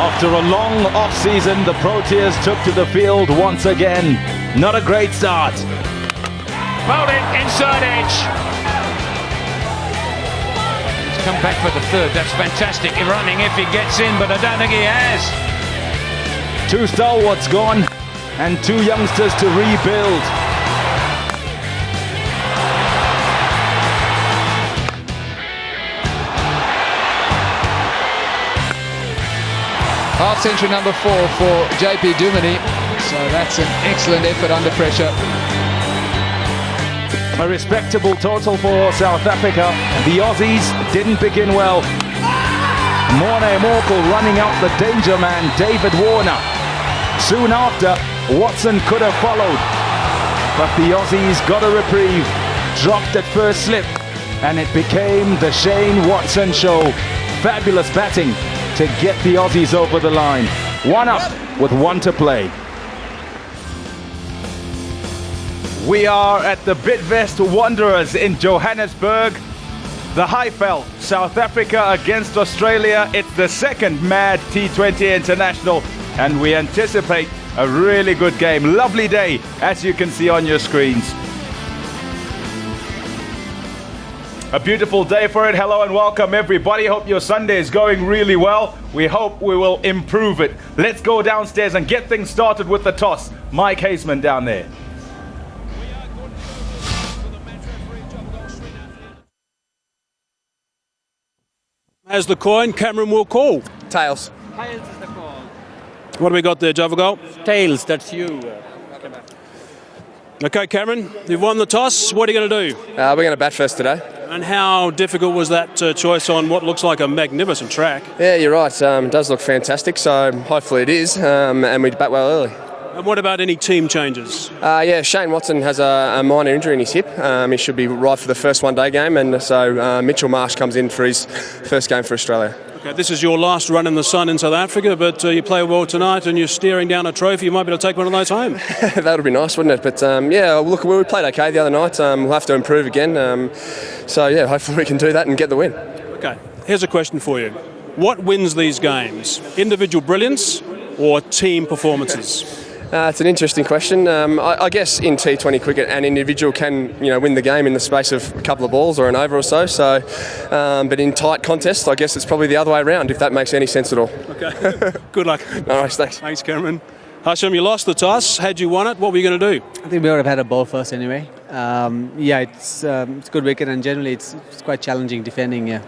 After a long off-season, the Proteas took to the field once again. Not a great start. Bowled it, inside edge. He's come back for the third, that's fantastic. Running if he gets in, but I don't think he has. 2 stalwarts gone and 2 youngsters to rebuild. Half century number 4 for JP Duminy. So that's an excellent effort under pressure. A respectable total for South Africa. The Aussies didn't begin well. Morne Morkel running out the danger man, David Warner. Soon after, Watson could have followed. But the Aussies got a reprieve, dropped at first slip, and it became the Shane Watson show. Fabulous batting to get the Aussies over the line. 1 up with 1 to play. We are at the Bidvest Wanderers in Johannesburg. The Highveld, South Africa against Australia. It's the second mad T20 International, and we anticipate a really good game. Lovely day, as you can see on your screens. A beautiful day for it. Hello and welcome everybody. Hope your Sunday is going really well. We hope we will improve it. Let's go downstairs and get things started with the toss. Mike Haseman down there. As the coin, Cameron will call. Tails. Tails is the call. What do we got there, Javagol? Tails, that's you. Okay, Cameron, you've won the toss. What are you going to do? We're going to bat first today. And how difficult was that choice on what looks like a magnificent track? Yeah, you're right. It does look fantastic, so hopefully it is, and we bat well early. And what about any team changes? Yeah, Shane Watson has a minor injury in his hip. He should be right for the first one-day game, and so Mitchell Marsh comes in for his first game for Australia. Okay, this is your last run in the sun in South Africa, but you play well tonight and you're staring down a trophy. You might be able to take one of those home. That would be nice, wouldn't it? But yeah, look, we played okay the other night. We'll have to improve again. So yeah, hopefully we can do that and get the win. Okay, here's a question for you. What wins these games? Individual brilliance or team performances? It's an interesting question. I guess in T20 cricket, an individual can win the game in the space of a couple of balls or an over or so. But in tight contests, I guess it's probably the other way around, if that makes any sense at all. Okay. Good luck. All right, thanks. Thanks, Cameron. Hashim, you lost the toss. Had you won it, what were you going to do? I think we would have had a ball first anyway. Yeah, it's a good wicket, and generally it's quite challenging defending. Yeah.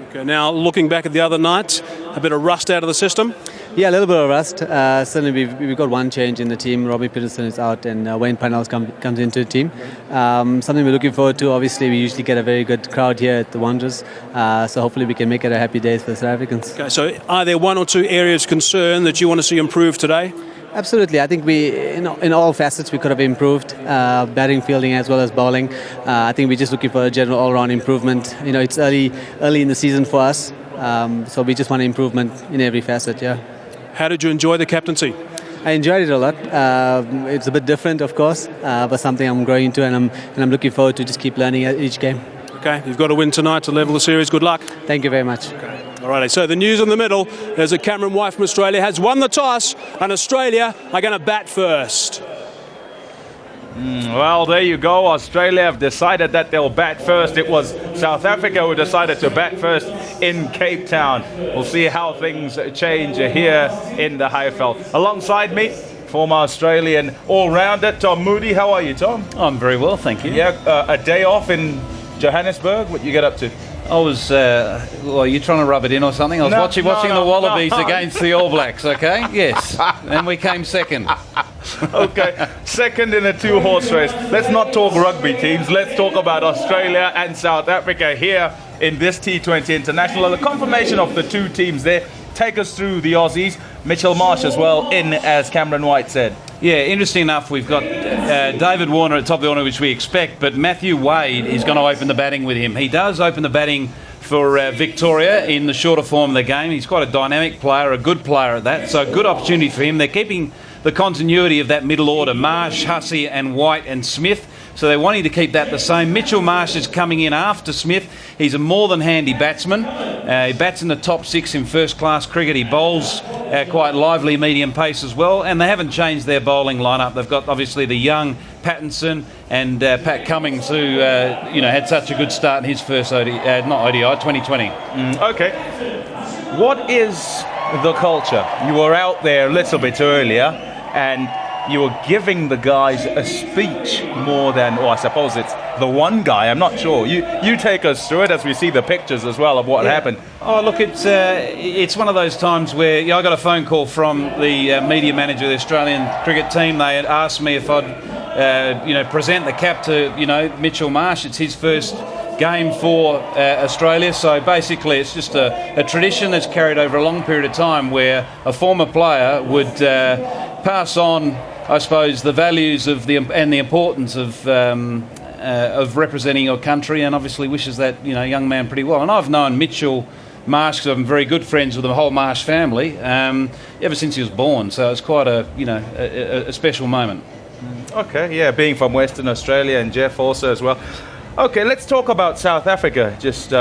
Okay. Now looking back at the other night, a bit of rust out of the system. Yeah, a little bit of rust. Certainly, we've got one change in the team. Robbie Peterson is out, and Wayne Parnell comes into the team. Something we're looking forward to. Obviously, we usually get a very good crowd here at the Wanderers, so hopefully we can make it a happy day for the South Africans. Okay, so are there 1 or 2 areas of concern that you want to see improve today? Absolutely. I think in all facets we could have improved, batting, fielding, as well as bowling. I think we're just looking for a general all-round improvement. It's early in the season for us, so we just want improvement in every facet. Yeah. How did you enjoy the captaincy? I enjoyed it a lot. It's a bit different, of course, but something I'm growing into, and I'm looking forward to just keep learning at each game. Okay, you've got to win tonight to level the series. Good luck. Thank you very much. Okay. All righty, so the news in the middle is that Cameron White from Australia has won the toss, and Australia are going to bat first. Well, there you go. Australia have decided that they'll bat first. It was South Africa who decided to bat first in Cape Town. We'll see how things change here in the Highveld. Alongside me, former Australian all-rounder Tom Moody. How are you, Tom? I'm very well, thank you. Yeah, a day off in Johannesburg. What you get up to? I was, are you trying to rub it in or something? I was watching the Wallabies against the All Blacks, okay? Yes. And we came second. Okay, second in a 2-horse race. Let's not talk rugby teams. Let's talk about Australia and South Africa here in this T20 International. The confirmation of the 2 teams there. Take us through the Aussies. Mitchell Marsh as well in, as Cameron White said. Yeah, interesting enough, we've got David Warner at top of the order, which we expect, but Matthew Wade is going to open the batting with him. He does open the batting for Victoria in the shorter form of the game. He's quite a dynamic player, a good player at that, so good opportunity for him. They're keeping the continuity of that middle order, Marsh, Hussey and White and Smith. so they're wanting to keep that the same. Mitchell Marsh is coming in after Smith. He's a more than handy batsman. He bats in the top 6 in first-class cricket. He bowls quite lively medium pace as well, and they haven't changed their bowling lineup. They've got obviously the young Pattinson and Pat Cummins, who had such a good start in his first ODI, 2020. Okay. What is the culture? You were out there a little bit earlier, and you were giving the guys a speech more than, or I suppose it's the one guy, I'm not sure. You take us through it as we see the pictures as well of what happened. Oh, look, it's one of those times where I got a phone call from the media manager of the Australian cricket team. They had asked me if I'd present the cap to Mitchell Marsh. It's his first game for Australia, so basically it's just a tradition that's carried over a long period of time where a former player would pass on, I suppose, the values of the importance of representing your country, and obviously wishes that young man pretty well. And I've known Mitchell Marsh, because I'm very good friends with the whole Marsh family, ever since he was born. So it's quite a special moment. Okay, yeah, being from Western Australia, and Jeff also as well. Okay, let's talk about South Africa. Just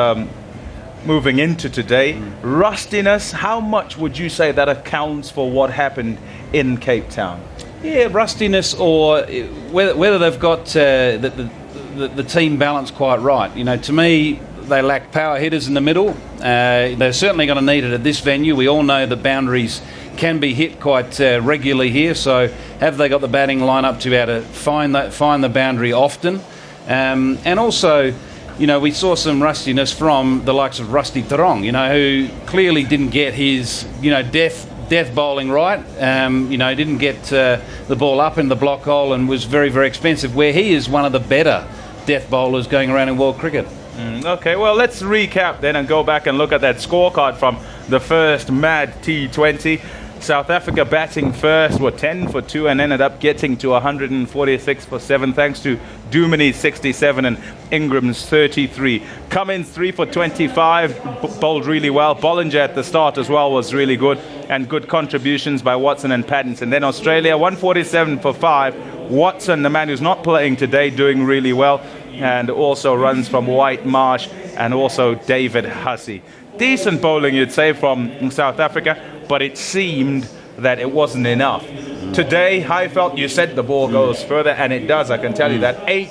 moving into today, rustiness. How much would you say that accounts for what happened in Cape Town? Yeah, rustiness, or whether they've got the team balance quite right. To me, they lack power hitters in the middle. They're certainly going to need it at this venue. We all know that boundaries can be hit quite regularly here. So have they got the batting lineup to be able to find the boundary often? And also, we saw some rustiness from the likes of Rusty Theron, who clearly didn't get his, death bowling right. Didn't get the ball up in the block hole, and was very, very expensive, where he is one of the better death bowlers going around in world cricket. Okay, well, let's recap then and go back and look at that scorecard from the first mad T20. South Africa batting first were 10 for 2 and ended up getting to 146 for 7 thanks to Dumini's 67 and Ingram's 33. Cummins 3 for 25, bowled really well. Bollinger at the start as well was really good, and good contributions by Watson and Pattinson. Then Australia 147 for 5. Watson, the man who's not playing today, doing really well, and also runs from White, Marsh, and also David Hussey. Decent bowling, you'd say, from South Africa, but it seemed that it wasn't enough. Today, I felt you said the ball goes further, and it does. I can tell you that 8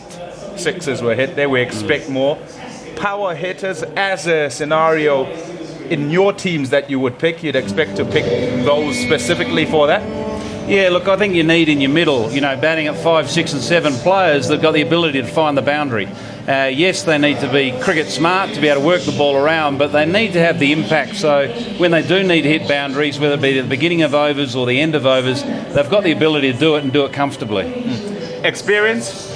sixes were hit there. We expect more. Power hitters, as a scenario in your teams that you would pick, you'd expect to pick those specifically for that? Yeah, look, I think you need in your middle, batting at 5, 6 and 7 players that've got the ability to find the boundary. Yes, they need to be cricket smart to be able to work the ball around, but they need to have the impact. So when they do need to hit boundaries, whether it be at the beginning of overs or the end of overs, they've got the ability to do it and do it comfortably. Experience?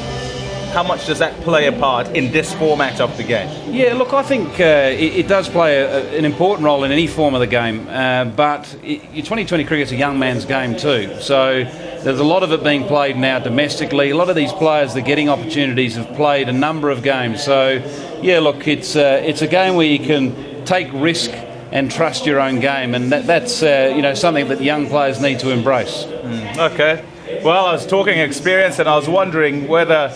How much does that play a part in this format of the game? Yeah, look, I think it does play an important role in any form of the game, but your 2020 cricket's a young man's game too. So there's a lot of it being played now domestically. A lot of these players that are getting opportunities have played a number of games. So, yeah, look, it's a game where you can take risk and trust your own game, and that's something that young players need to embrace. Okay. Well, I was talking experience, and I was wondering whether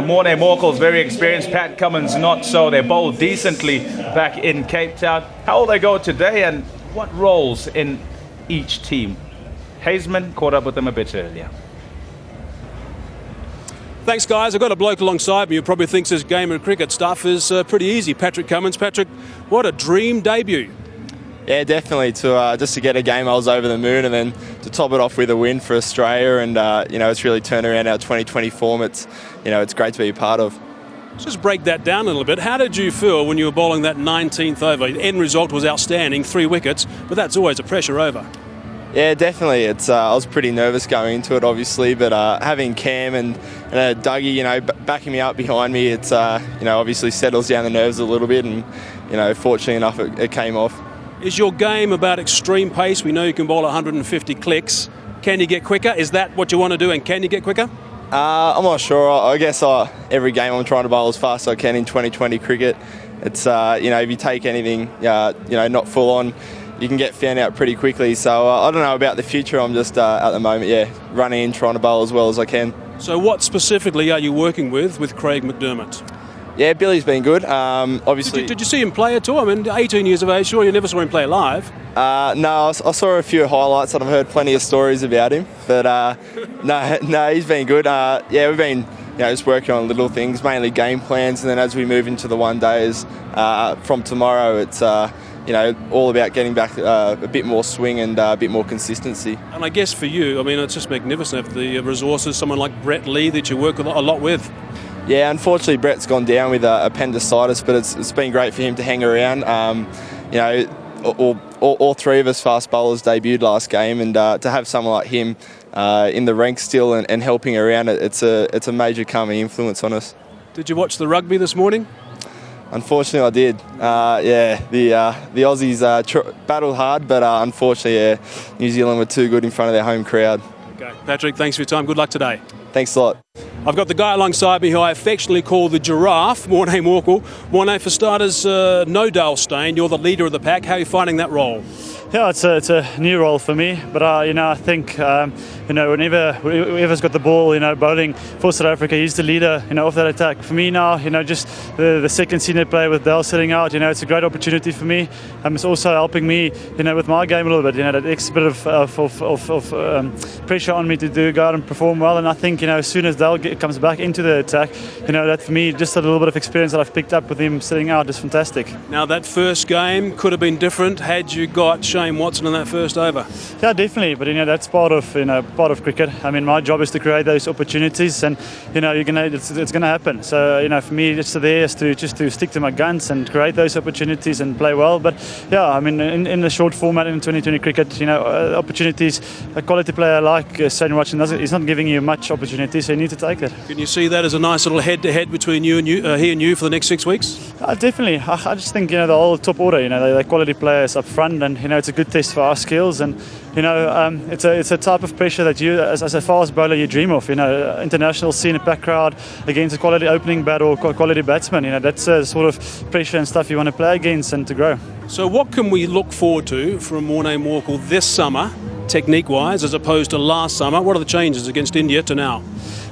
Morne Morkel's very experienced, Pat Cummins not so. They bowled decently back in Cape Town. How will they go today, and what roles in each team? Hazeman caught up with them a bit earlier. Thanks, guys. I've got a bloke alongside me who probably thinks this game of cricket stuff is pretty easy. Patrick Cummins. Patrick, what a dream debut. Yeah, definitely. Just to get a game, I was over the moon, and then to top it off with a win for Australia, and it's really turned around our 2020 form. It's great to be a part of. Let's just break that down a little bit. How did you feel when you were bowling that 19th over? The end result was outstanding, 3 wickets, but that's always a pressure over. Yeah, definitely. I was pretty nervous going into it, obviously, but having Cam and Dougie, backing me up behind me, it's obviously settles down the nerves a little bit, and fortunately enough, it came off. Is your game about extreme pace? We know you can bowl 150 clicks. Can you get quicker? Is that what you want to do, and can you get quicker? I'm not sure. I guess every game I'm trying to bowl as fast as I can in 2020 cricket. It's if you take anything, not full on, you can get found out pretty quickly. So I don't know about the future. I'm just at the moment, running in, trying to bowl as well as I can. So what specifically are you working with Craig McDermott? Yeah, Billy's been good. Obviously, did you see him play at all? I mean, 18 years of age. Sure, you never saw him play live. No, I saw a few highlights and I've heard plenty of stories about him. But no, he's been good. We've been just working on little things, mainly game plans, and then as we move into the one days from tomorrow, it's all about getting back a bit more swing and a bit more consistency. And I guess for you, I mean, it's just magnificent to have the resources, someone like Brett Lee that you work with a lot with. Yeah, unfortunately Brett's gone down with appendicitis, but it's been great for him to hang around. All three of us fast bowlers debuted last game, and to have someone like him in the ranks still and helping around, it's a major calming influence on us. Did you watch the rugby this morning? Unfortunately, I did. The Aussies battled hard, but unfortunately, New Zealand were too good in front of their home crowd. Okay, Patrick, thanks for your time. Good luck today. Thanks a lot. I've got the guy alongside me who I affectionately call the giraffe, Morne Morkel. Morne, for starters, no Dale Steyn. You're the leader of the pack. How are you finding that role? Yeah, it's a new role for me, but I think whenever whoever's got the ball, bowling for South Africa, he's the leader, of that attack. For me now, just the second senior player with Dale sitting out, it's a great opportunity for me. It's also helping me, with my game a little bit. That extra bit of pressure on me to go out and perform well. And I think as soon as Dale comes back into the attack, that for me, just a little bit of experience that I've picked up with him sitting out is fantastic. Now that first game could have been different had you got Shane Watson in that first over. Yeah, definitely. But that's part of cricket. I mean, my job is to create those opportunities, and it's going to happen. So for me, it's there is to stick to my guns and create those opportunities and play well. But yeah, I mean, in the short format in 2020 cricket, opportunities, a quality player like Shane Watson he's not giving you much opportunity, so you need to take it. Can you see that as a nice little head-to-head between he and you for the next 6 weeks? Definitely. I just think the whole top order, they're quality players up front, and it's a good test for our skills, and it's a type of pressure that you, as a fast bowler, you dream of. International scene, a pack crowd against a quality opening bat or quality batsman. That's the sort of pressure and stuff you want to play against and to grow. So what can we look forward to from Morne Morkel this summer, technique-wise, as opposed to last summer? What are the changes against India to now?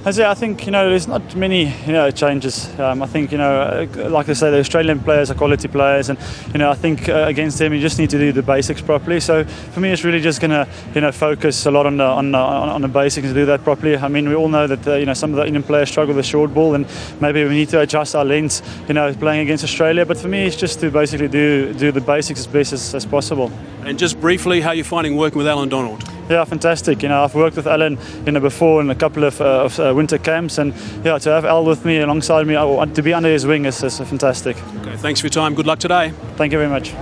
I think there's not many changes. I think like I say, the Australian players are quality players, and I think against them you just need to do the basics properly. So for me, it's really just going to focus a lot on the basics and do that properly. I mean, we all know that some of the Indian players struggle with short ball, and maybe we need to adjust our lengths playing against Australia. But for me, it's just to basically do the basics as best as possible. And just briefly, how are you finding working with Alan Donald? Yeah, fantastic. I've worked with Alan before in a couple of winter camps, and to have Al with me alongside me, to be under his wing is fantastic. Okay, thanks for your time. Good luck today. Thank you very much.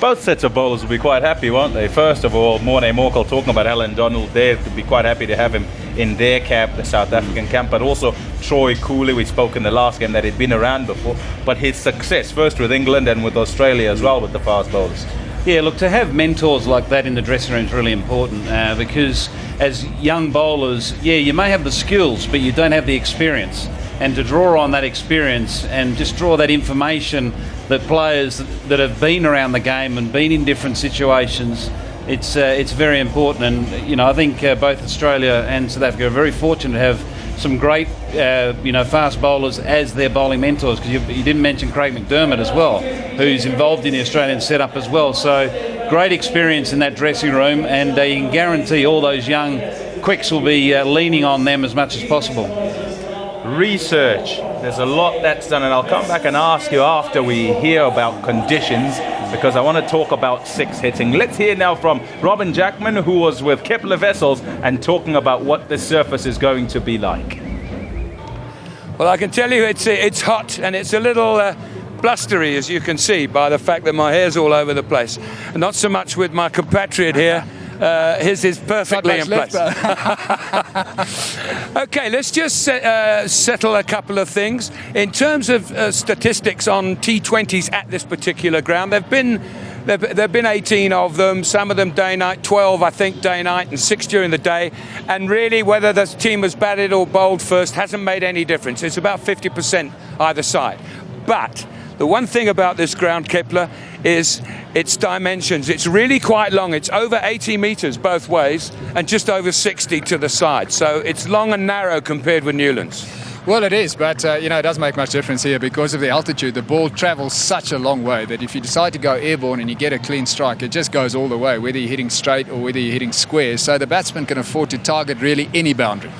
Both sets of bowlers will be quite happy, won't they? First of all, Morne Morkel talking about Alan Donald there, to be quite happy to have him in their camp, the South African camp, but also Troy Cooley. We spoke in the last game that he'd been around before, but his success first with England and with Australia as well with the fast bowlers. Yeah, look, to have mentors like that in the dressing room is really important because as young bowlers, you may have the skills, but you don't have the experience. And to draw on that experience and just draw that information that players that have been around the game and been in different situations, it's very important. And, I think both Australia and South Africa are very fortunate to have some great, fast bowlers as their bowling mentors, because you didn't mention Craig McDermott as well, who's involved in the Australian setup as well. So great experience in that dressing room, and you can guarantee all those young quicks will be leaning on them as much as possible. Research. There's a lot that's done, and I'll come back and ask you after we hear about conditions, because I want to talk about six hitting. Let's hear now from Robin Jackman, who was with Kepler Vessels and talking about what the surface is going to be like. Well, I can tell you it's hot, and it's a little blustery, as you can see by the fact that my hair's all over the place. And not so much with my compatriot here. His is perfectly in place. Okay, let's just settle a couple of things. In terms of statistics on T20s at this particular ground, there've been 18 of them, some of them day-night, 12 I think day-night and 6 during the day, and really whether the team has batted or bowled first hasn't made any difference. It's about 50% either side. But The one thing about this ground, Kepler, is its dimensions. It's really quite long. It's over 80 metres both ways and just over 60 to the side. So it's long and narrow compared with Newlands. Well, it is, but it doesn't make much difference here because of the altitude. The ball travels such a long way that if you decide to go airborne and you get a clean strike, it just goes all the way, whether you're hitting straight or whether you're hitting square. So the batsman can afford to target really any boundary.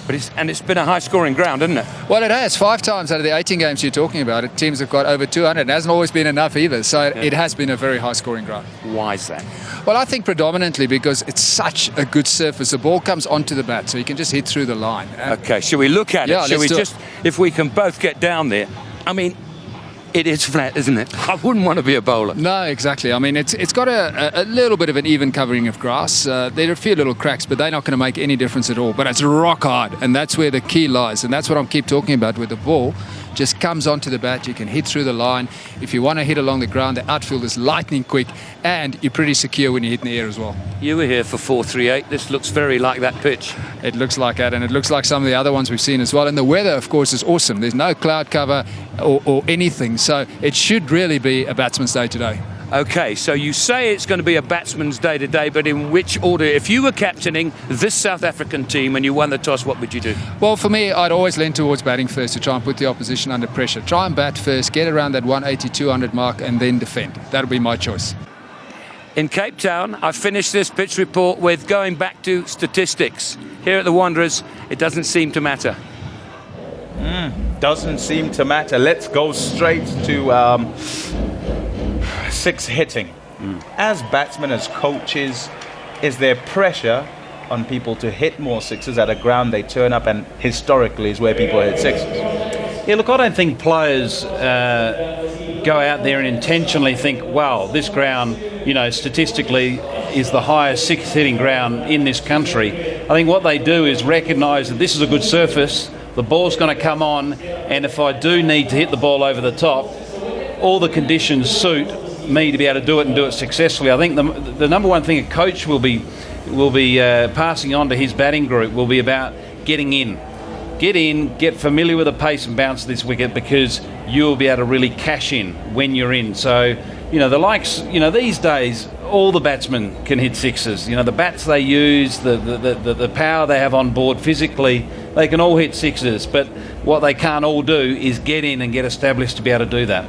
But it's been a high-scoring ground, hasn't it? Well, it has. 5 times out of the 18 games you're talking about, teams have got over 200. It hasn't always been enough either. So it has been a very high-scoring ground. Why is that? Well, I think predominantly because it's such a good surface. The ball comes onto the bat, so you can just hit through the line. Okay, shall we look at it? Yeah, Shall we let's do just, if we can both get down there? I mean, it is flat, isn't it? I wouldn't want to be a bowler. No, exactly. I mean, it's got a little bit of an even covering of grass. There are a few little cracks, but they're not going to make any difference at all. But it's rock hard, and that's where the key lies. And that's what I keep talking about with the ball. Just comes onto the bat, you can hit through the line. If you want to hit along the ground, the outfield is lightning quick, and you're pretty secure when you hit in the air as well. You were here for 438. This looks very like that pitch. It looks like that, and it looks like some of the other ones we've seen as well. And the weather, of course, is awesome. There's no cloud cover or anything, so it should really be a batsman's day today. Okay, so you say it's going to be a batsman's day today, but in which order? If you were captaining this South African team and you won the toss, what would you do? Well, for me, I'd always lean towards batting first to try and put the opposition under pressure. Try and bat first, get around that 180, 200 mark, and then defend. That'll be my choice. In Cape Town, I finished this pitch report with going back to statistics. Here at the Wanderers, it doesn't seem to matter. Doesn't seem to matter. Let's go straight to six hitting. As batsmen, as coaches, is there pressure on people to hit more sixes at a ground they turn up and historically is where people hit sixes? Yeah, look, I don't think players go out there and intentionally think, wow, this ground, statistically is the highest six hitting ground in this country. I think what they do is recognise that this is a good surface, the ball's going to come on, and if I do need to hit the ball over the top, all the conditions suit me to be able to do it and do it successfully. I think the number one thing a coach will be passing on to his batting group will be about getting in. Get in, get familiar with the pace and bounce of this wicket, because you'll be able to really cash in when you're in. So, the likes, these days, all the batsmen can hit sixes. The bats they use, the power they have on board physically, they can all hit sixes. But what they can't all do is get in and get established to be able to do that.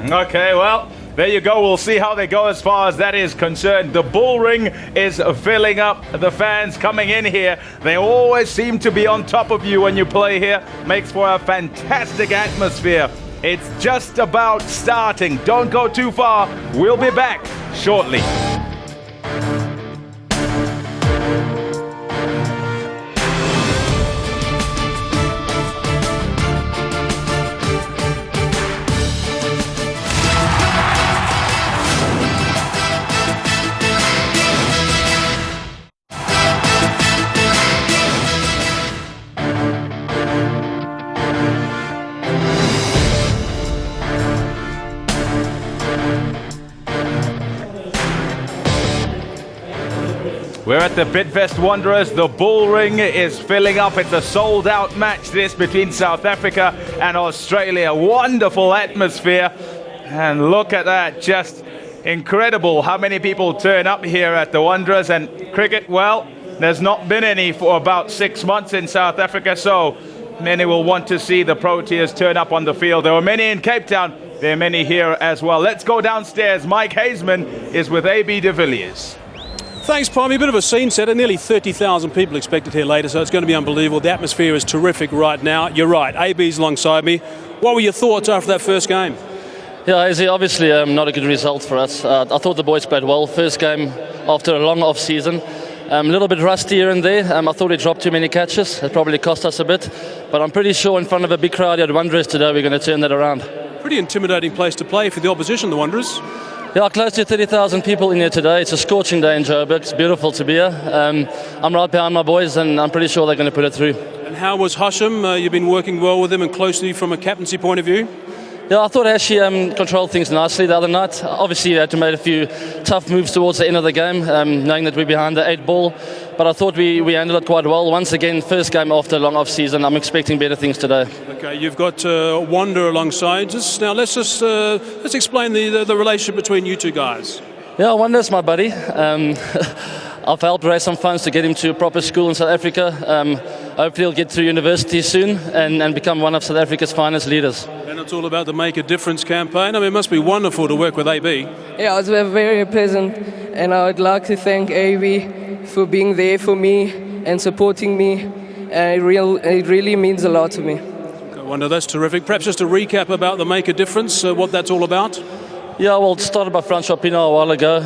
Okay, well, there you go. We'll see how they go as far as that is concerned. The bull ring is filling up. The fans coming in here, they always seem to be on top of you when you play here. Makes for a fantastic atmosphere. It's just about starting. Don't go too far. We'll be back shortly. We're at the Bidvest Wanderers. The bull ring is filling up. It's a sold-out match, this, between South Africa and Australia. Wonderful atmosphere. And look at that. Just incredible how many people turn up here at the Wanderers. And cricket, well, there's not been any for about 6 months in South Africa, so many will want to see the Proteas turn up on the field. There were many in Cape Town. There are many here as well. Let's go downstairs. Mike Hazeman is with AB de Villiers. Thanks, Primey. A bit of a scene setter. Nearly 30,000 people expected here later, so it's going to be unbelievable. The atmosphere is terrific right now. You're right, AB's alongside me. What were your thoughts after that first game? Yeah, Izzy, obviously not a good result for us. I thought the boys played well. First game after a long off-season. A little bit rusty here and there. I thought we dropped too many catches. It probably cost us a bit. But I'm pretty sure in front of a big crowd here at Wanderers today, we're going to turn that around. Pretty intimidating place to play for the opposition, the Wanderers. Yeah, close to 30,000 people in here today. It's a scorching day in Joburg. It's beautiful to be here. I'm right behind my boys, and I'm pretty sure they're going to put it through. And how was Hashim? You've been working well with him and closely from a captaincy point of view. Yeah, I thought Ashley controlled things nicely the other night. Obviously, he had to make a few tough moves towards the end of the game, knowing that we're behind the 8 ball. But I thought we handled it quite well. Once again, first game after a long off-season. I'm expecting better things today. Okay, you've got Wanda alongside us. Now, let's explain the relationship between you two guys. Yeah, Wanda's my buddy. I've helped raise some funds to get him to a proper school in South Africa. Hopefully he'll get through university soon and become one of South Africa's finest leaders. And it's all about the Make a Difference campaign. I mean, it must be wonderful to work with AB. Yeah, it was very pleasant, and I would like to thank AB for being there for me and supporting me. It really means a lot to me. Okay, Wanda, that's terrific. Perhaps just a recap about the Make a Difference, what that's all about. Yeah, well, it started by Francois Pino a while ago.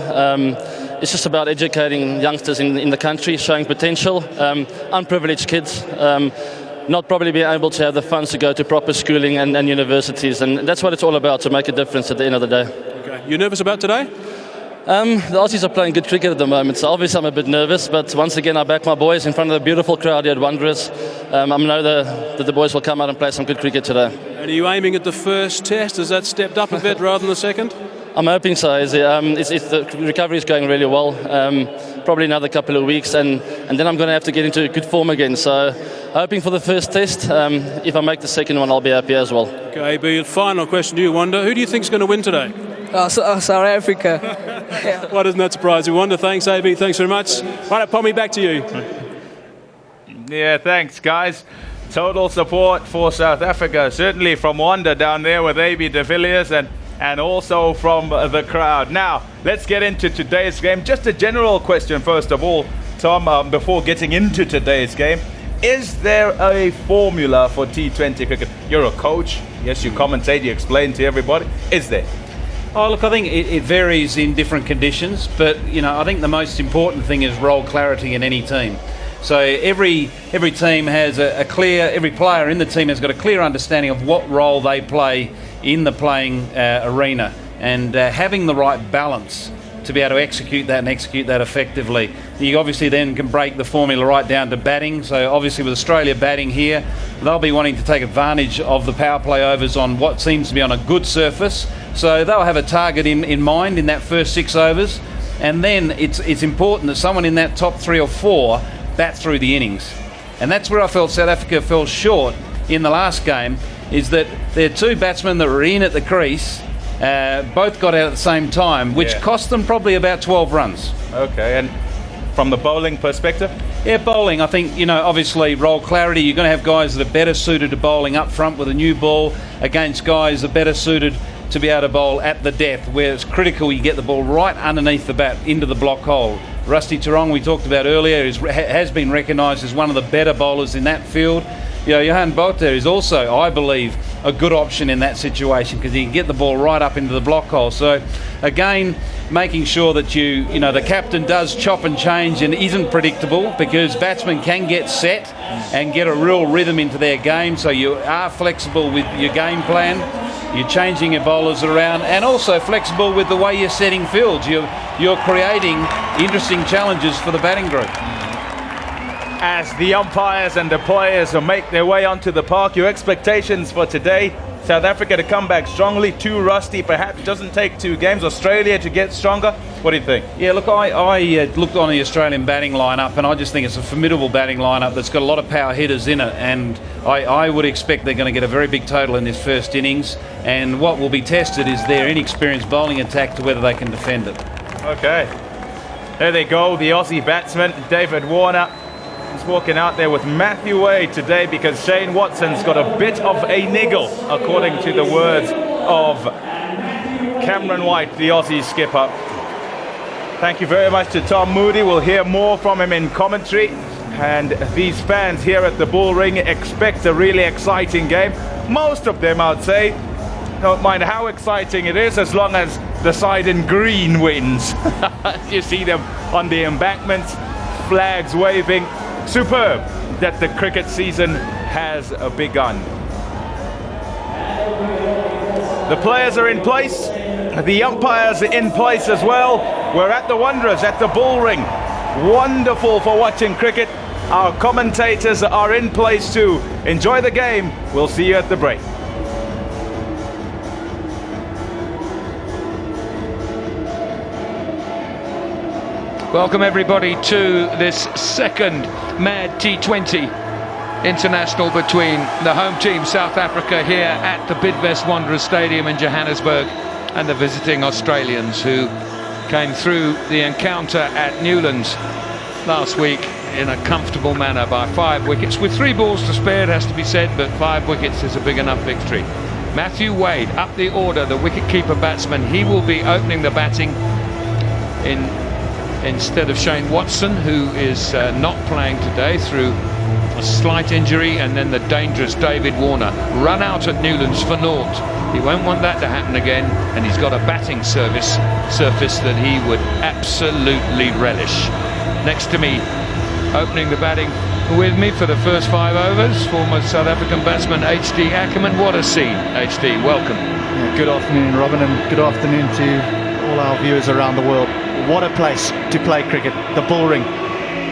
It's just about educating youngsters in the country, showing potential, unprivileged kids, not probably being able to have the funds to go to proper schooling and universities. And that's what it's all about, to make a difference at the end of the day. Okay. You nervous about today? The Aussies are playing good cricket at the moment, so obviously I'm a bit nervous, but once again I back my boys in front of the beautiful crowd here at Wanderers. I know that the boys will come out and play some good cricket today. And are you aiming at the first test? Has that stepped up a bit rather than the second? I'm hoping so. The recovery is going really well. Probably another couple of weeks, and then I'm going to have to get into good form again. So, hoping for the first test. If I make the second one, I'll be happy as well. Okay, B, final question to you, Wanda. Who do you think is going to win today? South Africa. Why doesn't that surprise you, Wanda? Thanks, AB. Thanks very much. Right, Pommy, back to you. Yeah, thanks, guys. Total support for South Africa, certainly from Wanda down there with AB de Villiers and also from the crowd. Now, let's get into today's game. Just a general question, first of all, Tom, before getting into today's game. Is there a formula for T20 cricket? You're a coach. Yes, you commentate, you explain to everybody. Is there? Oh, look, I think it varies in different conditions, but, I think the most important thing is role clarity in any team. So every team has every player in the team has got a clear understanding of what role they play in the playing arena, and having the right balance to be able to execute that and execute that effectively. You obviously then can break the formula right down to batting. So obviously with Australia batting here, they'll be wanting to take advantage of the power play overs on what seems to be on a good surface. So they'll have a target in mind in that first 6 overs, and then it's important that someone in that top 3 or 4 bat through the innings. And that's where I felt South Africa fell short in the last game, is that their 2 batsmen that were in at the crease both got out at the same time, which cost them probably about 12 runs. Okay, and from the bowling perspective? Yeah, bowling, I think, obviously role clarity. You're going to have guys that are better suited to bowling up front with a new ball against guys that are better suited to be able to bowl at the depth, where it's critical you get the ball right underneath the bat into the block hole. Rusty Theron, we talked about earlier, has been recognised as one of the better bowlers in that field. Johan Botha is also, I believe, a good option in that situation, because he can get the ball right up into the block hole. So again, making sure that the captain does chop and change and isn't predictable, because batsmen can get set and get a real rhythm into their game. So you are flexible with your game plan, you're changing your bowlers around, and also flexible with the way you're setting fields. You're creating interesting challenges for the batting group. As the umpires and the players make their way onto the park, your expectations for today? South Africa to come back strongly, too rusty, perhaps doesn't take 2 games. Australia to get stronger. What do you think? Yeah, look, I looked on the Australian batting lineup, and I just think it's a formidable batting lineup that's got a lot of power hitters in it, and I would expect they're going to get a very big total in this first innings, and what will be tested is their inexperienced bowling attack to whether they can defend it. Okay, there they go, the Aussie batsman, David Warner. He's walking out there with Matthew Wade today because Shane Watson's got a bit of a niggle, according to the words of Cameron White, the Aussie skipper. Thank you very much to Tom Moody. We'll hear more from him in commentary. And these fans here at the Bull Ring expect a really exciting game. Most of them, I'd say, don't mind how exciting it is, as long as the side in green wins. You see them on the embankments, flags waving. Superb that the cricket season has begun. The players are in place, the umpires are in place as well. We're at the Wanderers at the Bull Ring. Wonderful for watching cricket. Our commentators are in place too. Enjoy the game. We'll see you at the break. Welcome everybody to this second Mad T20 International between the home team South Africa here at the Bidvest Wanderers Stadium in Johannesburg and the visiting Australians who came through the encounter at Newlands last week in a comfortable manner by 5 wickets. With 3 balls to spare, it has to be said, but 5 wickets is a big enough victory. Matthew Wade up the order, the wicket-keeper batsman. He will be opening the batting instead of Shane Watson, who is not playing today through a slight injury, and then the dangerous David Warner. Run out at Newlands for naught. He won't want that to happen again, and he's got a batting surface that he would absolutely relish. Next to me, opening the batting with me for the first 5 overs, former South African batsman H.D. Ackerman. What a scene, H.D., welcome. Yeah, good afternoon, Robin, and good afternoon to all our viewers around the world. What a place to play cricket, the Bullring.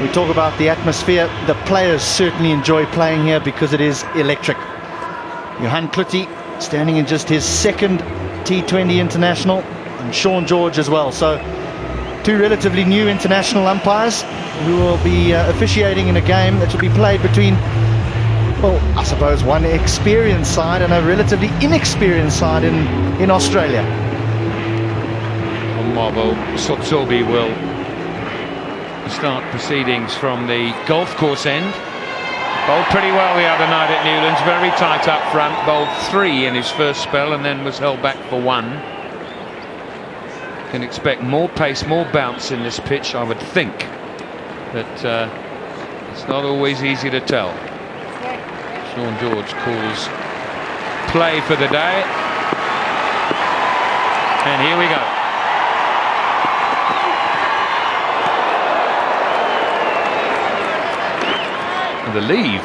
We talk about the atmosphere. The players certainly enjoy playing here because it is electric. Johan Klutti standing in just his 2nd T20 International, and Sean George as well. So 2 relatively new international umpires who will be officiating in a game that will be played between, well, I suppose one experienced side and a relatively inexperienced side in Australia. Marvel Sotsobi will start proceedings from the golf course end. Bowled pretty well the other night at Newlands, very tight up front, bowled 3 in his first spell and then was held back for 1. Can expect more pace, more bounce in this pitch, I would think, but it's not always easy to tell. Sean George calls play for the day, and here we go. The leave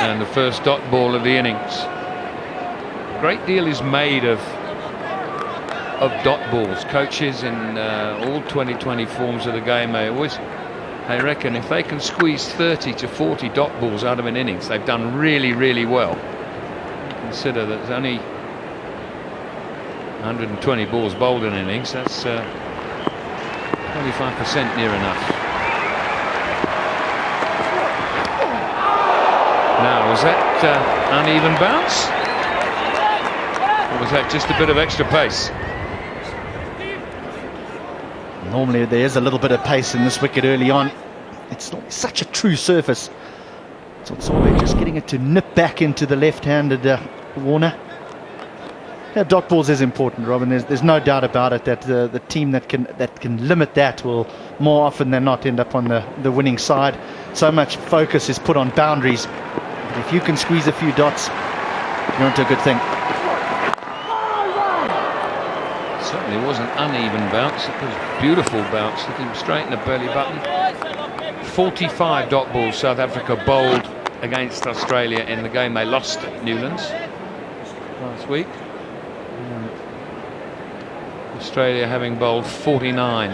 and the first dot ball of the innings. A great deal is made of dot balls. Coaches in all 2020 forms of the game, they reckon if they can squeeze 30 to 40 dot balls out of an innings, they've done really, really well. Consider that there's only 120 balls bowled in an innings. That's 25% near enough. Now, was that uneven bounce? Or was that just a bit of extra pace? Normally there is a little bit of pace in this wicket early on. It's not such a true surface. So Tsobe just getting it to nip back into the left-handed Warner. Yeah, dot balls is important, Robin. There's no doubt about it that the team that can limit that will more often than not end up on the winning side. So much focus is put on boundaries. But if you can squeeze a few dots, you're onto a good thing. Certainly was an uneven bounce. It was a beautiful bounce, looking straight in the belly button. 45 dot balls South Africa bowled against Australia in the game they lost at Newlands last week. Australia having bowled 49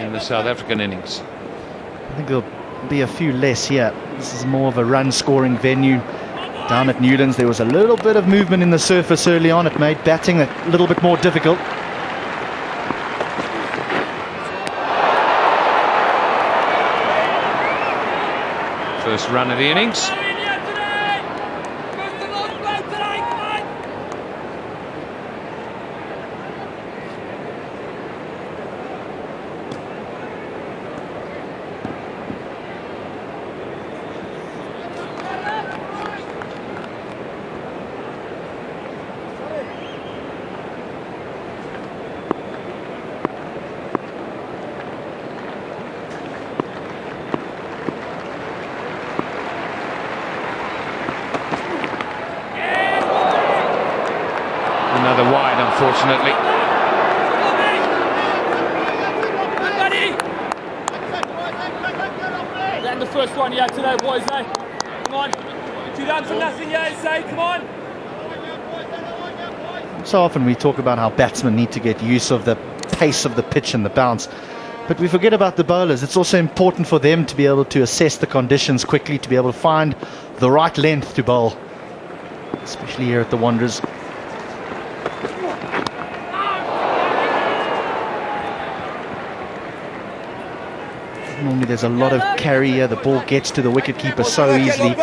in the South African innings. I think there'll be a few less here. This is more of a run-scoring venue. Down at Newlands, there was a little bit of movement in the surface early on. It made batting a little bit more difficult. First run of the innings. Another wide, unfortunately. And the first one you had today, boys, eh? Come on. 2 down for nothing, yeah, say, come on. So often we talk about how batsmen need to get use of the pace of the pitch and the bounce, but we forget about the bowlers. It's also important for them to be able to assess the conditions quickly, to be able to find the right length to bowl, especially here at the Wanderers. Normally there's a lot of carry here. The ball gets to the wicketkeeper so easily.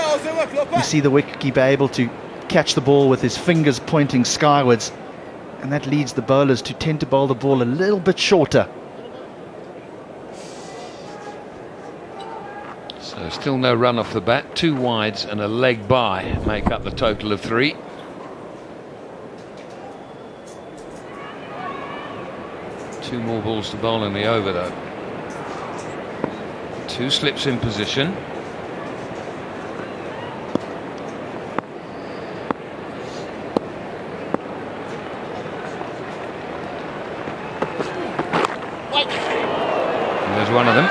You see the wicketkeeper able to catch the ball with his fingers pointing skywards, and that leads the bowlers to tend to bowl the ball a little bit shorter. So still no run off the bat. 2 wides and a leg by make up the total of 3. Two more balls to bowl in the over though. 2 slips in position. And there's one of them.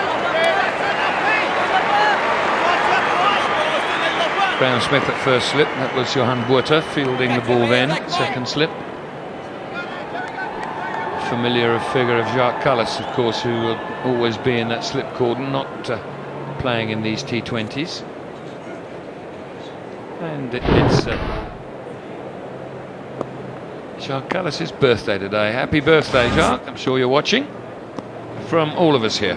Graham Smith at first slip. That was Johan Buerta fielding the ball then. Second slip. Familiar figure of Jacques Kallis, of course, who will always be in that slip cordon, not playing in these T20s. And it's Jacques Kallis' birthday today. Happy birthday, Jacques. I'm sure you're watching. From all of us here.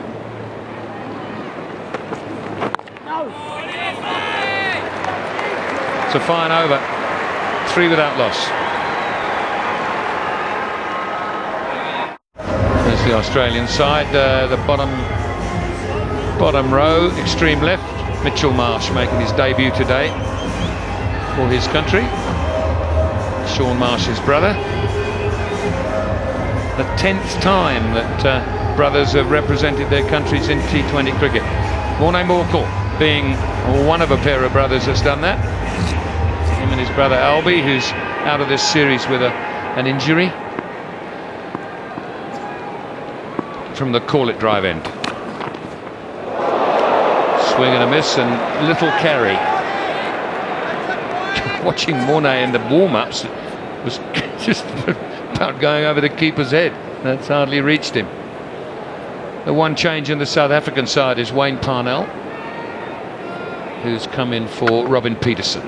It's a fine over. 3 without loss. There's the Australian side, the bottom row, extreme left. Mitchell Marsh making his debut today for his country. Sean Marsh's brother. The 10th time that brothers have represented their countries in T20 cricket. Morne Morkel being one of a pair of brothers that's done that. Him and his brother Albie, who's out of this series with an injury from the call-it drive end. Swing and a miss and little carry. Watching Morne in the warm-ups was just about going over the keeper's head. That's hardly reached him. The one change in the South African side is Wayne Parnell, who's come in for Robin Peterson.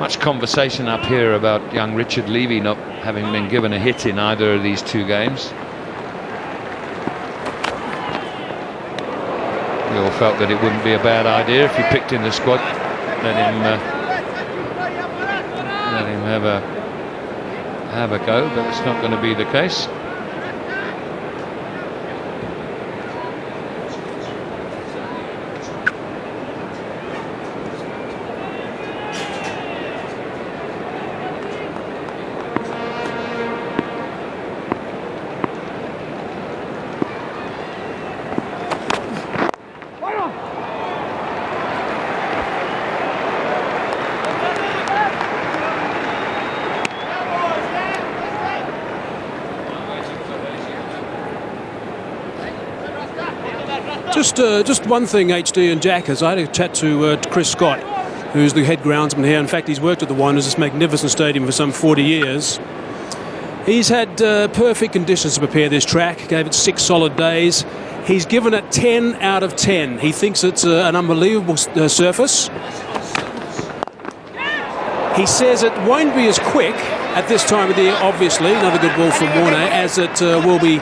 Much conversation up here about young Richard Levy not having been given a hit in either of these 2 games. We all felt that it wouldn't be a bad idea if he picked in the squad. Let him have a go, but it's not going to be the case. Just one thing, HD and Jack, as I had a chat to Chris Scott, who's the head groundsman here. In fact, he's worked at the Wanderers, this magnificent stadium, for some 40 years. He's had perfect conditions to prepare this track, gave it 6 solid days. He's given it 10 out of 10. He thinks it's an unbelievable surface. He says it won't be as quick at this time of the year, obviously, another good ball from Morne, as it will be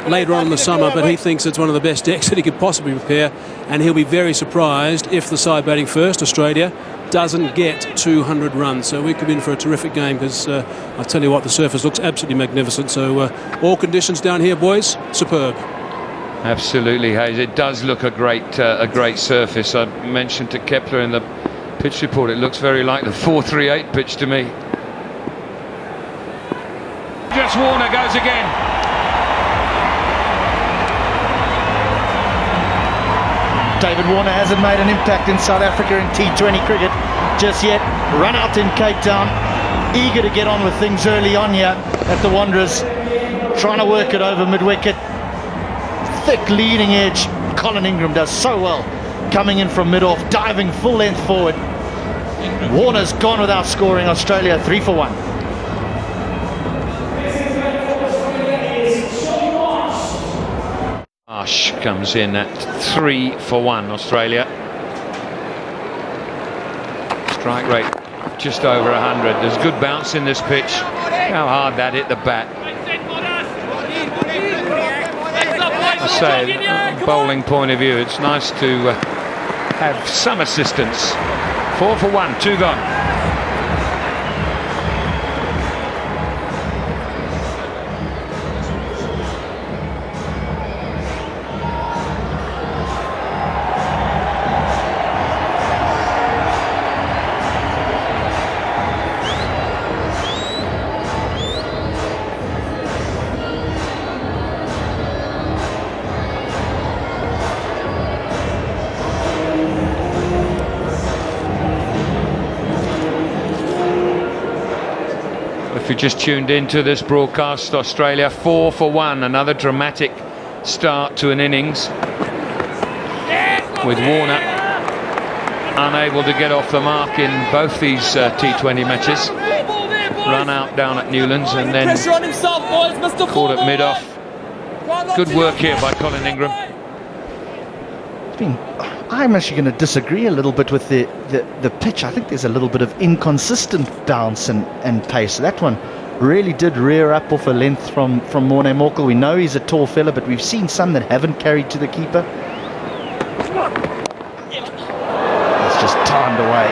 later on in the summer, but he thinks it's one of the best decks that he could possibly prepare, and he'll be very surprised if the side batting first, Australia, doesn't get 200 runs. So we could be in for a terrific game, because I'll tell you what, the surface looks absolutely magnificent. So all conditions down here, boys, superb. Absolutely, Hayes. It does look a great surface. I mentioned to Kepler in the pitch report, it looks very like the 438 pitch to me. Just Warner goes again. David Warner hasn't made an impact in South Africa in T20 cricket just yet. Run out in Cape Town, eager to get on with things early on here at the Wanderers, trying to work it over mid-wicket. Thick leading edge. Colin Ingram does so well, coming in from mid-off, diving full length forward. Warner's gone without scoring. Australia 3 for 1. Marsh comes in at 3 for 1, Australia. Strike rate just over 100. There's good bounce in this pitch. How hard that hit the bat. I say, bowling point of view, it's nice to have some assistance. 4 for 1, 2 gone. If you just tuned into this broadcast, Australia 4 for 1, another dramatic start to an innings, with Warner unable to get off the mark in both these T20 matches. Run out down at Newlands and then caught at mid-off. Good work here by Colin Ingram. I'm actually going to disagree a little bit with the pitch. I think there's a little bit of inconsistent bounce and pace. That one really did rear up off a length from Morne Morkel. We know he's a tall fella, but we've seen some that haven't carried to the keeper. It's just timed away.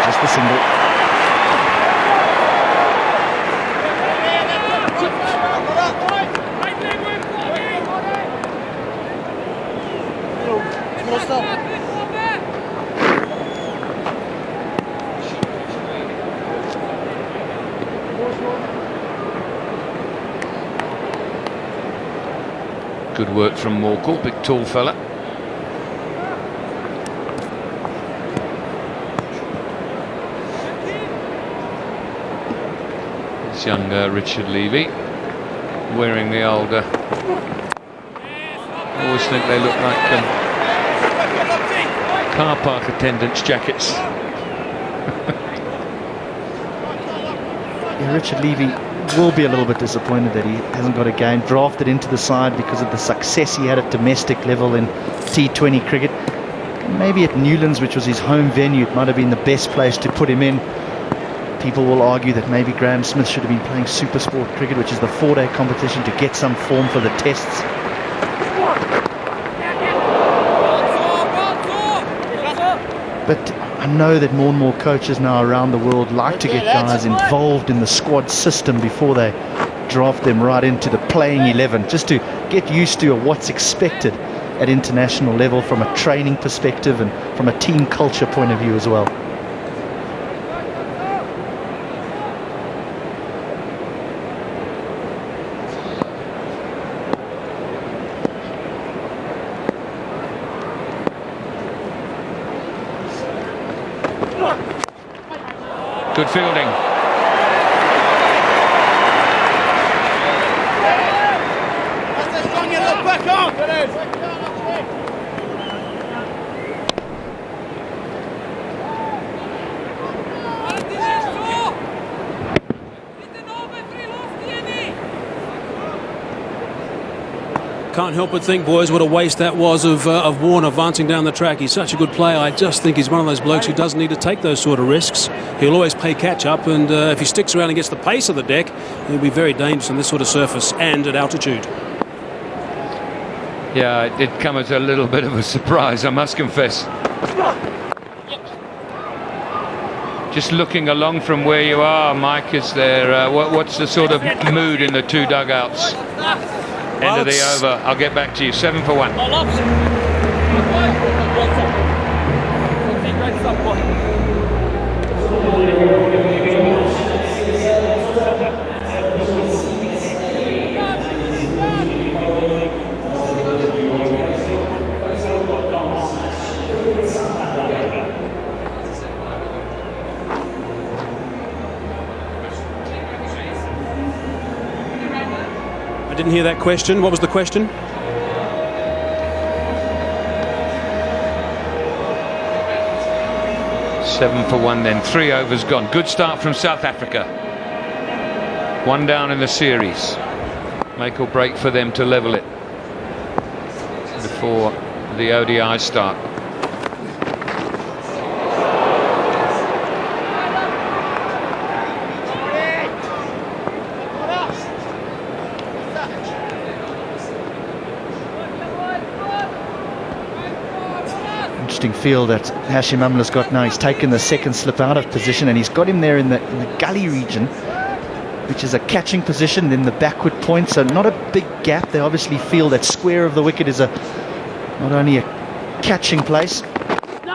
Just the single. Good work from Morkel, big tall fella. This young Richard Levy wearing the old I always think they look like car park attendants' jackets. Yeah, Richard Levy will be a little bit disappointed that he hasn't got a game. Drafted into the side because of the success he had at domestic level in T20 cricket. Maybe at Newlands, which was his home venue, it might have been the best place to put him in. People will argue that maybe Graham Smith should have been playing Super Sport cricket, which is the 4-day competition, to get some form for the tests. But I know that more and more coaches now around the world like to get guys involved in the squad system before they draft them right into the playing 11, just to get used to what's expected at international level from a training perspective and from a team culture point of view as well. Good fielding. Can't help but think, boys, what a waste that was of Warner advancing down the track. He's such a good player. I just think he's one of those blokes who doesn't need to take those sort of risks. He'll always play catch-up, and if he sticks around and gets the pace of the deck, he'll be very dangerous on this sort of surface and at altitude. Yeah, it did come as a little bit of a surprise, I must confess. Just looking along from where you are, Mike, is there what's the sort of mood in the two dugouts? End of the over. I'll get back to you. 7 for 1. Didn't hear that question. What was the question? Seven for 1 then. 3 overs gone. Good start from South Africa. 1 down in the series. Make or break for them to level it before the ODI start. interesting field that Hashim Amla's got now. He's taken the second slip out of position and he's got him there in the gully region, which is a catching position, then the backward point, so not a big gap. They obviously feel that square of the wicket is not only a catching place, but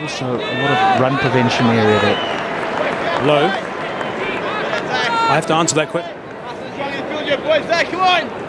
also a lot of run prevention area there. Low. I have to answer that quick. Come on.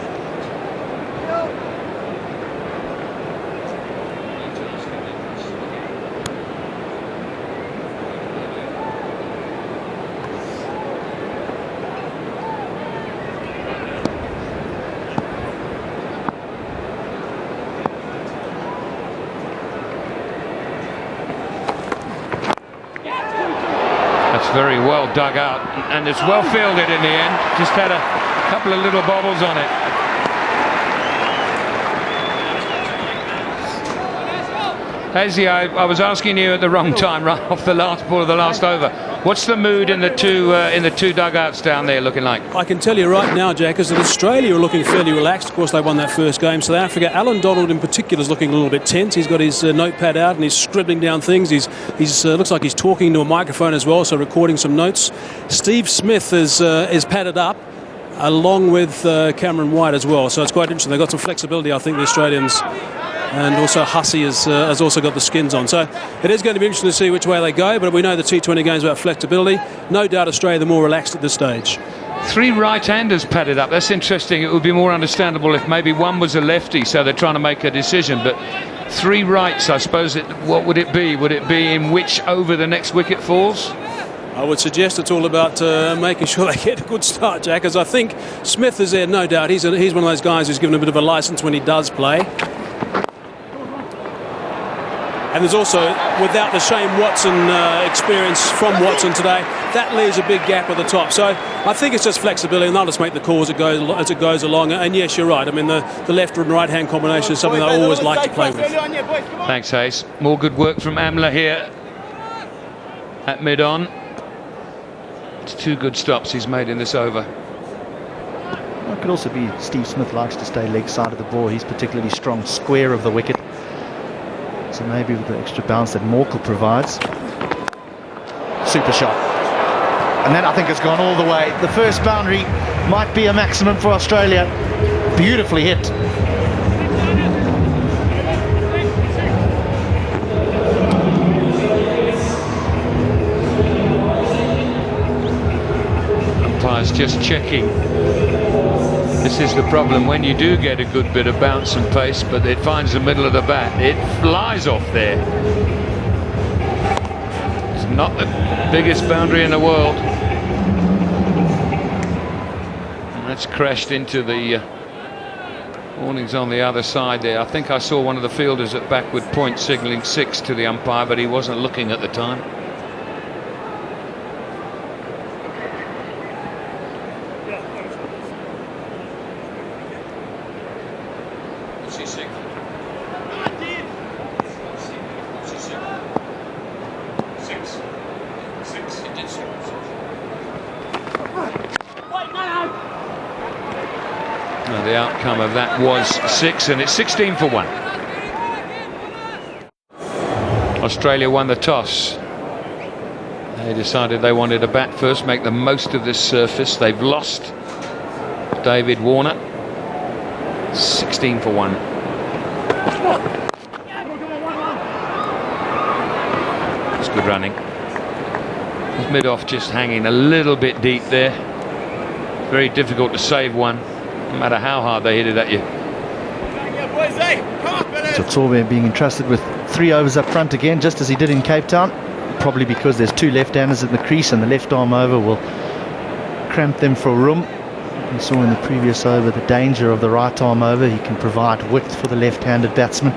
Very well dug out, and it's well fielded in the end. Just had a couple of little bobbles on it. Hazy, I was asking you at the wrong time, right off the last ball of the last over. What's the mood in the two dugouts down there looking like? I can tell you right now, Jack, is that Australia are looking fairly relaxed. Of course, they won that first game. South Africa, Alan Donald in particular, is looking a little bit tense. He's got his notepad out and he's scribbling down things. He's looks like he's talking into a microphone as well, so recording some notes. Steve Smith is padded up, along with Cameron White as well. So it's quite interesting. They've got some flexibility, I think, the Australians. And also Hussey has also got the skins on. So it is going to be interesting to see which way they go, but we know the T20 game is about flexibility. No doubt Australia the more relaxed at this stage. 3 right-handers padded up. That's interesting. It would be more understandable if maybe one was a lefty, so they're trying to make a decision. But 3 rights, I suppose, what would it be? Would it be in which over the next wicket falls? I would suggest it's all about making sure they get a good start, Jack, as I think Smith is there, no doubt. He's one of those guys who's given a bit of a licence when he does play. And there's also, without the Shane Watson experience from Watson today, that leaves a big gap at the top. So I think it's just flexibility, and they'll just make the calls as it goes along. And yes, you're right. I mean, the left and right hand combination is something I always like to play with. Thanks, Hayes. More good work from Amla here at mid-on. It's 2 good stops he's made in this over. Well, it could also be Steve Smith likes to stay leg side of the ball. He's particularly strong square of the wicket. So maybe with the extra bounce that Morkel provides. Super shot. And then I think it's gone all the way. The first boundary might be a maximum for Australia. Beautifully hit. Umpire's just checking. This is the problem when you do get a good bit of bounce and pace, but it finds the middle of the bat. It flies off there. It's not the biggest boundary in the world. And that's crashed into the warnings on the other side there. I think I saw one of the fielders at backward point signalling 6 to the umpire, but he wasn't looking at the time. The outcome of that was 6, and it's 16 for 1. Australia won the toss. They decided they wanted to bat first, make the most of this surface. They've lost David Warner. 16 for 1. It's good running. Mid-off just hanging a little bit deep there. Very difficult to save one, no matter how hard they hit it at you. So Torbe being entrusted with 3 overs up front again, just as he did in Cape Town. Probably because there's 2 left-handers in the crease and the left arm over will cramp them for room. We saw in the previous over the danger of the right arm over. He can provide width for the left-handed batsman.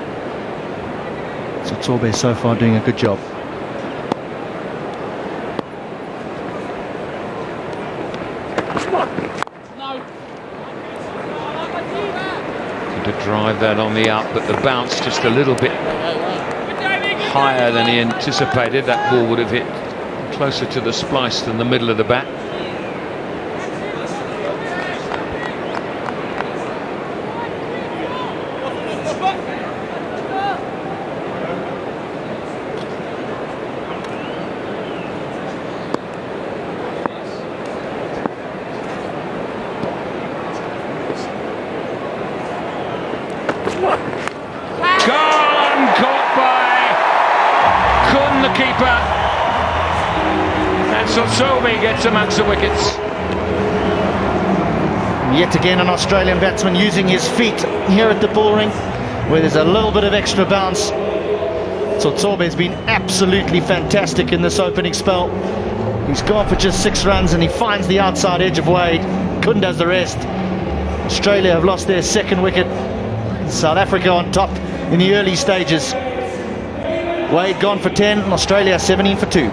So Torbe so far doing a good job. To drive that on the up, but the bounce just a little bit higher than he anticipated. That ball would have hit closer to the splice than the middle of the bat. keeper. And Sotsobe gets amongst the wickets. Yet again an Australian batsman using his feet here at the bullring, where there's a little bit of extra bounce. Sotsobe has been absolutely fantastic in this opening spell. He's gone for just 6 runs and he finds the outside edge of Wade. Couldn't does the rest. Australia have lost their 2nd wicket. South Africa on top in the early stages. Wade gone for 10 and Australia 17 for 2.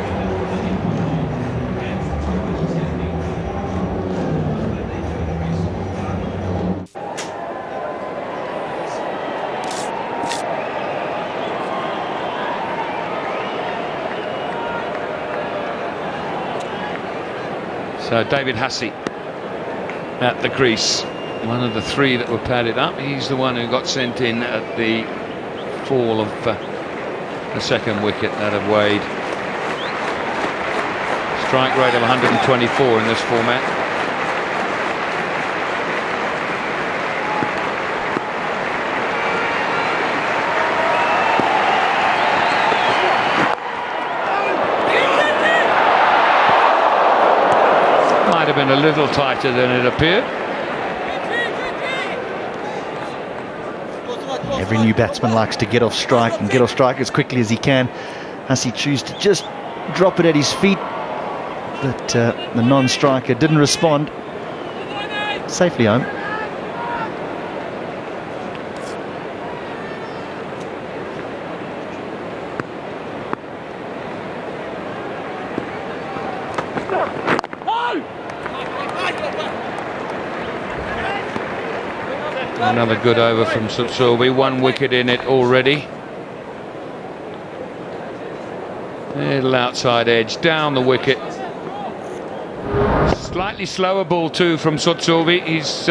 So David Hussey at the crease, one of the 3 that were padded up. He's the one who got sent in at the fall of the 2nd wicket, that of Wade. Strike rate of 124 in this format. Might have been a little tighter than it appeared. Every new batsman likes to get off strike and get off strike as quickly as he can. Hussey chooses to just drop it at his feet, but the non-striker didn't respond. Safely home. Another good over from Sotsobe, 1 wicket in it already. Little outside edge, down the wicket. Slightly slower ball too from Sotsobe. He's,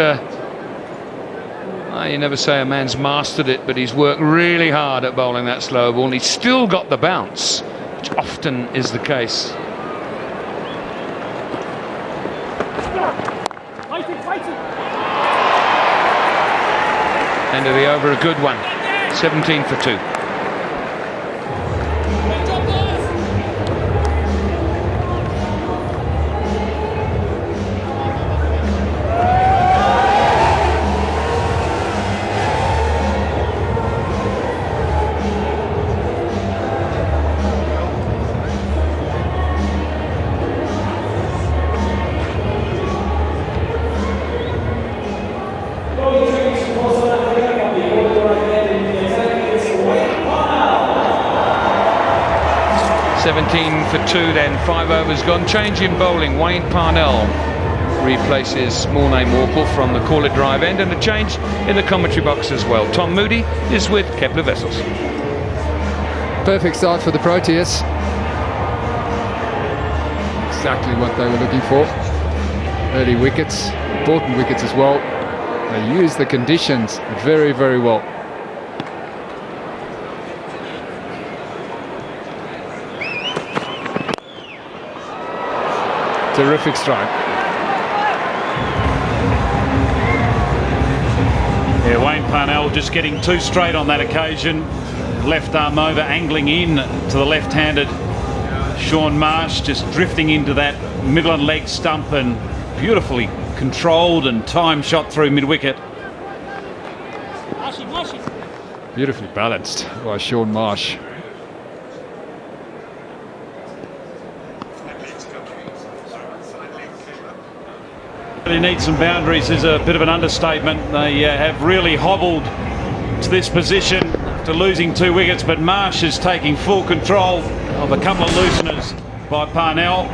you never say a man's mastered it, but he's worked really hard at bowling that slower ball, and he's still got the bounce, which often is the case. End of the over, a good one. 17 for 2. For 2 then, 5 overs gone. Change in bowling. Wayne Parnell replaces Morne Morkel from the caller drive end, and a change in the commentary box as well. Tom Moody is with Kepler Vessels. Perfect start for the Proteas. Exactly what they were looking for. Early wickets, important wickets as well. They use the conditions very, very well. Terrific strike. Yeah, Wayne Parnell just getting too straight on that occasion. Left arm over, angling in to the left-handed Shaun Marsh, just drifting into that middle and leg stump, and beautifully controlled and timed shot through mid-wicket. Beautifully balanced by Shaun Marsh. They need some boundaries is a bit of an understatement. They have really hobbled to this position after losing 2 wickets, but Marsh is taking full control of a couple of looseners by Parnell,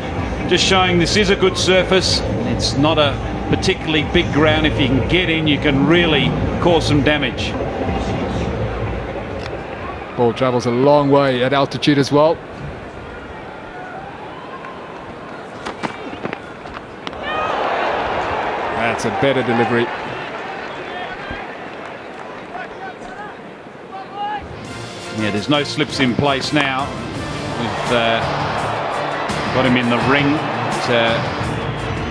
just showing this is a good surface. It's not a particularly big ground. If you can get in, you can really cause some damage. Ball travels a long way at altitude as well. That's a better delivery. Yeah, there's no slips in place now. We've got him in the ring.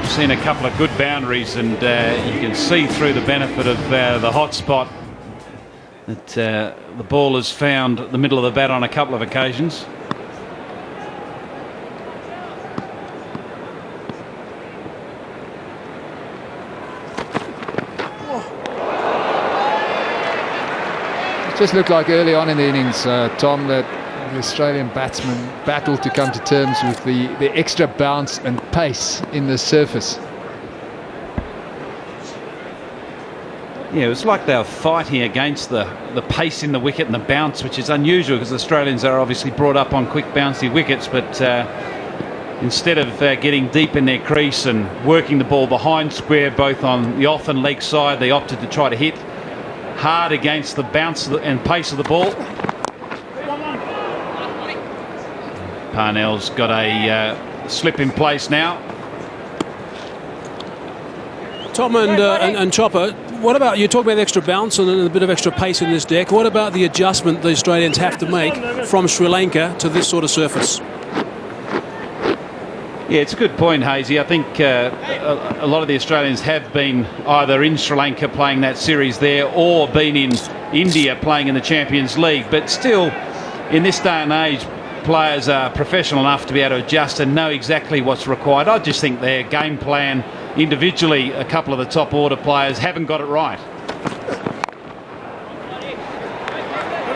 We've seen a couple of good boundaries, and you can see through the benefit of the hot spot that the ball has found the middle of the bat on a couple of occasions. Just looked like early on in the innings, Tom, that the Australian batsmen battled to come to terms with the extra bounce and pace in the surface. Yeah, it was like they were fighting against the pace in the wicket and the bounce, which is unusual because Australians are obviously brought up on quick bouncy wickets, but instead of getting deep in their crease and working the ball behind square, both on the off and leg side, they opted to try to hit hard against the bounce and pace of the ball. Parnell's got a slip in place now. Tom and Chopper, what about, you talk about the extra bounce and a bit of extra pace in this deck. What about the adjustment the Australians have to make from Sri Lanka to this sort of surface? Yeah, it's a good point, Hazy. I think a lot of the Australians have been either in Sri Lanka playing that series there or been in India playing in the Champions League. But still, in this day and age, players are professional enough to be able to adjust and know exactly what's required. I just think their game plan individually, a couple of the top order players haven't got it right.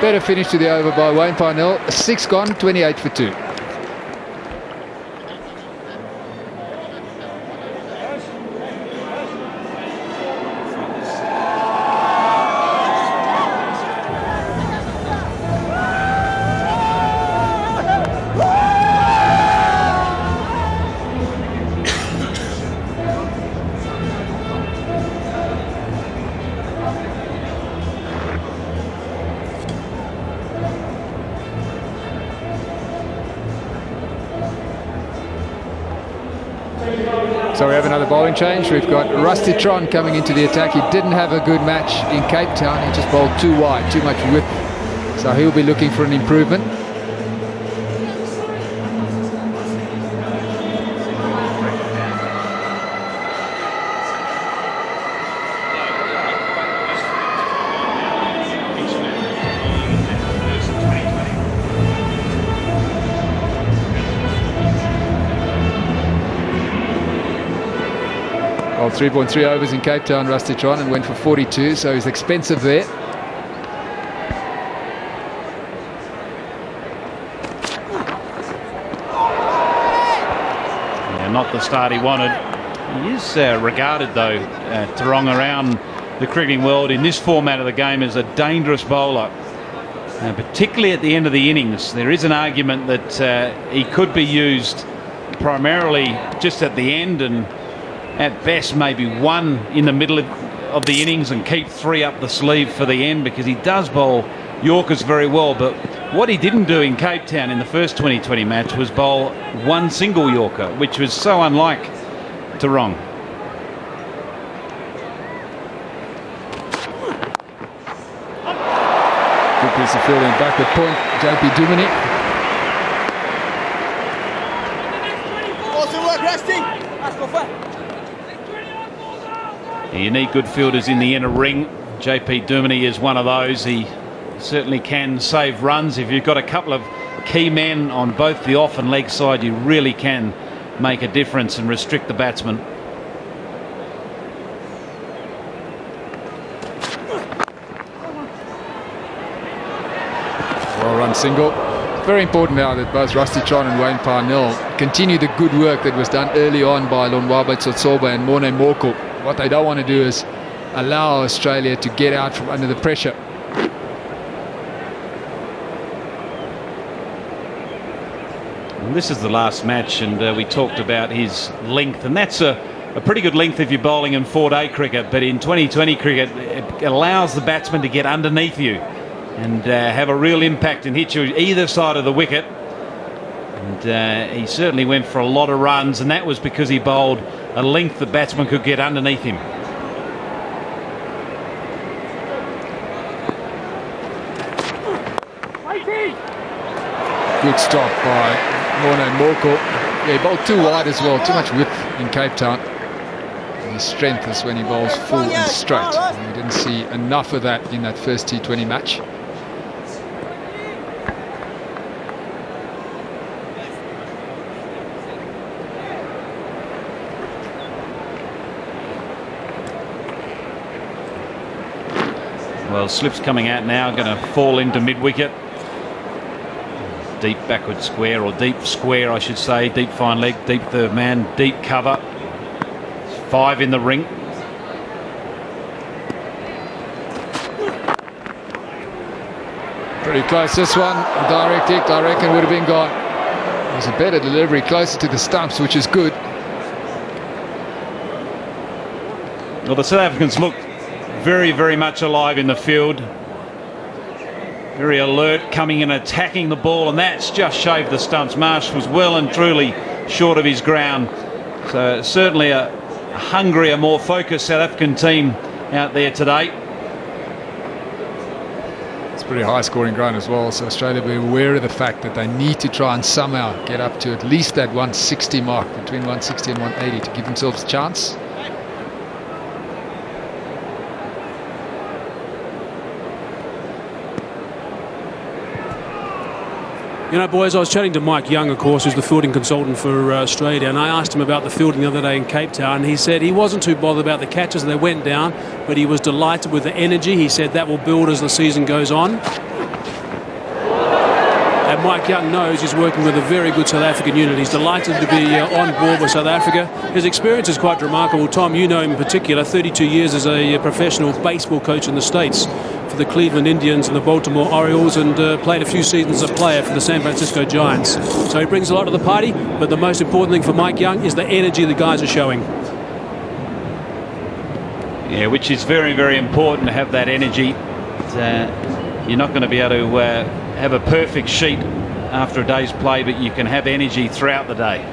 Better finish to the over by Wayne Parnell. 6 gone, 28 for 2. So we have another bowling change. We've got Rusty Tron coming into the attack. He didn't have a good match in Cape Town. He just bowled too wide, too much width. So he'll be looking for an improvement. Well, 3.3 overs in Cape Town, Rusty Tron, and went for 42, so he's expensive there. Yeah, not the start he wanted. He is regarded, though, Theron around the cricketing world in this format of the game as a dangerous bowler. Particularly at the end of the innings. There is an argument that he could be used primarily just at the end and at best maybe one in the middle of the innings and keep 3 up the sleeve for the end, because he does bowl Yorkers very well. But what he didn't do in Cape Town in the first 2020 match was bowl one single Yorker, which was so unlike Theron. Good piece of fielding back at point, JP Duminy. Awesome work, resting. You need good fielders in the inner ring. JP Duminy is one of those. He certainly can save runs. If you've got a couple of key men on both the off and leg side, you really can make a difference and restrict the batsman. Well run single. Very important now that both Rusty Tron and Wayne Parnell continue the good work that was done early on by Lonwabe Tsotsoba and Morne Morkel. What they don't want to do is allow Australia to get out from under the pressure. And this is the last match, and we talked about his length, and that's a pretty good length if you're bowling in 4-day cricket, but in 2020 cricket it allows the batsman to get underneath you and have a real impact and hit you either side of the wicket. And he certainly went for a lot of runs, and that was because he bowled a length the batsman could get underneath him. Good stop by Morne Morkel. Yeah, he bowled too wide as well, too much width in Cape Town. And his strength is when he bowls full and straight. And we didn't see enough of that in that first T20 match. Well, slip's coming out now, going to fall into mid-wicket. Deep backward square, or deep square I should say, deep fine leg, deep third man, deep cover. 5 in the ring. Pretty close this one. Direct hit, I reckon, would have been gone. It was a better delivery, closer to the stumps, which is good. Well, the South Africans look very, very much alive in the field. Very alert, coming and attacking the ball, and that's just shaved the stumps. Marsh was well and truly short of his ground. So certainly a hungrier, more focused South African team out there today. It's pretty high scoring ground as well, so Australia will be aware of the fact that they need to try and somehow get up to at least that 160 mark, between 160 and 180, to give themselves a chance. You know, boys, I was chatting to Mike Young, of course, who's the fielding consultant for Australia, and I asked him about the fielding the other day in Cape Town, and he said he wasn't too bothered about the catches that went down, but he was delighted with the energy. He said that will build as the season goes on. And Mike Young knows he's working with a very good South African unit. He's delighted to be on board with South Africa. His experience is quite remarkable. Tom, you know him in particular, 32 years as a professional baseball coach in the States for the Cleveland Indians and the Baltimore Orioles, and played a few seasons as a player for the San Francisco Giants. So he brings a lot to the party, but the most important thing for Mike Young is the energy the guys are showing. Yeah, which is very, very important to have that energy. You're not going to be able to have a perfect sheet after a day's play, but you can have energy throughout the day.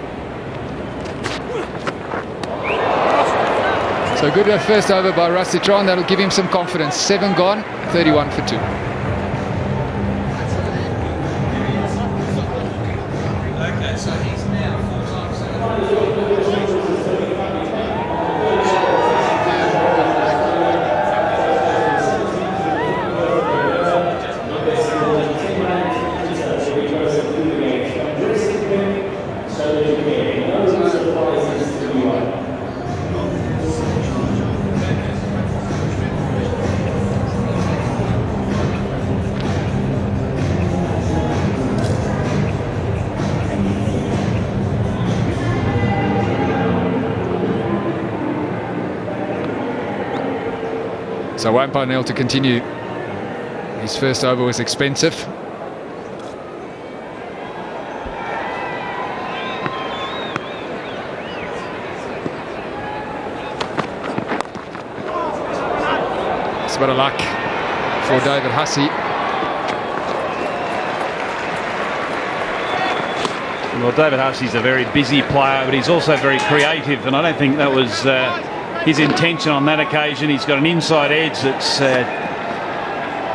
So good first over by Rusty Theron. That'll give him some confidence. 7 gone, 31 for 2. Okay, so he's now 4 times. So Wayne Parnell to continue. His first over was expensive. It's a bit of luck for David Hussey. Well, David Hussey's a very busy player, but he's also very creative, and I don't think that was his intention on that occasion. He's got an inside edge that's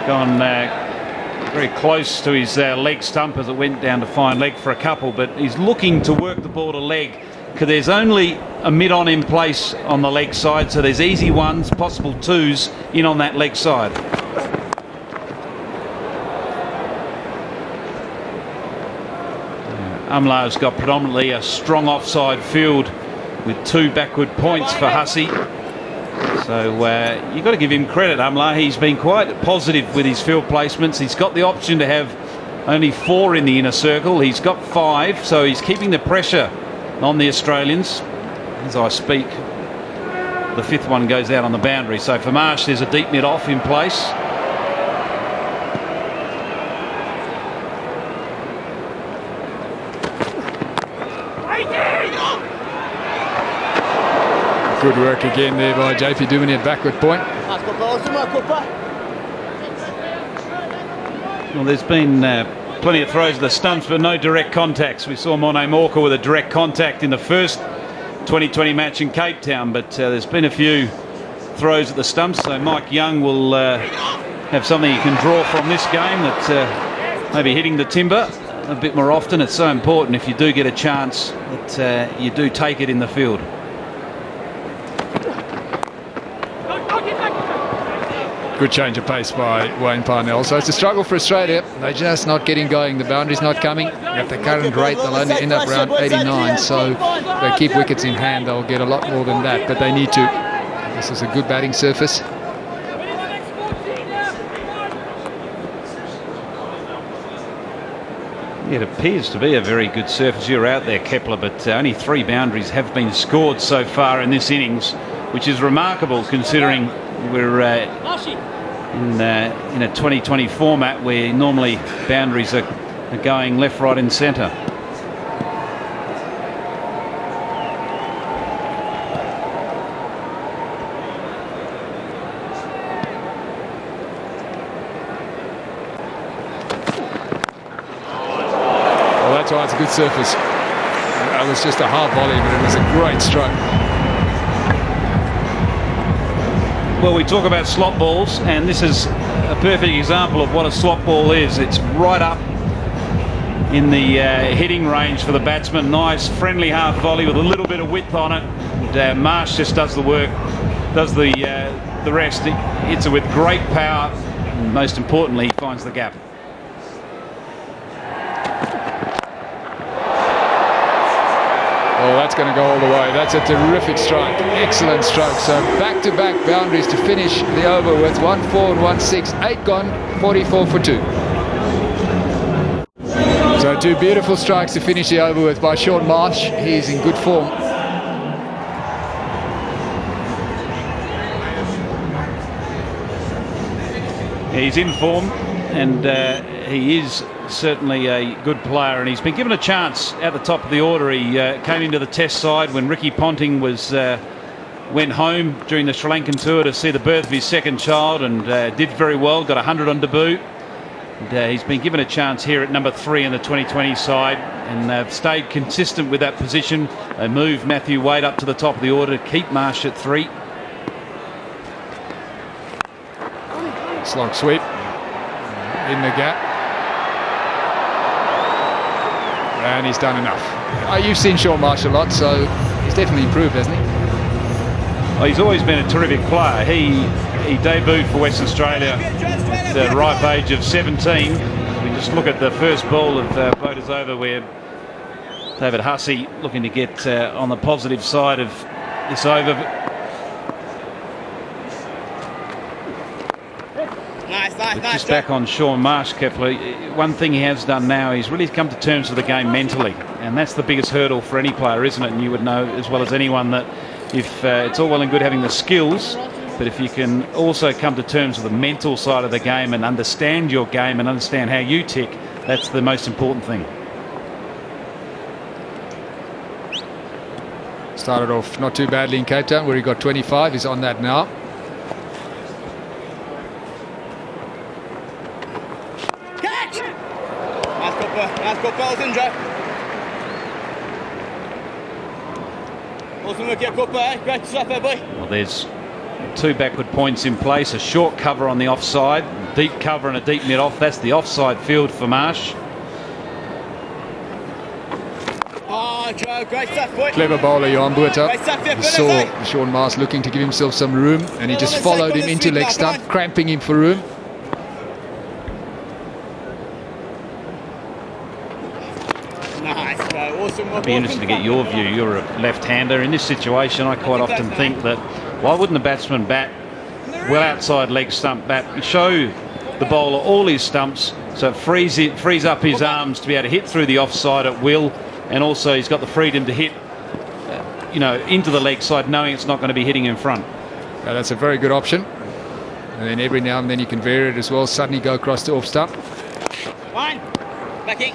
gone very close to his leg stump as it went down to fine leg for a couple, but he's looking to work the ball to leg, because there's only a mid-on in place on the leg side, so there's easy ones, possible twos in on that leg side. Umla's got predominantly a strong offside field with 2 backward points for Hussey. So you've got to give him credit, Umla. He's been quite positive with his field placements. He's got the option to have only 4 in the inner circle. He's got 5, so he's keeping the pressure on the Australians. As I speak, the 5th one goes out on the boundary. So for Marsh, there's a deep mid off in place. Good work again there by JP Duminy at backward point. Well, there's been plenty of throws at the stumps, but no direct contacts. We saw Morne Morkel with a direct contact in the first 2020 match in Cape Town, but there's been a few throws at the stumps, so Mike Young will have something he can draw from this game, that maybe hitting the timber a bit more often. It's so important if you do get a chance that you do take it in the field. Good change of pace by Wayne Parnell. So it's a struggle for Australia. They're just not getting going. The boundary's not coming. At the current rate, they'll only end up around 89. So if they keep wickets in hand, they'll get a lot more than that. But they need to. This is a good batting surface. It appears to be a very good surface. You're out there, Kepler, but only 3 boundaries have been scored so far in this innings, which is remarkable considering we're in a 2020 format where normally boundaries are going left, right and centre. Well, it's a good surface. That was just a hard volley, but it was a great stroke. Well, we talk about slot balls, and this is a perfect example of what a slot ball is. It's right up in the hitting range for the batsman. Nice, friendly half volley with a little bit of width on it. And, Marsh just does the work, does the rest. He hits it with great power, and most importantly, he finds the gap. Oh, that's going to go all the way. That's a terrific strike. Excellent stroke. So back-to-back boundaries to finish the over with 1-4 and 1-6. 8 gone, 44 for 2. So 2 beautiful strikes to finish the over with by Shaun Marsh. He's in good form. He's in form, and he is certainly a good player, and he's been given a chance at the top of the order. He came into the Test side when Ricky Ponting went home during the Sri Lankan tour to see the birth of his second child, and did very well, got 100 on debut. And, he's been given a chance here at number 3 in the 2020 side, and they've stayed consistent with that position. They moved Matthew Wade up to the top of the order to keep Marsh at 3. Slog sweep in the gap. And he's done enough. You've seen Shaun Marsh a lot, so he's definitely improved, hasn't he? Well, he's always been a terrific player. He debuted for Western Australia at the ripe age of 17. We just look at the first ball of Voters Over, where David Hussey looking to get on the positive side of this over. Just back on Shaun Marsh, Kepler, one thing he has done now, he's really come to terms with the game mentally, and that's the biggest hurdle for any player, isn't it? And you would know as well as anyone that if it's all well and good having the skills, but if you can also come to terms with the mental side of the game and understand your game and understand how you tick, that's the most important thing. Started off not too badly in Cape Town, where he got 25. He's on that now. Well, there's 2 backward points in place, a short cover on the offside, deep cover and a deep mid off. That's the offside field for Marsh. Oh, Joe, great stuff, boy. Clever bowler, Johan Buerta. You saw Shaun Marsh looking to give himself some room, and he just followed him into leg stump, cramping him for room. I'd be interested to get your view. You're a left-hander. In this situation, I quite often think that why wouldn't the batsman bat well outside leg stump, show the bowler all his stumps, so it frees up his arms to be able to hit through the offside at will, and also he's got the freedom to hit into the leg side, knowing it's not going to be hitting in front. Yeah, that's a very good option. And then every now and then you can vary it as well, suddenly go across the off stump. One, backing.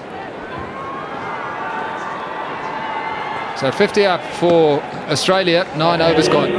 So 50 up for Australia, 9 overs gone.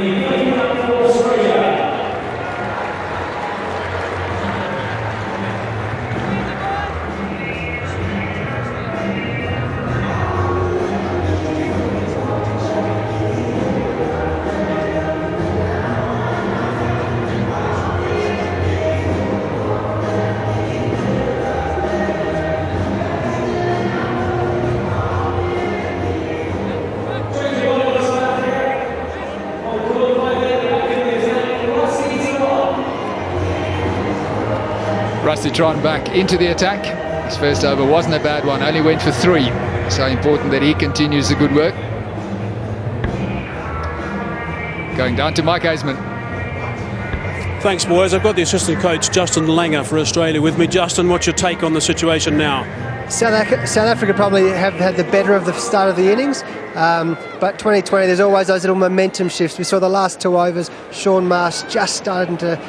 Rusty Tron back into the attack. His first over wasn't a bad one, only went for 3. So important that he continues the good work. Going down to Mike Hazeman. Thanks, boys. I've got the assistant coach, Justin Langer, for Australia with me. Justin, what's your take on the situation now? South Africa probably have had the better of the start of the innings, but 2020, there's always those little momentum shifts. We saw the last 2 overs, Sean Marsh just starting to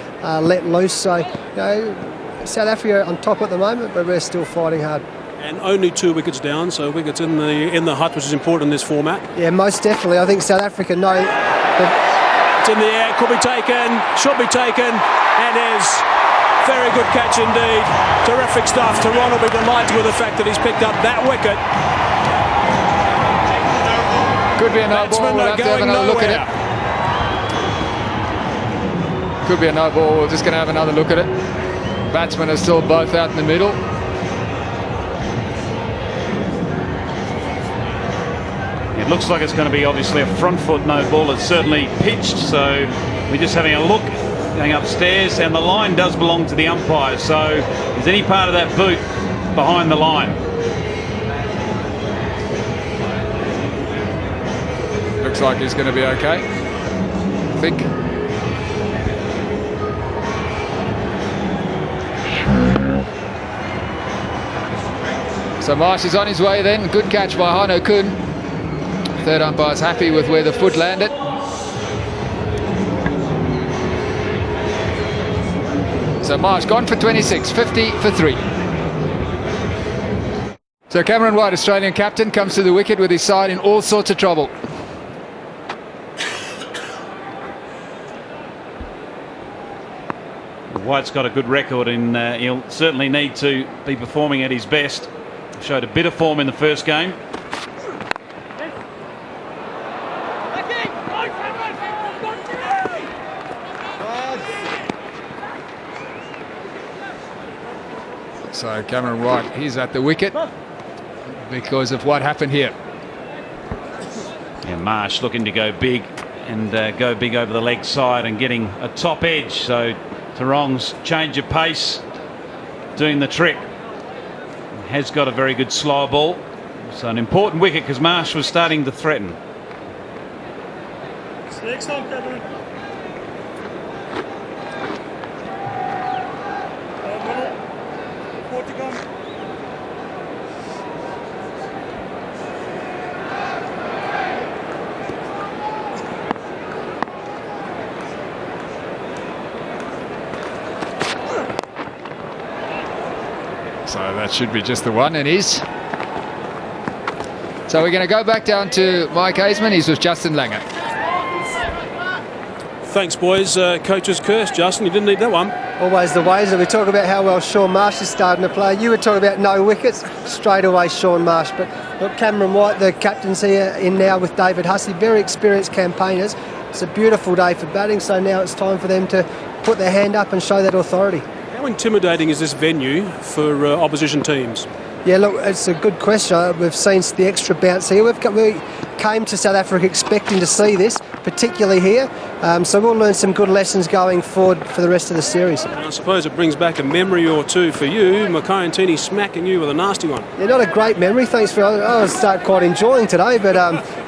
let loose. So, you know, South Africa on top at the moment, but we're still fighting hard. And only 2 wickets down, so wickets in the hut, which is important in this format. Yeah, most definitely. I think South Africa know. It's in the air, could be taken, should be taken, and is. Very good catch indeed. Terrific stuff. Theron will be delighted with the fact that he's picked up that wicket. Could be a no ball. We'll have to have another look at it. Could be a no ball. We're just going to have another look at it. Batsmen are still both out in the middle. It looks like it's going to be obviously a front foot no ball. It's certainly pitched, so we're just having a look. Going upstairs, and the line does belong to the umpire, so is any part of that boot behind the line? Looks like he's going to be okay, I think. So Marsh is on his way then. Good catch by Hano Kun. Third umpire's happy with where the foot landed. So Marsh gone for 26, 50 for 3. So Cameron White, Australian captain, comes to the wicket with his side in all sorts of trouble. White's got a good record, and he'll certainly need to be performing at his best. Showed a bit of form in the first game. So Cameron White, he's at the wicket because of what happened here. Yeah, Marsh looking to go big and go big over the leg side and getting a top edge. So Theron's change of pace doing the trick. Has got a very good slow ball. So an important wicket because Marsh was starting to threaten. Next time, Cameron. So that should be just the one, and is. So we're going to go back down to Mike Hazeman. He's with Justin Langer. Thanks, boys. Coach's curse, Justin. You didn't need that one. Always the ways that we talk about how well Sean Marsh is starting to play. You were talking about no wickets, straight away Sean Marsh. But look, Cameron White, the captain's here in now with David Hussey, very experienced campaigners. It's a beautiful day for batting, so now it's time for them to put their hand up and show that authority. How intimidating is this venue for opposition teams? Yeah, look, it's a good question. We've seen the extra bounce here. We came to South Africa expecting to see this, particularly here. So we'll learn some good lessons going forward for the rest of the series. And I suppose it brings back a memory or two for you. Mackay and Tini smacking you with a nasty one. Yeah, not a great memory. Thanks for. I'll start quite enjoying today, but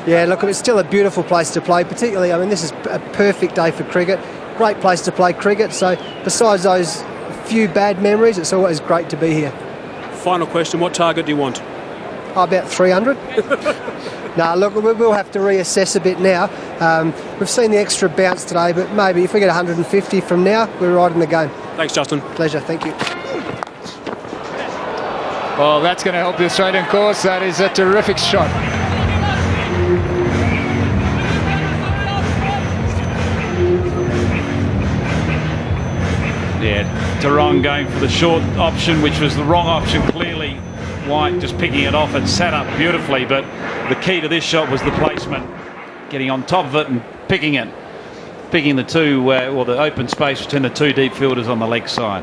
yeah, look, it's still a beautiful place to play. Particularly, I mean, this is a perfect day for cricket. Great place to play cricket. So besides those few bad memories, it's always great to be here. Final question, what target do you want? About 300. Nah, look, we'll have to reassess a bit now. We've seen the extra bounce today, but maybe if we get 150 from now, we're right in the game. Thanks, Justin. Pleasure, thank you. Well, that's going to help the Australian course. That is a terrific shot. Yeah, Theron going for the short option, which was the wrong option. Clearly, White just picking it off and sat up beautifully. But the key to this shot was the placement, getting on top of it and picking it, picking the two, or the open space between the two deep fielders on the leg side.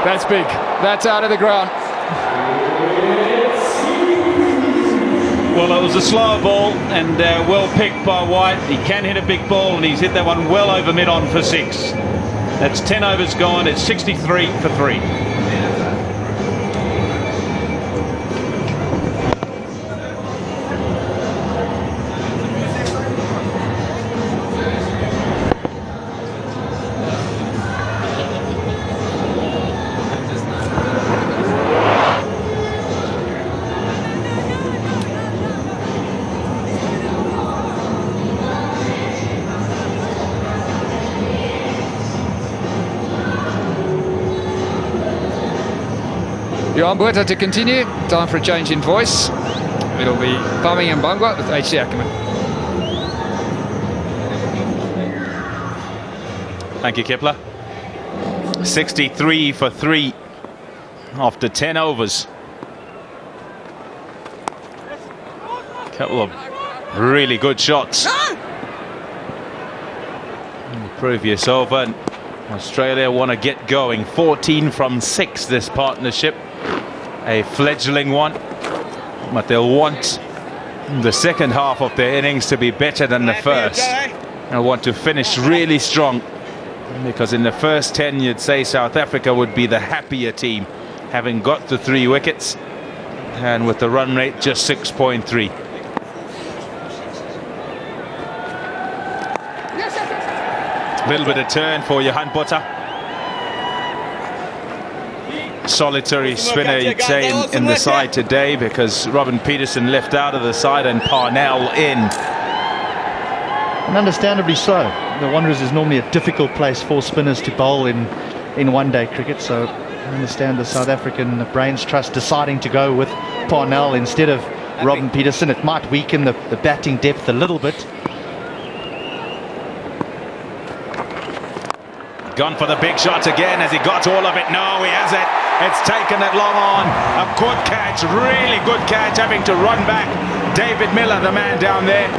That's big. That's out of the ground. Well, it was a slower ball and well picked by White. He can hit a big ball and he's hit that one well over mid-on for 6. That's 10 overs gone. It's 63 for 3. Johan Botha to continue. Time for a change in voice. It'll be Birmingham Bangwa with HC Ackerman. Thank you, Kipler. 63 for 3 after 10 overs. Couple of really good shots. In the previous over, Australia want to get going. 14 from 6 this partnership. A fledgling one. But they'll want the second half of their innings to be better than the first. They'll want to finish really strong. Because in the first 10 you'd say South Africa would be the happier team, having got the 3 wickets. And with the run rate just 6.3. A little bit of turn for Johan Botha. Solitary spinner, you'd say, in the side today, because Robin Peterson left out of the side and Parnell in. And understandably so. The Wanderers is normally a difficult place for spinners to bowl in one-day cricket, so I understand the South African Brains Trust deciding to go with Parnell instead of Robin Peterson. It might weaken the batting depth a little bit. Gone for the big shot again. Has he got all of it? No, he has it. It's taken it long on. A good catch, really good catch, having to run back. David Miller, the man down there.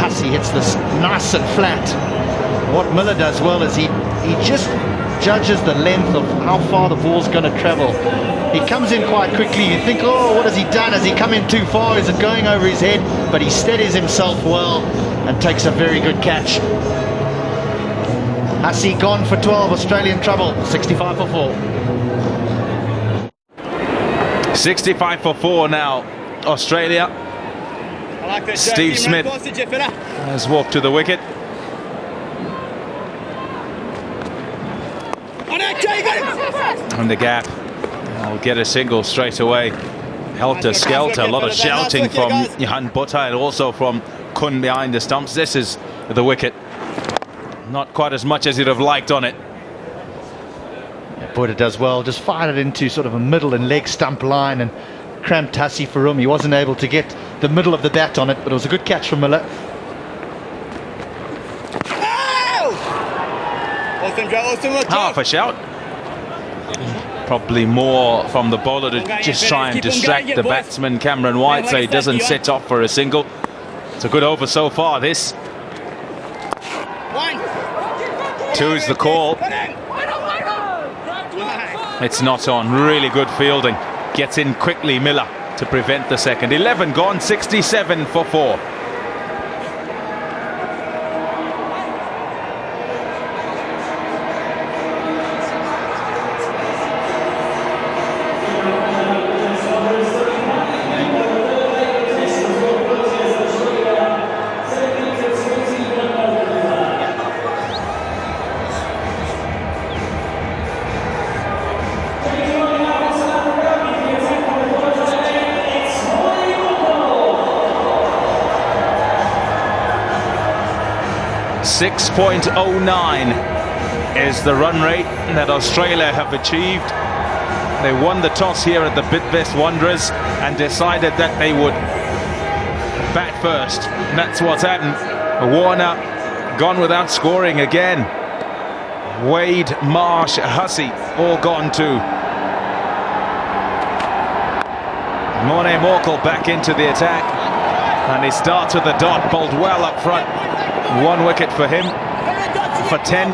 Hussey hits this nice and flat. What Miller does well is he just judges the length of how far the ball's going to travel. He comes in quite quickly. You think, oh, what has he done? Has he come in too far? Is it going over his head? But he steadies himself well and takes a very good catch. Hussey gone for 12, Australian trouble, 65 for 4. 65 for 4 now, Australia. Steve Smith has walked to the wicket. And the gap. I'll get a single straight away. Helter-skelter, a lot of shouting from Johan Botha and also from Kun behind the stumps. This is the wicket. Not quite as much as he'd have liked on it. Botha does well, just fired it into sort of a middle and leg stump line and cramped Hussey for room. He wasn't able to get the middle of the bat on it, but it was a good catch from Miller. Half a shout. Probably more from the bowler to just try and distract the batsman Cameron White so he doesn't set off for a single. It's a good over so far, this. 2's the call. It's not on. Really good fielding. Gets in quickly, Miller, to prevent the second. 11 gone, 67 for 4. .09 is the run rate that Australia have achieved. They won the toss here at the Bidvest Wanderers and decided that they would bat first. That's what's happened. Warner gone without scoring again. Wade, Marsh, Hussey all gone too. Morne Morkel back into the attack, and he starts with the dot, bowled well up front. 1 wicket for him for 10.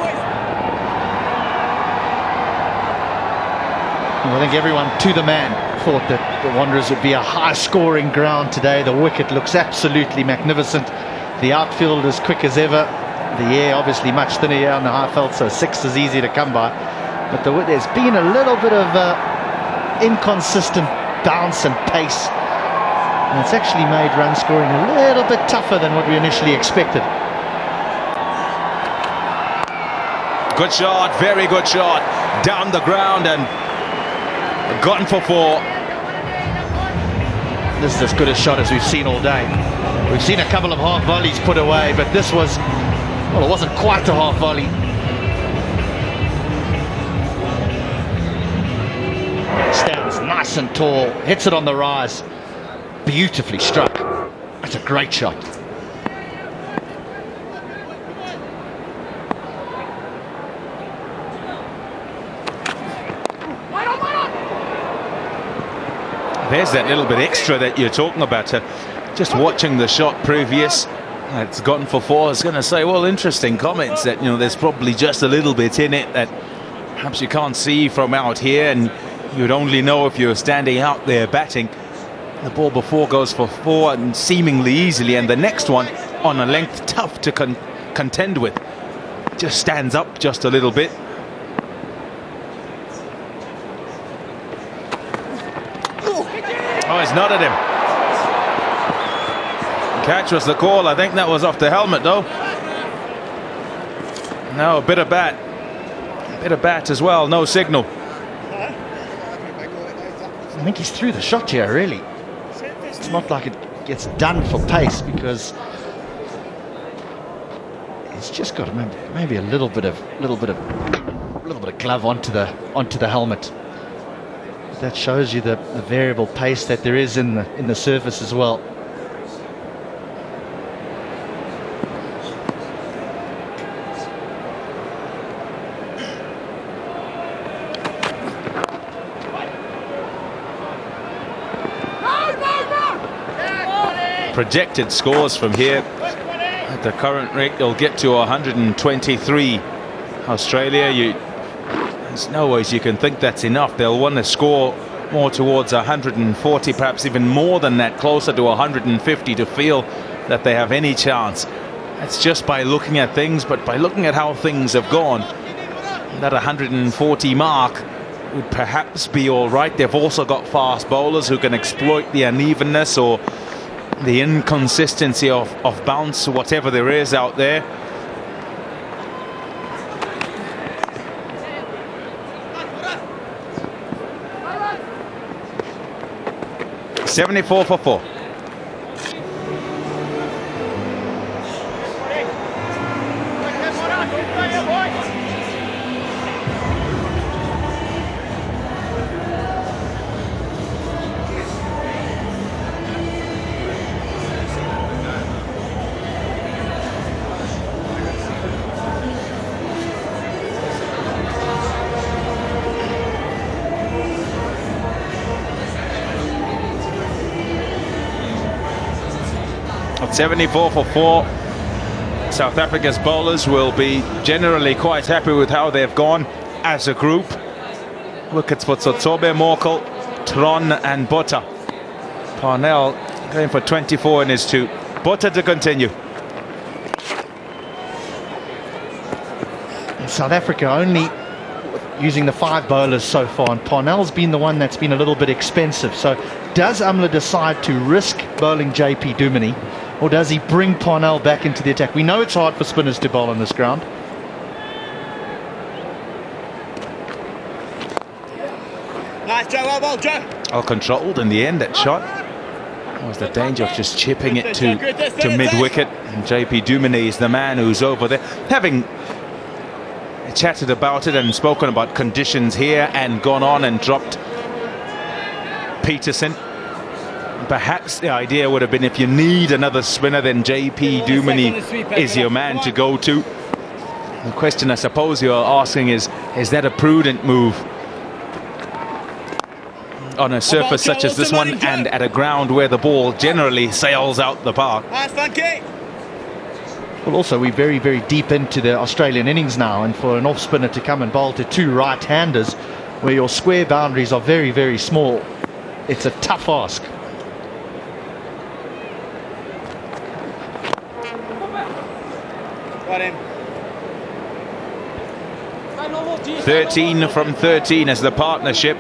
Well, I think everyone to the man thought that the Wanderers would be a high-scoring ground today. The wicket looks absolutely magnificent. The outfield as quick as ever. The air obviously much thinner here on the high felt, so 6 is easy to come by. But there's been a little bit of inconsistent bounce and pace. And it's actually made run scoring a little bit tougher than what we initially expected. Good shot, very good shot. Down the ground and gone for 4. This is as good a shot as we've seen all day. We've seen a couple of half volleys put away, but this was Well, it wasn't quite a half volley. Stands nice and tall, hits it on the rise. Beautifully struck. That's a great shot. There's that little bit extra that you're talking about. Just watching the shot previous, it's gotten for 4. I was going to say, well, interesting comments that, you know, there's probably just a little bit in it that perhaps you can't see from out here, and you'd only know if you're standing out there batting. The ball before goes for 4 and seemingly easily, and the next one on a length tough to contend with. Just stands up just a little bit. Oh, he's nodded him. Catch was the call. I think that was off the helmet, though. No, a bit of bat. A bit of bat as well. No signal. I think he's through the shot here, really. It's not like it gets done for pace, because it's just got maybe a little bit of glove onto the helmet. That shows you the variable pace that there is in the surface as well. Projected scores from here at the current rate, they'll get to 123. Australia, there's no ways you can think that's enough. They'll want to score more towards 140, perhaps even more than that, closer to 150, to feel that they have any chance. That's just by looking at things, but by looking at how things have gone, that 140 mark would perhaps be all right. They've also got fast bowlers who can exploit the unevenness or the inconsistency of bounce, whatever there is out there. .74 for 4. At 74 for 4, South Africa's bowlers will be generally quite happy with how they've gone as a group. Wickets for Tsotsobe, Morkel, Theron and Botha. Parnell going for 24 in his 2. Botha to continue. South Africa only using the 5 bowlers so far, and Parnell's been the one that's been a little bit expensive. So does Amla decide to risk bowling JP Duminy, or does he bring Parnell back into the attack? We know it's hard for spinners to bowl on this ground. Nice, Joe. Well bowled, Joe. Well controlled in the end, that shot. Was the danger of just chipping it to mid-wicket. And JP Duminy is the man who's over there. Having chatted about it and spoken about conditions here and gone on and dropped Peterson. Perhaps the idea would have been, if you need another spinner, then JP Duminy is your man to go to. The question I suppose you're asking is that a prudent move on a surface such as this one, and at a ground where the ball generally sails out the park? Well, also we're very, very deep into the Australian innings now, and for an off spinner to come and bowl to 2 right-handers where your square boundaries are very, very small, it's a tough ask. Got him. 13 from 13 as the partnership.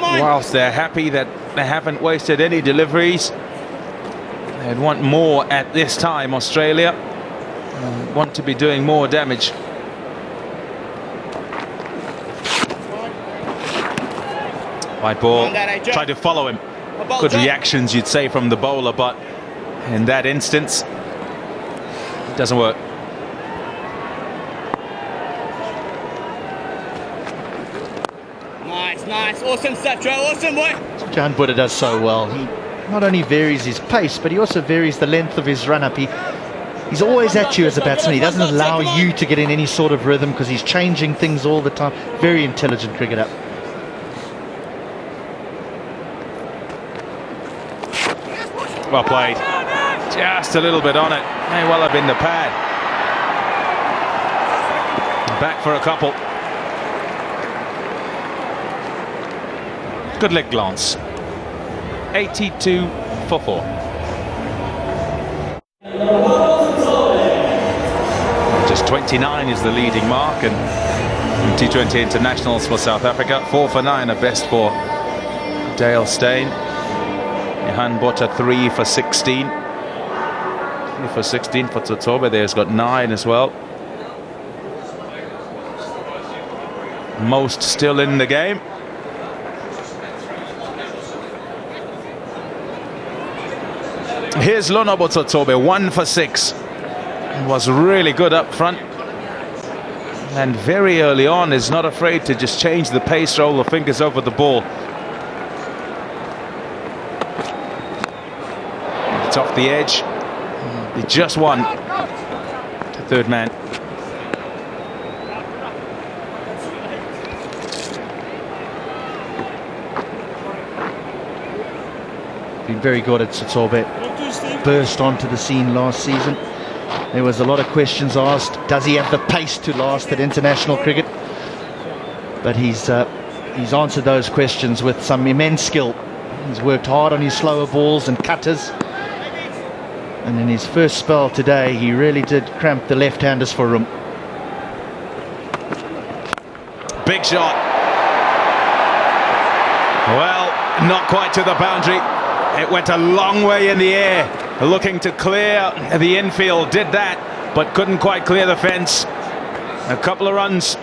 Whilst they're happy that they haven't wasted any deliveries, they'd want more at this time, Australia. Want to be doing more damage. White ball, tried to follow him. Good reactions, you'd say, from the bowler, but in that instance, Doesn't work. Nice. Awesome stuff, Joe. Awesome, boy. Johan Buddha does so well. He not only varies his pace, but he also varies the length of his run-up. He's always at you as a batsman. He doesn't allow you to get in any sort of rhythm because he's changing things all the time. Very intelligent cricketer. Well played. Just a little bit on it. May well have been the pad. Back for a couple. Good leg glance. 82 for 4. Just 29 is the leading mark, and T20 Internationals for South Africa. 4 for 9, a best for Dale Steyn. Johan Buddha 3 for 16. 3 for 16 for Tsotsobe. There's got 9 as well. Most still in the game. Here's Lonobo Tsotsobe, 1 for 6. Was really good up front. And very early on is not afraid to just change the pace, roll the fingers over the ball. It's off the edge. He just won. To third man. Been very good at Tsotsobe. Burst onto the scene last season. There was a lot of questions asked. Does he have the pace to last at international cricket? But he's answered those questions with some immense skill. He's worked hard on his slower balls and cutters. And in his first spell today, he really did cramp the left-handers for room. Big shot. Well, not quite to the boundary. It went a long way in the air, looking to clear the infield. Did that, but couldn't quite clear the fence. A couple of runs.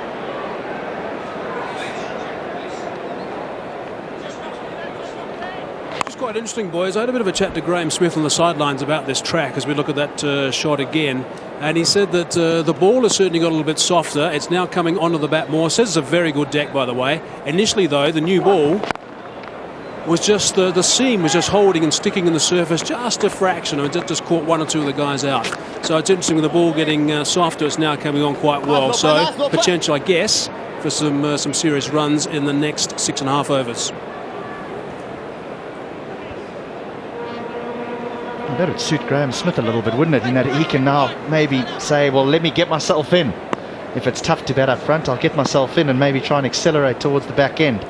It's quite interesting, boys. I had a bit of a chat to Graham Smith on the sidelines about this track as we look at that shot again. And he said that the ball has certainly got a little bit softer. It's now coming onto the bat more. Says it's a very good deck, by the way. Initially, though, the new ball was just the seam was just holding and sticking in the surface just a fraction. It just caught one or two of the guys out. So it's interesting with the ball getting softer. It's now coming on quite well. So potential, I guess, for some serious runs in the next 6.5 overs. That would suit Graham Smith a little bit, wouldn't it? In that he can now maybe say, well, let me get myself in. If it's tough to bat up front, I'll get myself in and maybe try and accelerate towards the back end.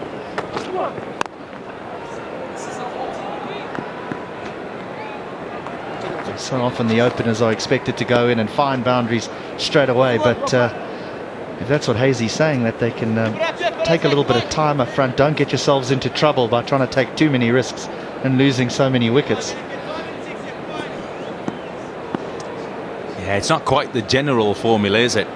So often the openers are expected to go in and find boundaries straight away, but if that's what Hazy's saying, that they can take a little bit of time up front, don't get yourselves into trouble by trying to take too many risks and losing so many wickets. Yeah, it's not quite the general formula, is it?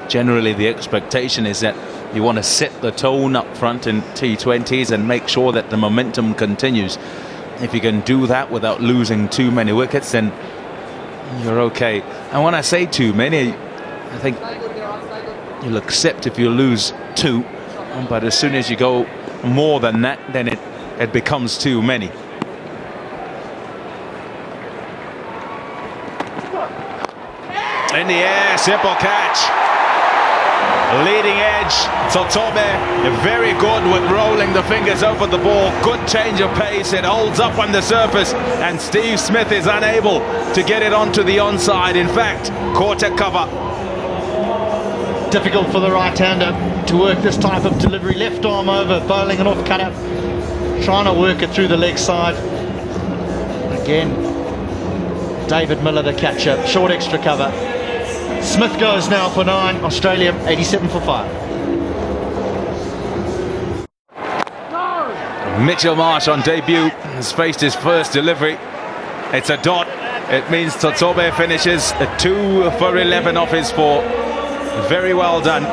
Generally the expectation is that you want to set the tone up front in T20s and make sure that the momentum continues. If you can do that without losing too many wickets, then you're okay. And when I say too many, I think you'll accept if you lose 2, but as soon as you go more than that, then it becomes too many. In the air, simple catch. Leading edge, Tsotsobe, very good with rolling the fingers over the ball. Good change of pace, it holds up on the surface, and Steve Smith is unable to get it onto the onside. In fact, caught at cover. Difficult for the right-hander to work this type of delivery. Left arm over, bowling an off-cutter, trying to work it through the leg side. Again, David Miller the catcher, short extra cover. Smith goes now for 9, Australia 87 for 5. Mitchell Marsh on debut has faced his first delivery. It's a dot. It means Tsotsobe finishes a 2 for 11 off his 4. Very well done.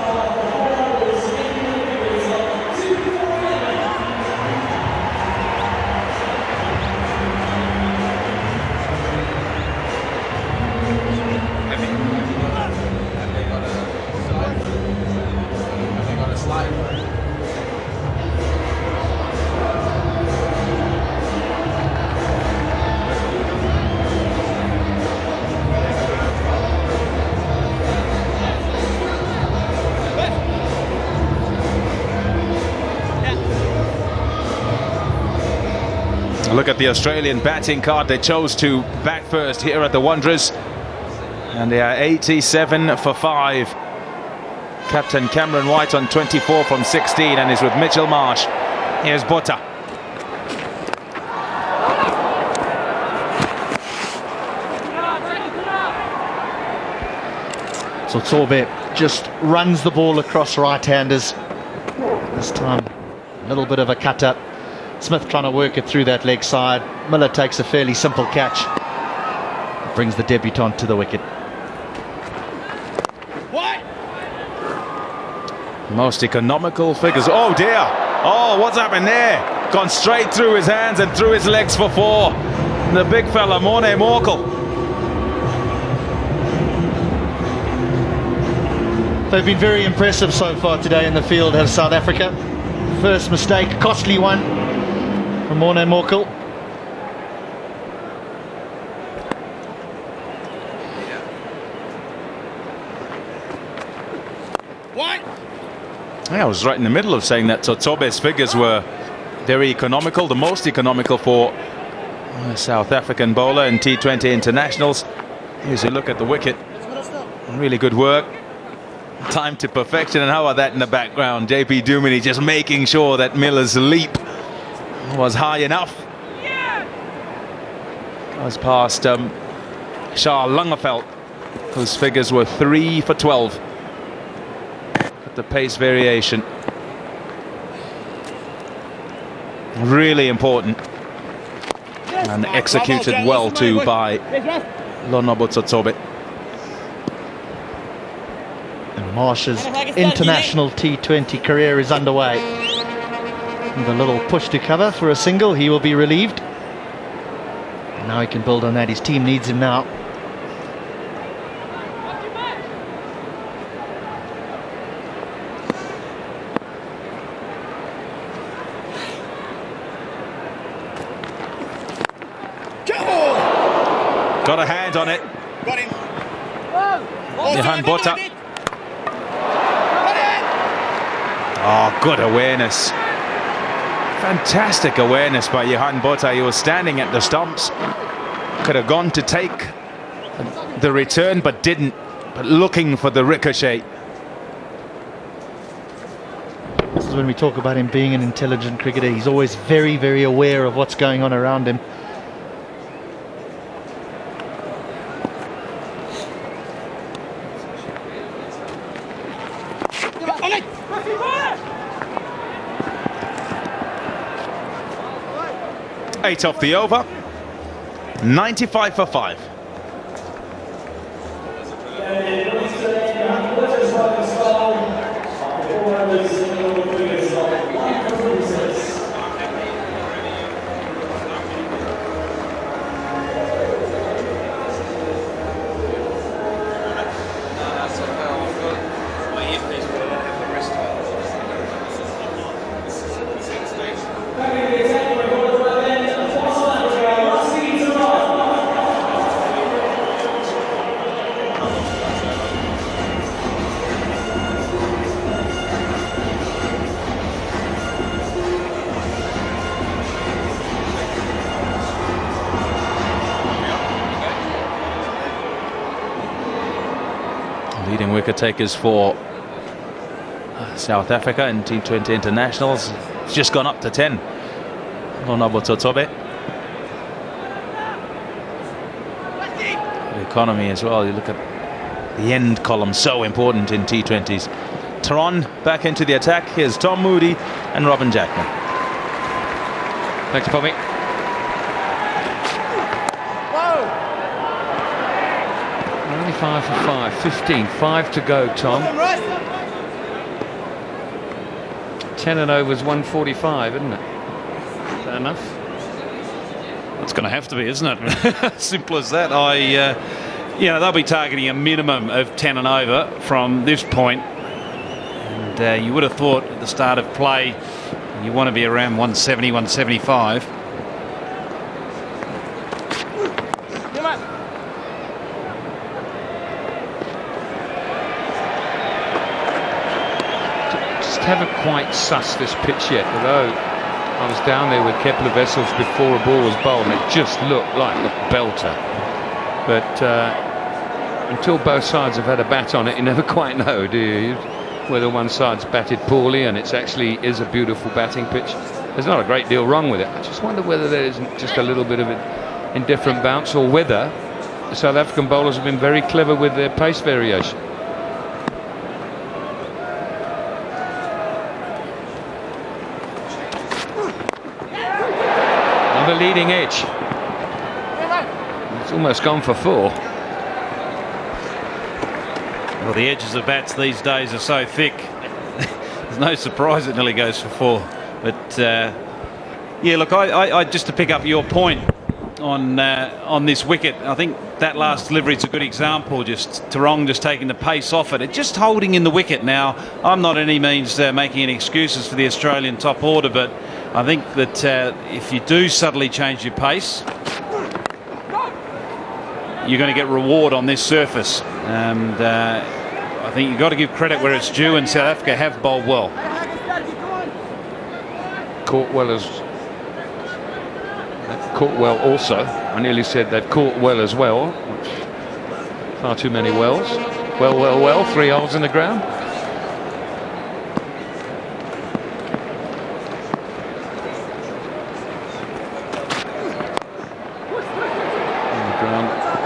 look at the Australian batting card. They chose to bat first here at the Wanderers, and they are 87 for 5. Captain Cameron White on 24 from 16 and is with Mitchell Marsh. Here's Botha. So Tobe just runs the ball across right-handers. This time, a little bit of a cutter. Smith trying to work it through that leg side. Miller takes a fairly simple catch. Brings the debutant to the wicket. Most economical figures. Oh dear! Oh, what's happened there? Gone straight through his hands and through his legs for 4. The big fella, Morne Morkel. They've been very impressive so far today in the field, has South Africa. First mistake, costly one from Morne Morkel. Yeah, I was right in the middle of saying that Tobe's figures were very economical, the most economical for a South African bowler in T20 internationals. Here's a look at the wicket. Really good work. Time to perfection, and how about that in the background? JP Duminy just making sure that Miller's leap was high enough. Goes past Shah Langeveld, whose figures were 3 for 12. The pace variation really important, and executed well too by Lonabo Tobe. And Marsh's international T20 career is underway. With a little push to cover for a single, he will be relieved. And now he can build on that. His team needs him now. Got a hand on it. Johan Botha. Oh, good awareness. Fantastic awareness by Johan Botha. He was standing at the stumps. Could have gone to take the return, but didn't. But looking for the ricochet. This is when we talk about him being an intelligent cricketer. He's always very, very aware of what's going on around him. Eight off the over. 95 for 5. Leading wicket takers for South Africa in T20 internationals. It's just gone up to 10. Lonabo Tobe. The economy as well. You look at the end column, so important in T20s. Theron back into the attack. Here's Tom Moody and Robin Jackman. Thanks, Bobby. 5 for 5, 15, 5 to go, Tom. 10 and over is 145, isn't it? Is that enough? It's going to have to be, isn't it? Simple as that. They'll be targeting a minimum of 10 and over from this point. And you would have thought at the start of play you want to be around 170, 175. Haven't quite sussed this pitch yet, although I was down there with Kepler Vessels before a ball was bowled, and it just looked like a belter. But until both sides have had a bat on it, you never quite know, do you? Whether one side's batted poorly and it's actually is a beautiful batting pitch. There's not a great deal wrong with it. I just wonder whether there isn't just a little bit of an indifferent bounce, or whether the South African bowlers have been very clever with their pace variation. On the leading edge. It's almost gone for 4. Well, the edges of bats these days are so thick. There's no surprise it nearly goes for 4. But yeah, look, I just to pick up your point on this wicket, I think that last delivery is a good example. Just Theron just taking the pace off it, just holding in the wicket. Now, I'm not any means making any excuses for the Australian top order, but I think that if you do suddenly change your pace, you're going to get reward on this surface. And I think you've got to give credit where it's due, and South Africa have bowled well. Caught well also. I nearly said they've caught well as well. Far too many wells. Well. 3 holes in the ground.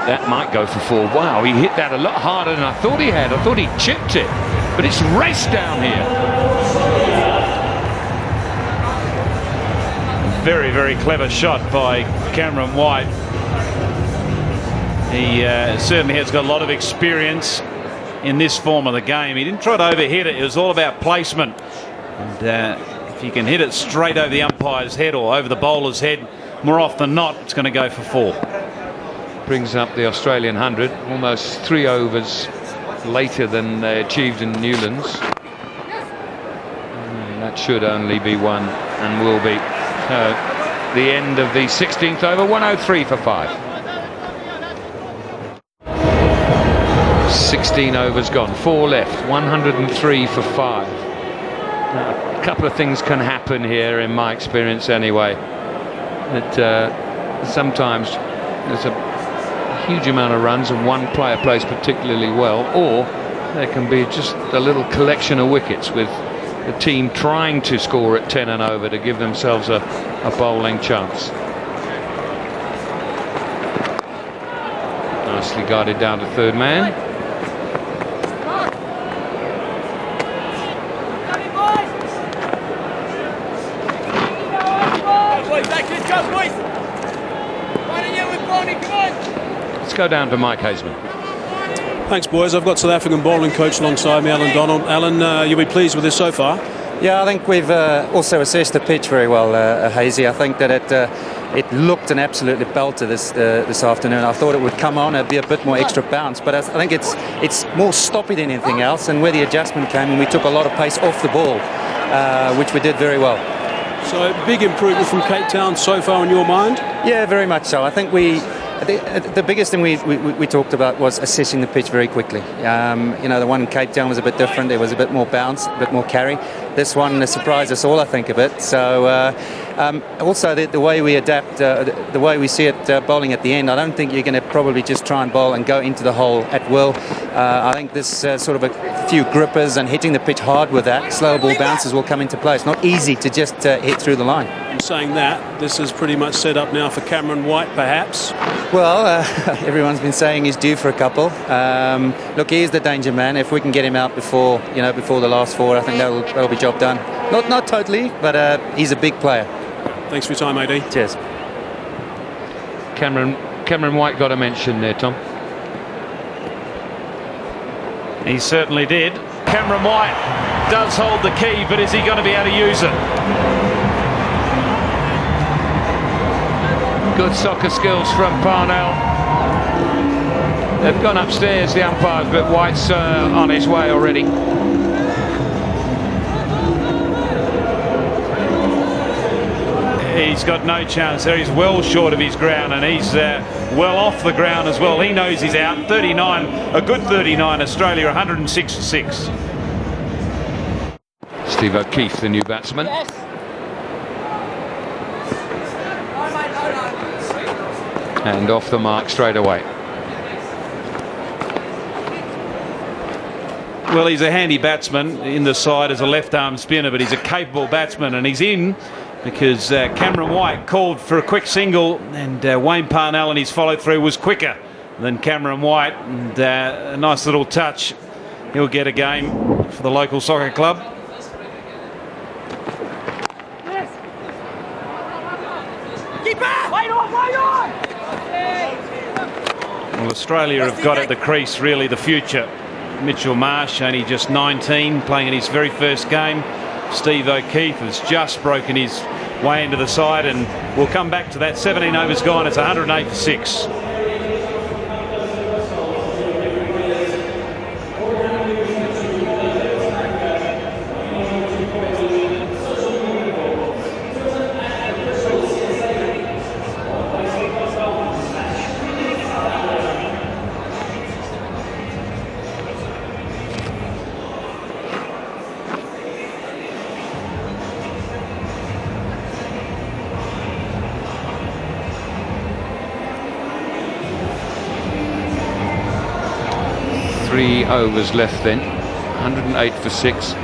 That might go for 4. Wow, he hit that a lot harder than I thought he had. I thought he chipped it, but it's raced down here. Very, very clever shot by Cameron White. He certainly has got a lot of experience in this form of the game. He didn't try to overhit it. It was all about placement. And if you can hit it straight over the umpire's head or over the bowler's head, more often than not, it's going to go for 4. Brings up the Australian 100, almost 3 overs later than they achieved in Newlands. And that should only be 1, and will be the end of the 16th over. 103 for 5. 16 overs gone, 4 left, 103 for 5. Now, a couple of things can happen here, in my experience anyway. That sometimes there's a huge amount of runs and one player plays particularly well, or there can be just a little collection of wickets with the team trying to score at 10 and over to give themselves a bowling chance. Nicely guided down to third man. Let's go down to Mike Hazeman. Thanks, boys. I've got South African bowling coach alongside me, Alan Donald. Alan, you'll be pleased with this so far? Yeah, I think we've also assessed the pitch very well, Hazy. I think that it looked an absolutely belter this afternoon. I thought it would come on, it'd be a bit more extra bounce, but I think it's more stoppy than anything else. And where the adjustment came, and we took a lot of pace off the ball, which we did very well. So, big improvement from Cape Town so far in your mind? Yeah, very much so. I think the biggest thing we talked about was assessing the pitch very quickly. The one in Cape Town was a bit different. There was a bit more bounce, a bit more carry. This one surprised us all, I think, a bit. So also the way we adapt, the way we see it bowling at the end, I don't think you're going to probably just try and bowl and go into the hole at will. I think this sort of a few grippers and hitting the pitch hard with that, slow ball bounces will come into play. It's not easy to just hit through the line. I'm saying that, this is pretty much set up now for Cameron White, perhaps? Well, everyone's been saying he's due for a couple. Look, he is the danger man. If we can get him out before the last 4, I think that'll be job done. Not totally, but he's a big player. Thanks for your time, AD. Cheers. Cameron White got a mention there, Tom. He certainly did. Cameron White does hold the key, but is he going to be able to use it? Good soccer skills from Parnell. They've gone upstairs, the umpires, but White's on his way already. He's got no chance there. He's well short of his ground, and he's well off the ground as well. He knows he's out. 39, a good 39. Australia 106 for 6. Steve O'Keefe, the new batsman. And off the mark straight away. Well, he's a handy batsman in the side as a left-arm spinner, but he's a capable batsman, and he's in because Cameron White called for a quick single, and Wayne Parnell and his follow-through was quicker than Cameron White, and a nice little touch. He'll get a game for the local soccer club. Yes. Keep back! Wait on, wait on! Well, Australia have got at the crease really the future. Mitchell Marsh, only just 19, playing in his very first game. Steve O'Keefe has just broken his way into the side, and we'll come back to that. 17 overs gone, it's 108 for 6. Three overs left then, 108 for 6.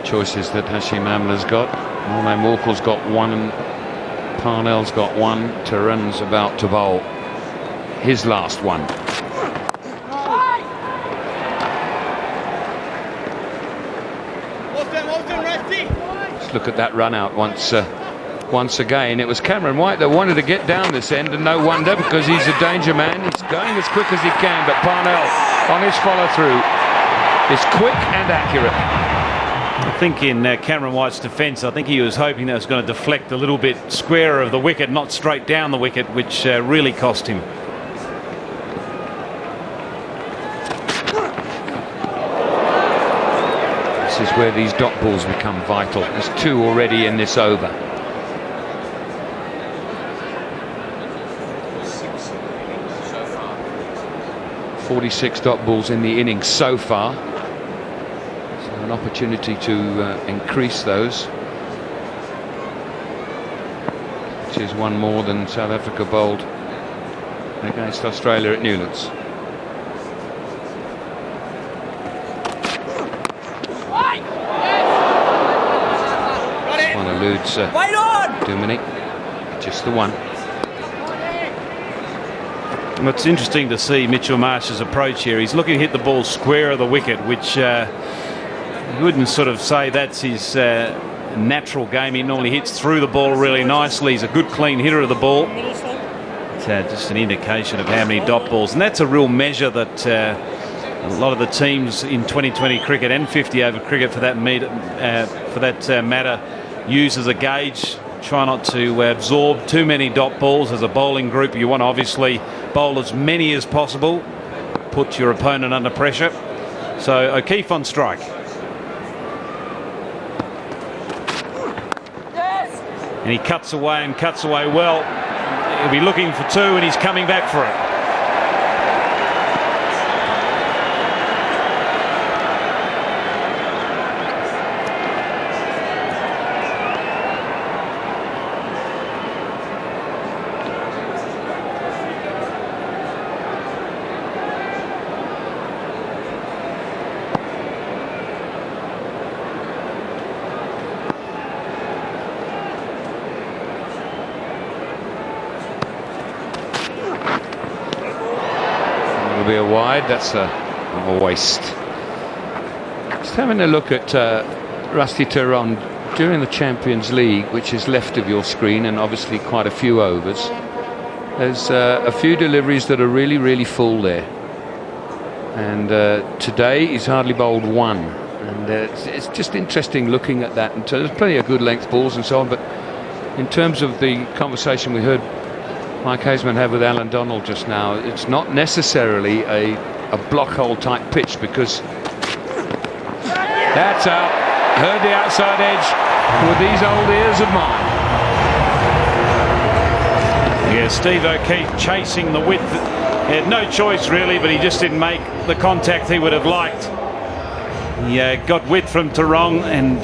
Choices that Hashim Amla's got. Morne Morkel's got one, and Parnell's got one. Theron's about to bowl his last one. Let's look at that run out once again. It was Cameron White that wanted to get down this end, and no wonder, because he's a danger man. He's going as quick as he can, but Parnell on his follow-through is quick and accurate. I think in Cameron White's defence, I think he was hoping that was going to deflect a little bit squarer of the wicket, not straight down the wicket, which really cost him. This is where these dot balls become vital. There's 2 already in this over. 46 dot balls in the innings so far, so an opportunity to increase those, which is one more than South Africa bowled against Australia at Newlands. This one eludes Duminy, just the one. It's interesting to see Mitchell Marsh's approach here. He's looking to hit the ball square of the wicket, which you wouldn't sort of say that's his natural game. He normally hits through the ball really nicely. He's a good clean hitter of the ball. It's just an indication of how many dot balls, and that's a real measure that a lot of the teams in 2020 cricket and 50 over cricket for that matter use as a gauge. Try not to absorb too many dot balls as a bowling group. You want to obviously bowl as many as possible, put your opponent under pressure. So O'Keefe on strike. Yes. And he cuts away and cuts away well. He'll be looking for 2, and he's coming back for it. Be a wide. That's a waste. Just having a look at Rusty Theron during the Champions League, which is left of your screen, and obviously quite a few overs. There's a few deliveries that are really full there, and today he's hardly bowled one, and it's just interesting looking at that. And there's plenty of good length balls and so on, but in terms of the conversation we heard Mike Haseman had with Alan Donald just now, it's not necessarily a block hole type pitch, because that's out. Heard the outside edge with these old ears of mine. Yeah, Steve O'Keefe chasing the width. He had no choice really, but he just didn't make the contact he would have liked. He got width from Theron, and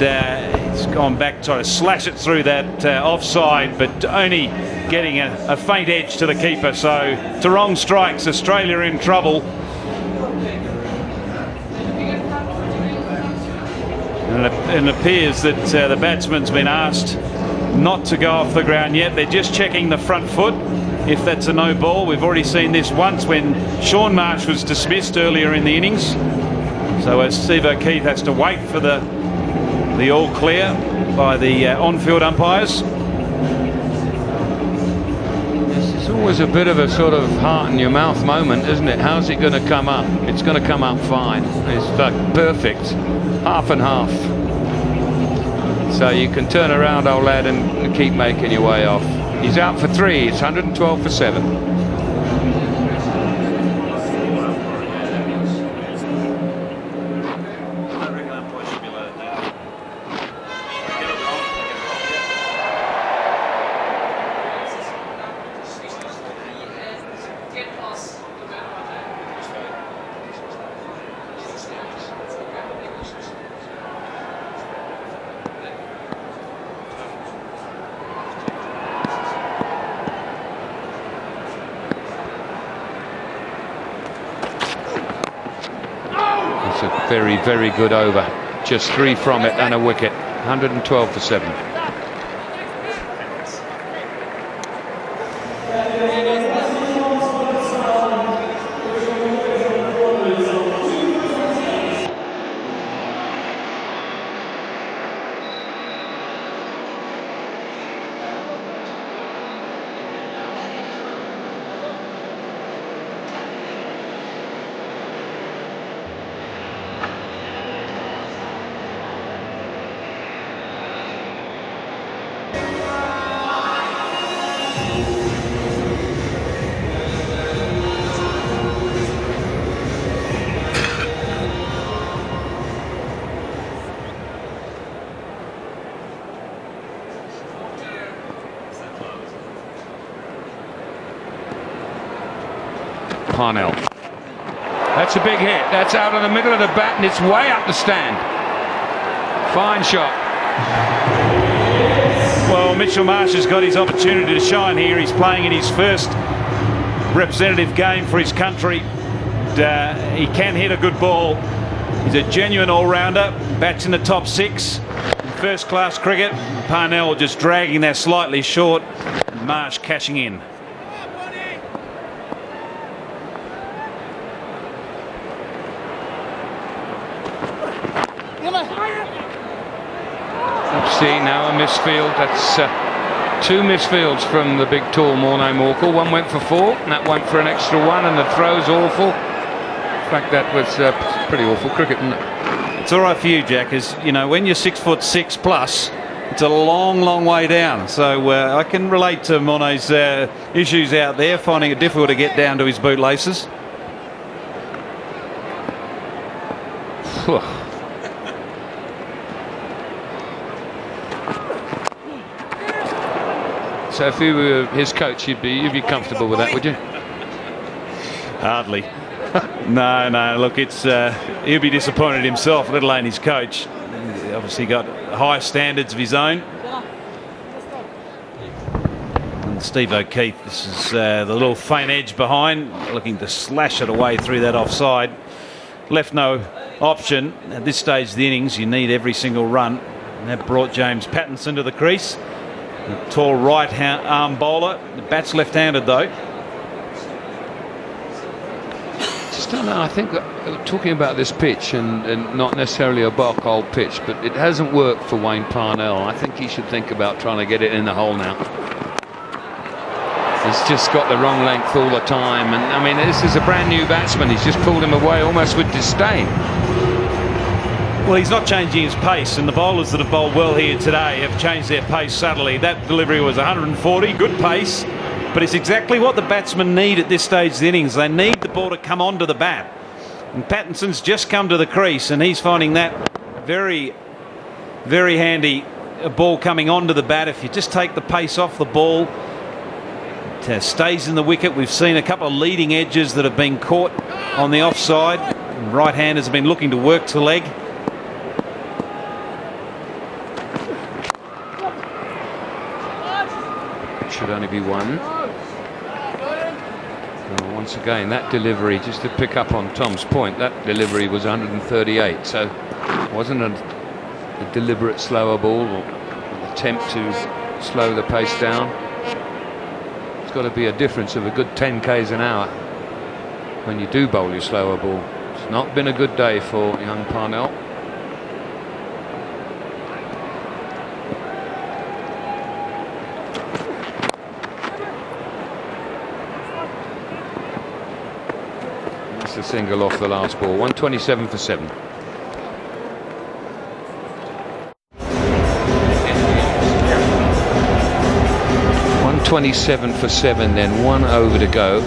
He's gone back, trying to slash it through that offside, but only getting a faint edge to the keeper. So Theron strikes, Australia in trouble. And it appears that the batsman's been asked not to go off the ground yet. They're just checking the front foot, if that's a no ball. We've already seen this once when Shaun Marsh was dismissed earlier in the innings. So Steve O'Keefe has to wait for the all clear by the on-field umpires. It's always a bit of a sort of heart-in-your-mouth moment, isn't it? How's it going to come up? It's going to come up fine. It's like perfect. Half and half. So you can turn around, old lad, and keep making your way off. He's out for 3. It's 112 for 7. Very, very good over. Just 3 from it and a wicket. 112 for 7. Parnell. That's a big hit. That's out in the middle of the bat and it's way up the stand. Fine shot. Well, Mitchell Marsh has got his opportunity to shine here. He's playing in his first representative game for his country. He can hit a good ball. He's a genuine all-rounder. Bats in the top 6. First-class cricket. Parnell just dragging that slightly short. Marsh cashing in. See, now a misfield. That's 2 misfields from the big tall Morné Morkel. One went for 4 and that went for an extra 1, and the throw's awful. In fact, that was pretty awful cricket, isn't it? It's all right for you, Jack, as you know, when you're 6'6" plus, it's a long, long way down. So I can relate to Morné's issues out there, finding it difficult to get down to his bootlaces. So if you were his coach, you'd be comfortable with that, would you? Hardly. No. Look, it's he'll be disappointed himself, let alone his coach. He's obviously got high standards of his own. And Steve O'Keefe, this is the little faint edge behind, looking to slash it away through that offside. Left no option. At this stage of the innings, you need every single run. And that brought James Pattinson to the crease. A tall right arm bowler. The bat's left-handed though. Just don't know. I think talking about this pitch and not necessarily a bark-hole pitch, but it hasn't worked for Wayne Parnell. I think he should think about trying to get it in the hole now. He's just got the wrong length all the time, and I mean, this is a brand new batsman. He's just pulled him away almost with disdain. Well, he's not changing his pace, and the bowlers that have bowled well here today have changed their pace subtly. That delivery was 140, good pace, but it's exactly what the batsmen need at this stage of the innings. They need the ball to come onto the bat. And Pattinson's just come to the crease, and he's finding that very, very handy, a ball coming onto the bat. If you just take the pace off the ball, it stays in the wicket. We've seen a couple of leading edges that have been caught on the offside. Right-handers have been looking to work to leg. should only be one. Well, once again, that delivery, just to pick up on Tom's point, that delivery was 138, so it wasn't a deliberate slower ball or an attempt to slow the pace down. It's got to be a difference of a good 10 k's an hour when you do bowl your slower ball. It's not been a good day for young Parnell. That's a single off the last ball. 127 for 7. .27 for 7, then 1 over to go.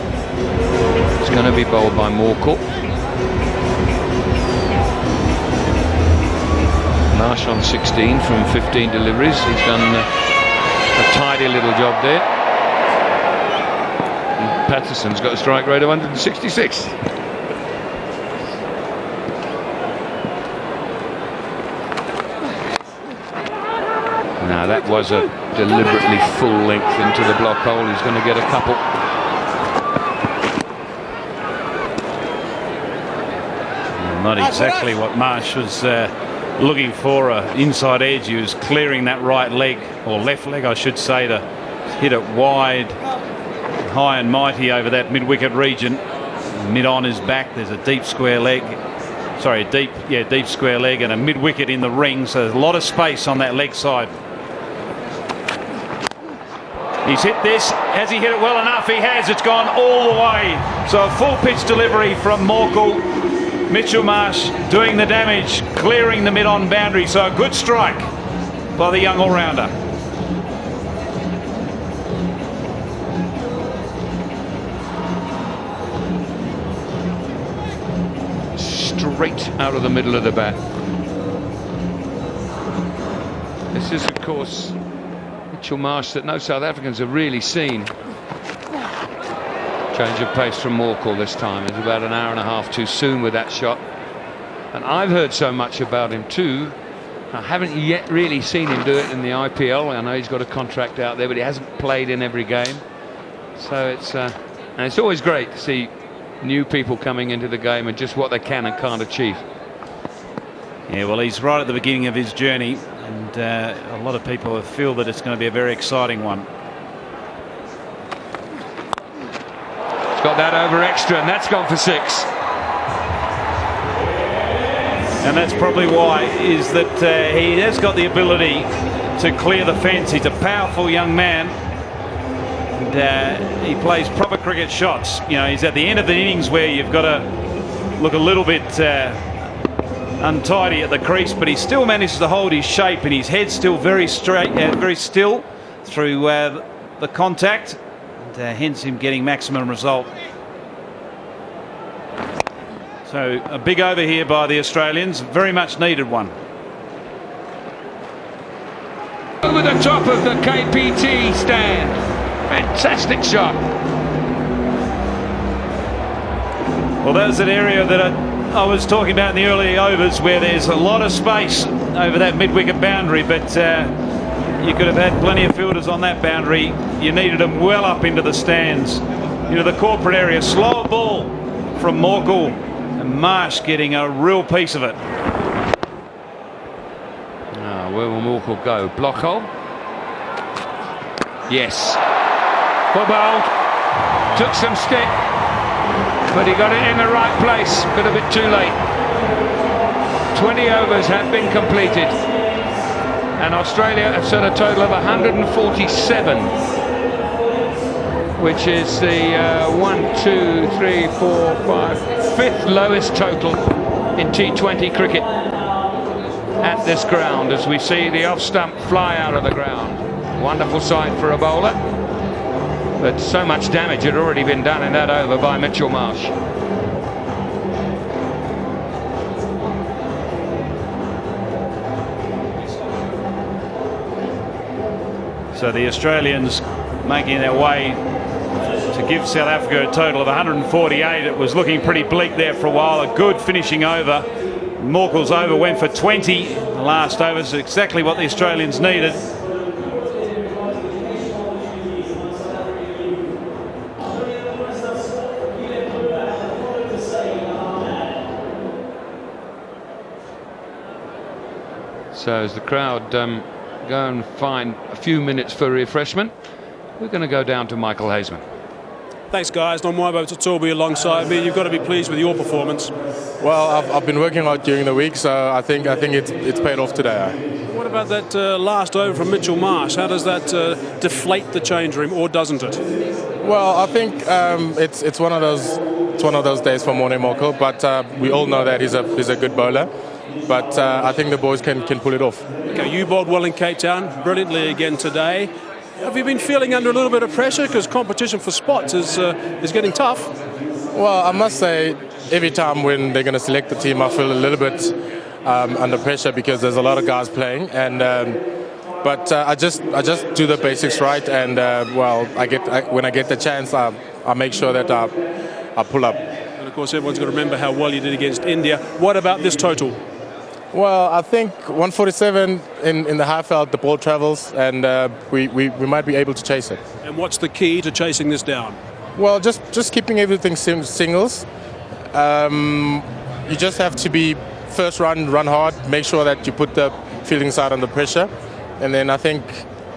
It's going to be bowled by Morkel. Marsh on 16 from 15 deliveries. He's done a tidy little job there. And Patterson's got a strike rate of 166. Now that was a deliberately full length into the block hole. He's going to get a couple. Not exactly what Marsh was looking for. Inside edge. He was clearing that right leg, or left leg I should say, to hit it wide, high and mighty over that mid-wicket region. Mid on his back, there's a deep square leg. Sorry, deep square leg and a mid-wicket in the ring, so there's a lot of space on that leg side. He's hit this. Has he hit it well enough? He has. It's gone all the way. So a full pitch delivery from Morkel. Mitchell Marsh doing the damage, clearing the mid-on boundary. So a good strike by the young all-rounder. Straight out of the middle of the bat. This is, of course, Mitchell Marsh that no South Africans have really seen. Change of pace from Morkel this time. It's about an hour and a half too soon with that shot. And I've heard so much about him too. I haven't yet really seen him do it in the IPL. I know he's got a contract out there, but he hasn't played in every game. So and it's always great to see new people coming into the game and just what they can and can't achieve. Yeah, well, he's right at the beginning of his journey, and a lot of people feel that it's going to be a very exciting one. He's got that over extra, and that's gone for 6. And that's probably why, is that he has got the ability to clear the fence. He's a powerful young man, and he plays proper cricket shots. You know, he's at the end of the innings where you've got to look a little bit untidy at the crease, but he still manages to hold his shape, and his head's still very straight, very still through the contact, and hence him getting maximum result. So a big over here by the Australians, very much needed one. Over the top of the KPT stand. Fantastic shot. Well, that's an area that I was talking about in the early overs, where there's a lot of space over that mid-wicket boundary, but you could have had plenty of fielders on that boundary. You needed them well up into the stands, into the corporate area. Slower ball from Morkel, and Marsh getting a real piece of it. Where will Morkel go? Block hole? Yes. Well bowled. Took some stick, but he got it in the right place, but a bit too late. 20 overs have been completed, and Australia have set a total of 147, which is the 5th lowest total in T20 cricket at this ground, as we see the off stump fly out of the ground. Wonderful sight for a bowler, but so much damage had already been done in that over by Mitchell Marsh. So the Australians making their way to give South Africa a total of 148. It was looking pretty bleak there for a while. A good finishing over. Morkel's over went for 20. The last over is exactly what the Australians needed. So as the crowd go and find a few minutes for refreshment, we're going to go down to Michael Hazeman. Thanks, guys. Nomwabo Totobi alongside me. You've got to be pleased with your performance. Well, I've been working hard during the week, so I think it's paid off today. What about that last over from Mitchell Marsh? How does that deflate the change room, or doesn't it? Well, I think it's one of those days for Morne Moko, but we all know that he's a good bowler. But I think the boys can pull it off. Okay, you bowled well in Cape Town, brilliantly again today. Have you been feeling under a little bit of pressure because competition for spots is getting tough? Well, I must say, every time when they're going to select the team, I feel a little bit under pressure because there's a lot of guys playing, and but I just do the basics right, and well, when I get the chance, I make sure that I pull up. And of course, everyone's got to remember how well you did against India. What about this total? Well, I think 147 in the half out, the ball travels, and we might be able to chase it. And what's the key to chasing this down? Well, just keeping everything singles. You just have to be first run hard, make sure that you put the fielding side under pressure, and then I think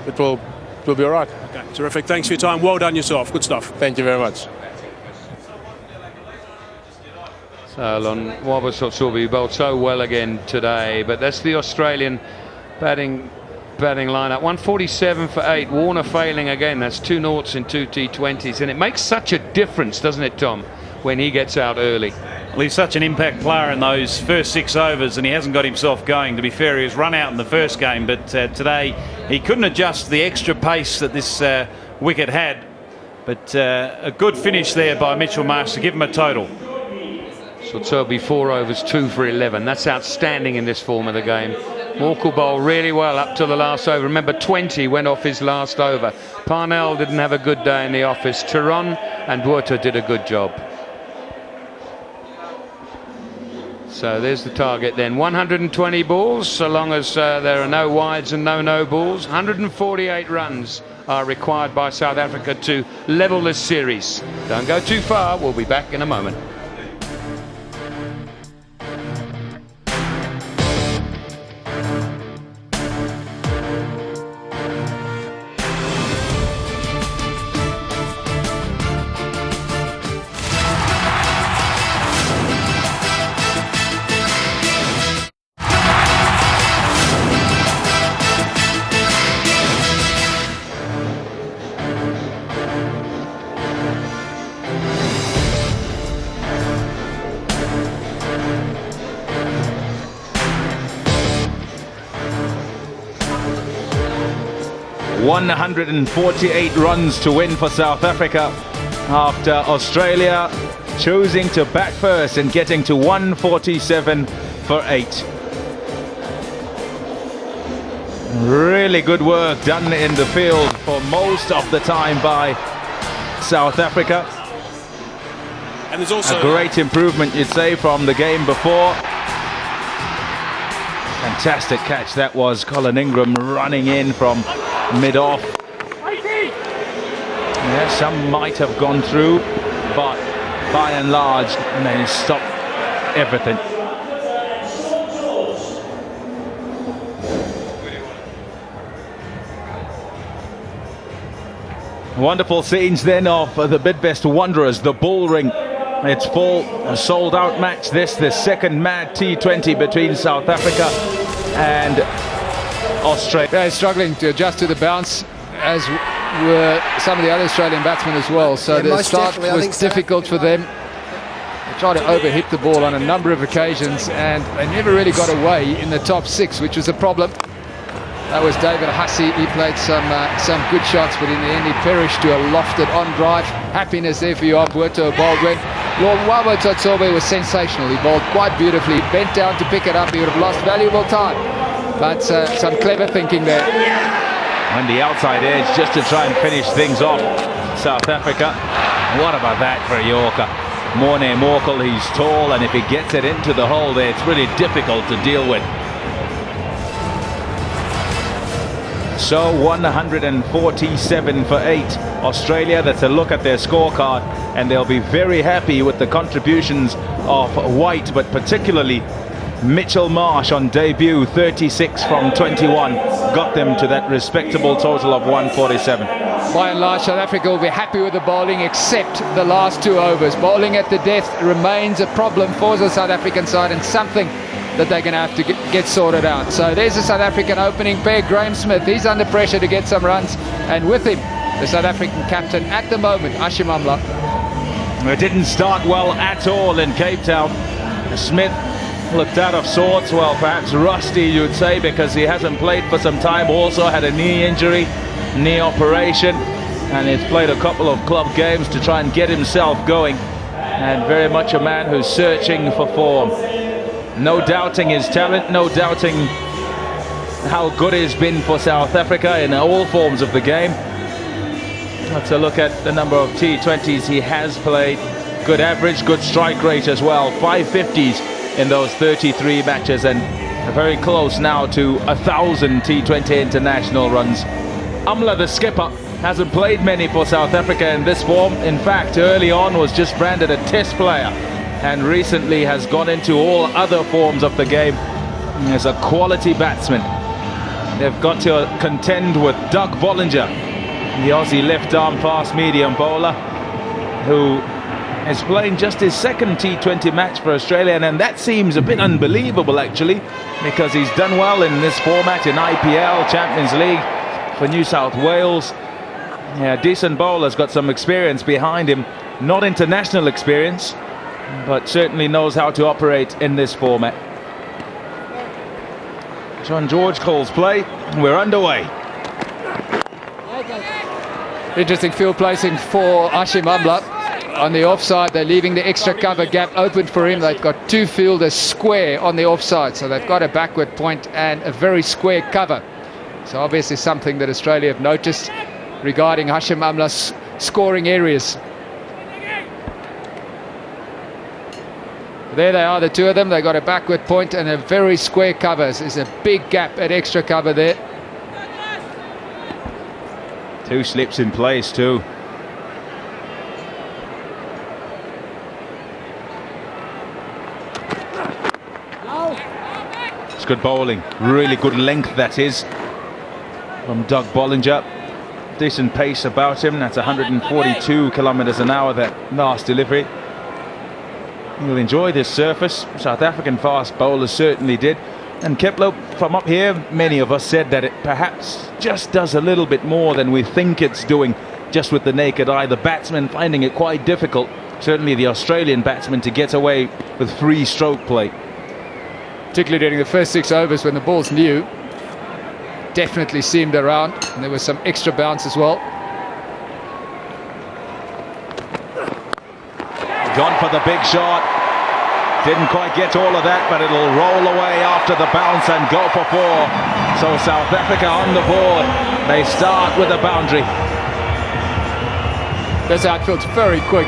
it will be all right. Okay, terrific. Thanks for your time. Well done yourself. Good stuff. Thank you very much. So Lonwabo Totobi bowled so well again today, but that's the Australian batting lineup. 147 for 8. Warner failing again. That's 2 noughts in 2 T20s, and it makes such a difference, doesn't it, Tom, when he gets out early? Well, he's such an impact player in those first 6 overs, and he hasn't got himself going. To be fair, he was run out in the first game, but today he couldn't adjust the extra pace that this wicket had. But a good finish there by Mitchell Marsh to give him a total. So Toby 4 overs, 2 for 11. That's outstanding in this form of the game. Morkel bowled really well up to the last over. Remember, 20 went off his last over. Parnell didn't have a good day in the office. Theron and Buerta did a good job. So there's the target then. 120 balls, so long as there are no wides and no balls. 148 runs are required by South Africa to level this series. Don't go too far. We'll be back in a moment. .148 runs to win for South Africa after Australia choosing to bat first and getting to 147 for 8. Really good work done in the field for most of the time by South Africa. And there's also a great improvement, you'd say, from the game before. Fantastic catch that was. Colin Ingram running in from mid-off. Yeah, some might have gone through, but by and large they stopped everything. Wonderful scenes then of the Bidvest Wanderers, the bull ring. It's full, a sold-out match. The second mad T20 between South Africa and Australia. They're struggling to adjust to the bounce, as were some of the other Australian batsmen as well. So the start was difficult for them. They tried to overhit the ball on a number of occasions, and they never really got away in the top 6, which was a problem. That was David Hussey. He played some good shots, but in the end he perished to a lofted on drive. Happiness there for you, Buerta bowled when Lonwabo Totobi was sensational. He bowled quite beautifully, bent down to pick it up. He would have lost valuable time, but some clever thinking there. On the outside edge, just to try and finish things off, South Africa. What about that for a Yorker? Morne Morkel, he's tall, and if he gets it into the hole there, it's really difficult to deal with. So 147 for 8. Australia, that's a look at their scorecard, and they'll be very happy with the contributions of White, but particularly Mitchell Marsh on debut, 36 from 21, got them to that respectable total of 147. By and large, South Africa will be happy with the bowling, except the last 2 overs. Bowling at the death remains a problem for the South African side, and something that they're going to have to get sorted out. So there's the South African opening pair. Graeme Smith, he's under pressure to get some runs, and with him, the South African captain at the moment, Hashim Amla. It didn't start well at all in Cape Town. Smith looked out of sorts, well, perhaps rusty, you'd say, because he hasn't played for some time. Also had a knee injury, knee operation, and he's played a couple of club games to try and get himself going, and very much a man who's searching for form. No doubting his talent, no doubting how good he's been for South Africa in all forms of the game. Let's look at the number of T20s he has played. Good average, good strike rate as well. 550s in those 33 matches, and very close now to 1,000 T20 international runs. Amla, the skipper, hasn't played many for South Africa in this form. In fact, early on was just branded a test player, and recently has gone into all other forms of the game as a quality batsman. They've got to contend with Doug Bollinger, the Aussie left-arm fast-medium bowler, who is playing just his second T20 match for Australia, and that seems a bit unbelievable actually, because he's done well in this format in IPL, Champions League for New South Wales. Yeah, decent bowler's got some experience behind him, not international experience, but certainly knows how to operate in this format. John George calls play, we're underway. Interesting field placing for Hashim Amla. On the offside, they're leaving the extra cover gap open for him. They've got 2 fielders square on the offside, so they've got a backward point and a very square cover. So obviously something that Australia have noticed regarding Hashim Amla's scoring areas. There they are, the 2 of them. They've got a backward point and a very square cover. There's a big gap at extra cover there. 2 slips in place too. It's good bowling, really good length that is, from Doug Bollinger. Decent pace about him. That's 142 kilometers an hour, that last delivery. He'll enjoy this surface. South African fast bowlers certainly did. And Kepler, from up here, many of us said that it perhaps just does a little bit more than we think it's doing, just with the naked eye. The batsmen finding it quite difficult, certainly the Australian batsmen, to get away with free stroke play. Particularly during the first 6 overs when the ball's new. Definitely seamed around, and there was some extra bounce as well. Gone for the big shot. Didn't quite get all of that, but it'll roll away after the bounce and go for 4. So South Africa on the board. They start with a boundary. This outfield's very quick.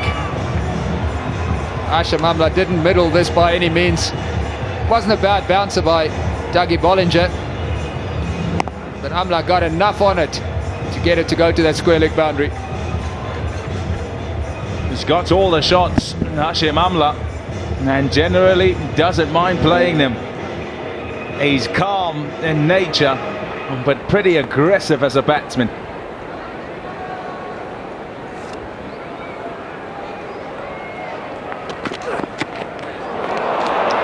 Hashim Amla didn't middle this by any means. Wasn't a bad bouncer by Dougie Bollinger, but Amla got enough on it to get it to go to that square leg boundary. He's got all the shots, Hashim Amla, and generally doesn't mind playing them. He's calm in nature, but pretty aggressive as a batsman.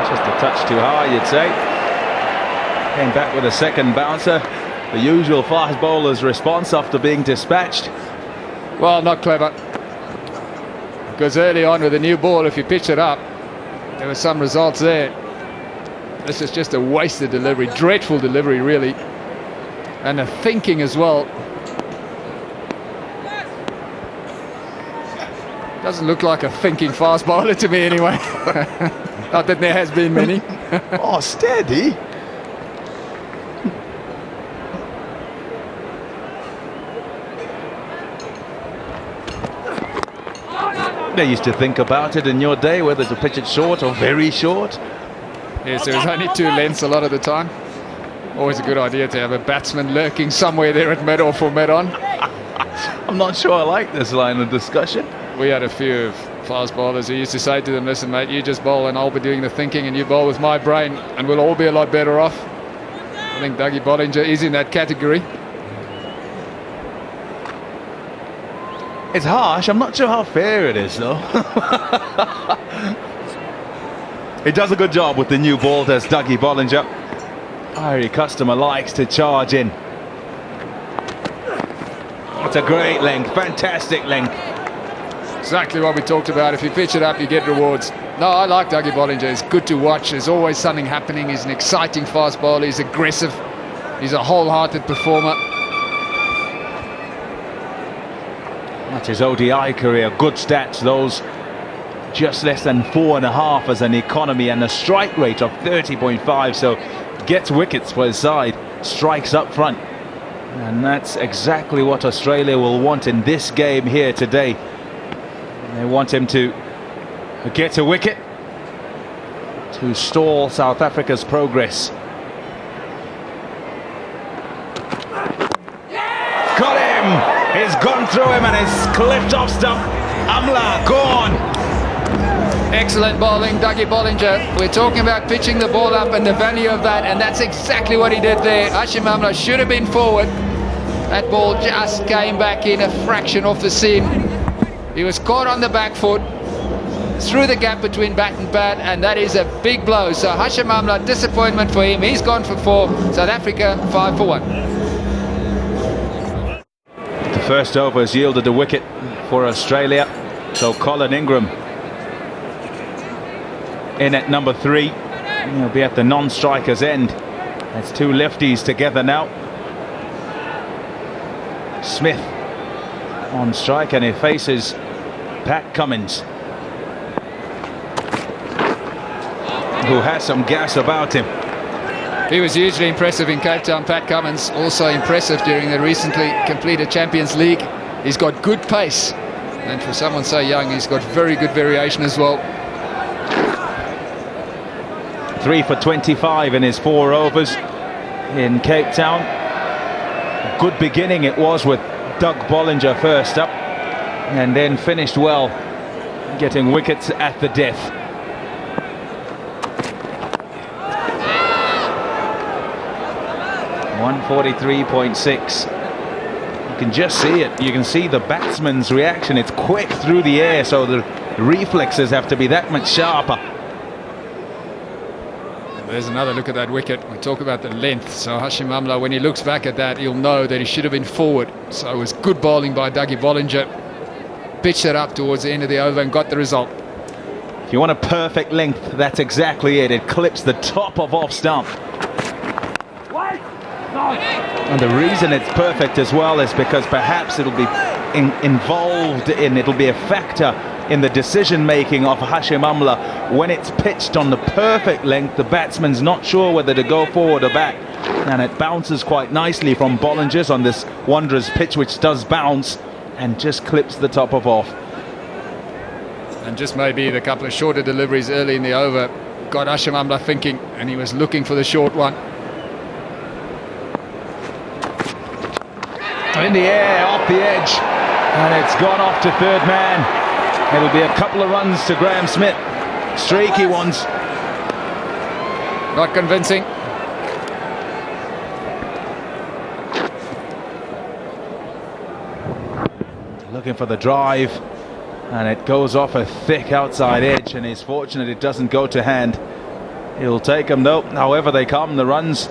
Just a touch too high, you'd say. Came back with a second bouncer. The usual fast bowler's response after being dispatched. Well, not clever. Because early on with a new ball, if you pitch it up, there were some results there. This is just a wasted delivery, dreadful delivery really, and a thinking as well. Doesn't look like a thinking fast bowler to me anyway. Not that there has been many. Oh, steady. They used to think about it in your day, whether to pitch it short or very short. Yes, there was only 2 lengths a lot of the time. Always a good idea to have a batsman lurking somewhere there at mid-off or mid-on. I'm not sure I like this line of discussion. We had a few of fast bowlers who used to say to them, listen mate, you just bowl and I'll be doing the thinking and you bowl with my brain and we'll all be a lot better off. I think Dougie Bollinger is in that category. It's harsh. I'm not sure how fair it is, though. He does a good job with the new ball, does Dougie Bollinger. Fiery customer likes to charge in. It's a great length, fantastic length. Exactly what we talked about. If you pitch it up, you get rewards. No, I like Dougie Bollinger. It's good to watch. There's always something happening. He's an exciting fast bowler. He's aggressive. He's a wholehearted performer. That's his ODI career. Good stats, those. Just less than 4.5 as an economy and a strike rate of 30.5. So gets wickets for his side. Strikes up front. And that's exactly what Australia will want in this game here today. They want him to get a wicket to stall South Africa's progress. Got him! He's gone through him and he's clipped off stump. Amla, gone! Excellent bowling, Dougie Bollinger. We're talking about pitching the ball up and the value of that, and that's exactly what he did there. Hashim Amla should have been forward. That ball just came back in a fraction off the seam. He was caught on the back foot, through the gap between bat and pad, and that is a big blow. So Hashim Amla, disappointment for him. He's gone for 4. South Africa 5 for 1. The first over has yielded a wicket for Australia. So Colin Ingram in at number 3. He'll be at the non-striker's end. That's 2 lefties together now. Smith on strike and he faces Pat Cummins, who has some gas about him. He was hugely impressive in Cape Town, Pat Cummins. Also impressive during the recently completed Champions League. He's got good pace, and for someone so young, he's got very good variation as well. 3 for 25 in his 4 overs in Cape Town. A good beginning it was with Doug Bollinger first up, and then finished well, getting wickets at the death. .143.6. You can just see it. You can see the batsman's reaction. It's quick through the air, so the reflexes have to be that much sharper. There's another look at that wicket. We talk about the length. So Hashim Amla, when he looks back at that, he'll know that he should have been forward. So it was good bowling by Dougie Bollinger. Pitched it up towards the end of the over and got the result. If you want a perfect length, that's exactly it. It clips the top of off stump. And the reason it's perfect as well is because perhaps it'll be it'll be a factor in the decision making of Hashim Amla. When it's pitched on the perfect length, the batsman's not sure whether to go forward or back, and it bounces quite nicely from Bollinger's on this Wanderers pitch, which does bounce and just clips the top of off. And just maybe the couple of shorter deliveries early in the over got Hashim Amla thinking, and he was looking for the short one. In the air, off the edge, and it's gone off to third man. It'll be a couple of runs to Graham Smith. Streaky ones. Not convincing. Looking for the drive, and it goes off a thick outside edge, and he's fortunate it doesn't go to hand. He'll take them though, however they come, the runs.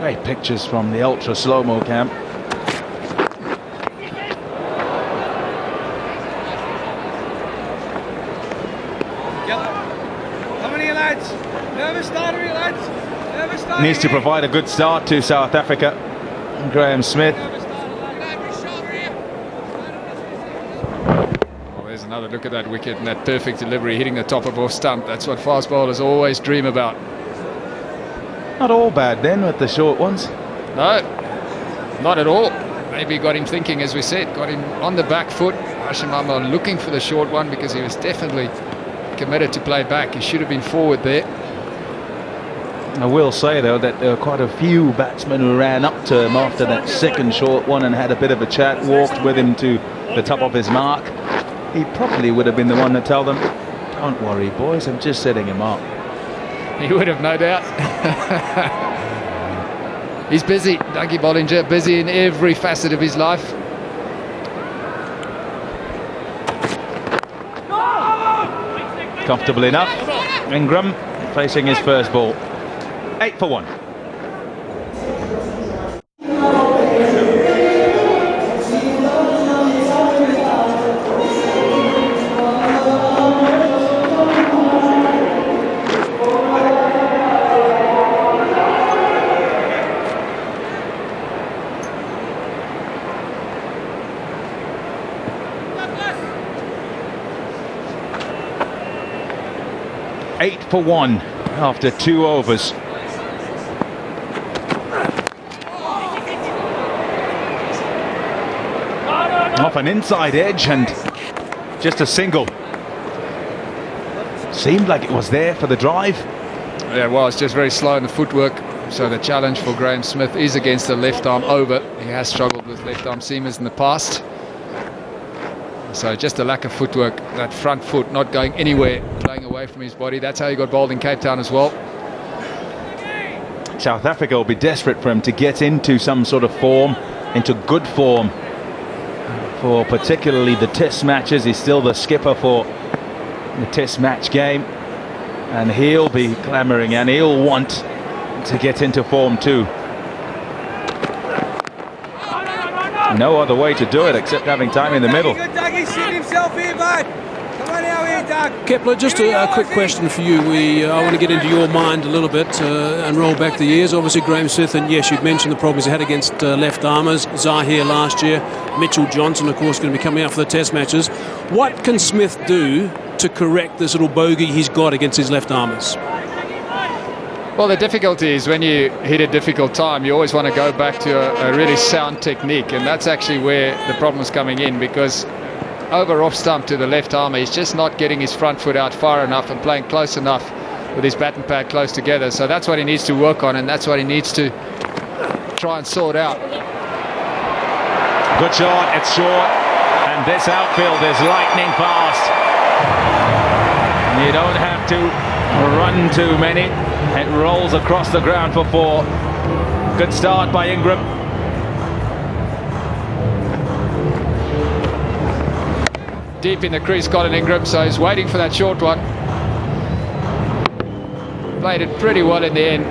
Great pictures from the ultra slow-mo camp. How many lads? Nervous start, lads? Nervous start. Needs to provide a good start to South Africa. Graham Smith. Oh, there's another look at that wicket and that perfect delivery, hitting the top of off stump. That's what fast bowlers always dream about. Not all bad then with the short ones. No, not at all. Maybe got him thinking, as we said, got him on the back foot. Hashim Amla looking for the short one because he was definitely committed to play back. He should have been forward there. I will say, though, that there were quite a few batsmen who ran up to him after that second short one and had a bit of a chat, walked with him to the top of his mark. He probably would have been the one to tell them, don't worry, boys, I'm just setting him up. He would have, no doubt. He's busy, Dougie Bollinger, busy in every facet of his life. Comfortable enough. Ingram facing his first ball. 8 for 1. Eight for 1 after 2 overs. Off an inside edge and just a single. Seemed like it was there for the drive. Yeah, well, it's just very slow in the footwork. So the challenge for Graham Smith is against the left arm over. He has struggled with left arm seamers in the past. So just a lack of footwork, that front foot not going anywhere, playing away from his body. That's how he got bowled in Cape Town as well. South Africa will be desperate for him to get into some sort of form, into good form for particularly the test matches. He's still the skipper for the test match game, and he'll be clamouring and he'll want to get into form too. No other way to do it except having time in the middle. Kepler, just a quick question for you. I want to get into your mind a little bit and roll back the years. Obviously, Graham Smith, and yes, you've mentioned the problems he had against left armers. Zahir last year, Mitchell Johnson, of course, going to be coming out for the test matches. What can Smith do to correct this little bogey he's got against his left armers? Well, the difficulty is when you hit a difficult time, you always want to go back to a really sound technique, and that's actually where the problem's coming in, because over off stump to the left arm, he's just not getting his front foot out far enough and playing close enough with his bat and pad close together. So that's what he needs to work on, and that's what he needs to try and sort out. Good shot, it's short, and this outfield is lightning fast. You don't have to run too many. It rolls across the ground for 4. Good start by Ingram. Deep in the crease, Colin Ingram, so he's waiting for that short one. Played it pretty well in the end.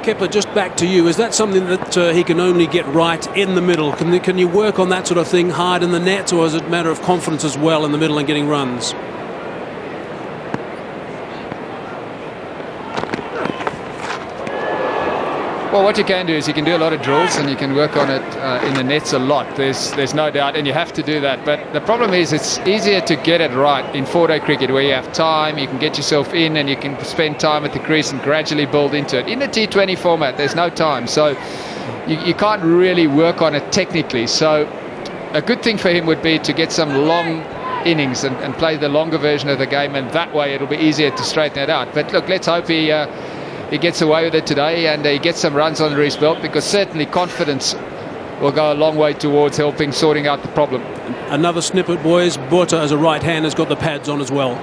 Kepler, just back to you. Is that something that he can only get right in the middle? Can you work on that sort of thing hard in the net, or is it a matter of confidence as well in the middle and getting runs? Well, what you can do is you can do a lot of drills and you can work on it in the nets a lot. There's no doubt, and you have to do that. But the problem is it's easier to get it right in 4-day cricket, where you have time, you can get yourself in and you can spend time at the crease and gradually build into it. In the T20 format, there's no time, so you can't really work on it technically. So a good thing for him would be to get some long innings and play the longer version of the game, and that way it'll be easier to straighten it out. But look, let's hope he gets away with it today and he gets some runs under his belt, because certainly confidence will go a long way towards helping sorting out the problem. Another snippet, boys. Botha as a right hand has got the pads on as well.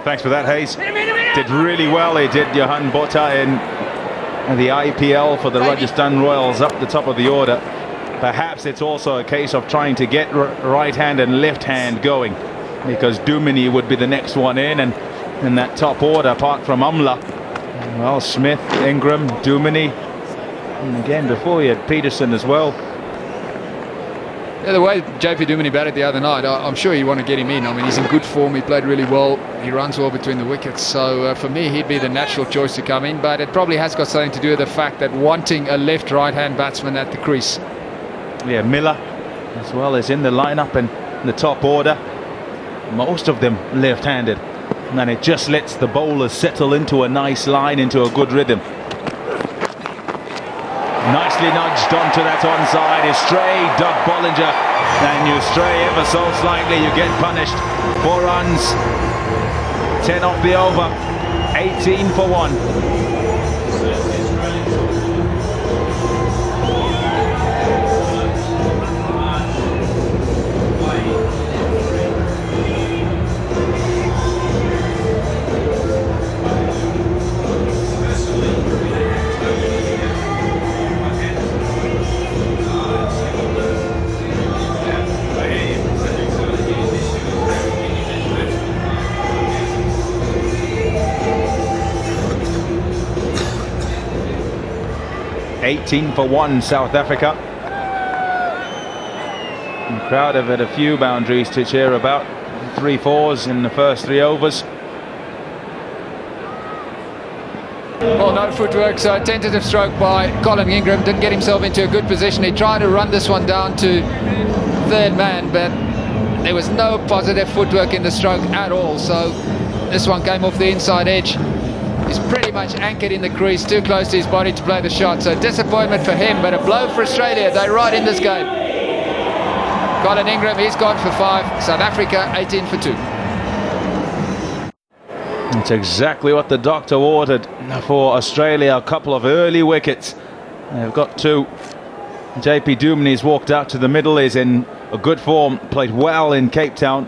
Thanks for that, Hayes. Did really well, he did, Johan Botha, in the IPL for the Rajasthan Royals, up the top of the order. Perhaps it's also a case of trying to get right hand and left hand going, because Dumini would be the next one in that top order, apart from Amla. Well, Smith, Ingram, Dumini, and again before you had Peterson as well. Yeah, the way JP Dumini batted the other night, I'm sure you want to get him in. I mean, he's in good form, he played really well, he runs well between the wickets, so for me he'd be the natural choice to come in, but it probably has got something to do with the fact that wanting a left-right hand batsman at the crease. Yeah, Miller as well is in the lineup and the top order, most of them left-handed. And it just lets the bowlers settle into a nice line, into a good rhythm. Nicely nicely nudged onto that onside. You stray, Doug Bollinger, and you stray ever so slightly, you get punished. 4 runs, 10 off the over, 18 for 1. $18 for 1, South Africa. The crowd have had a few boundaries to cheer about. 3 fours in the first 3 overs. Well, no footwork, so a tentative stroke by Colin Ingram. Didn't get himself into a good position. He tried to run this one down to third man, but there was no positive footwork in the stroke at all. So this one came off the inside edge. He's pretty much anchored in the crease, too close to his body to play the shot. So disappointment for him, but a blow for Australia. They're right in this game. Colin Ingram, he's gone for 5. South Africa, 18 for 2. That's exactly what the doctor ordered for Australia. A couple of early wickets. They've got 2. JP Dumini's walked out to the middle. He's in a good form, played well in Cape Town,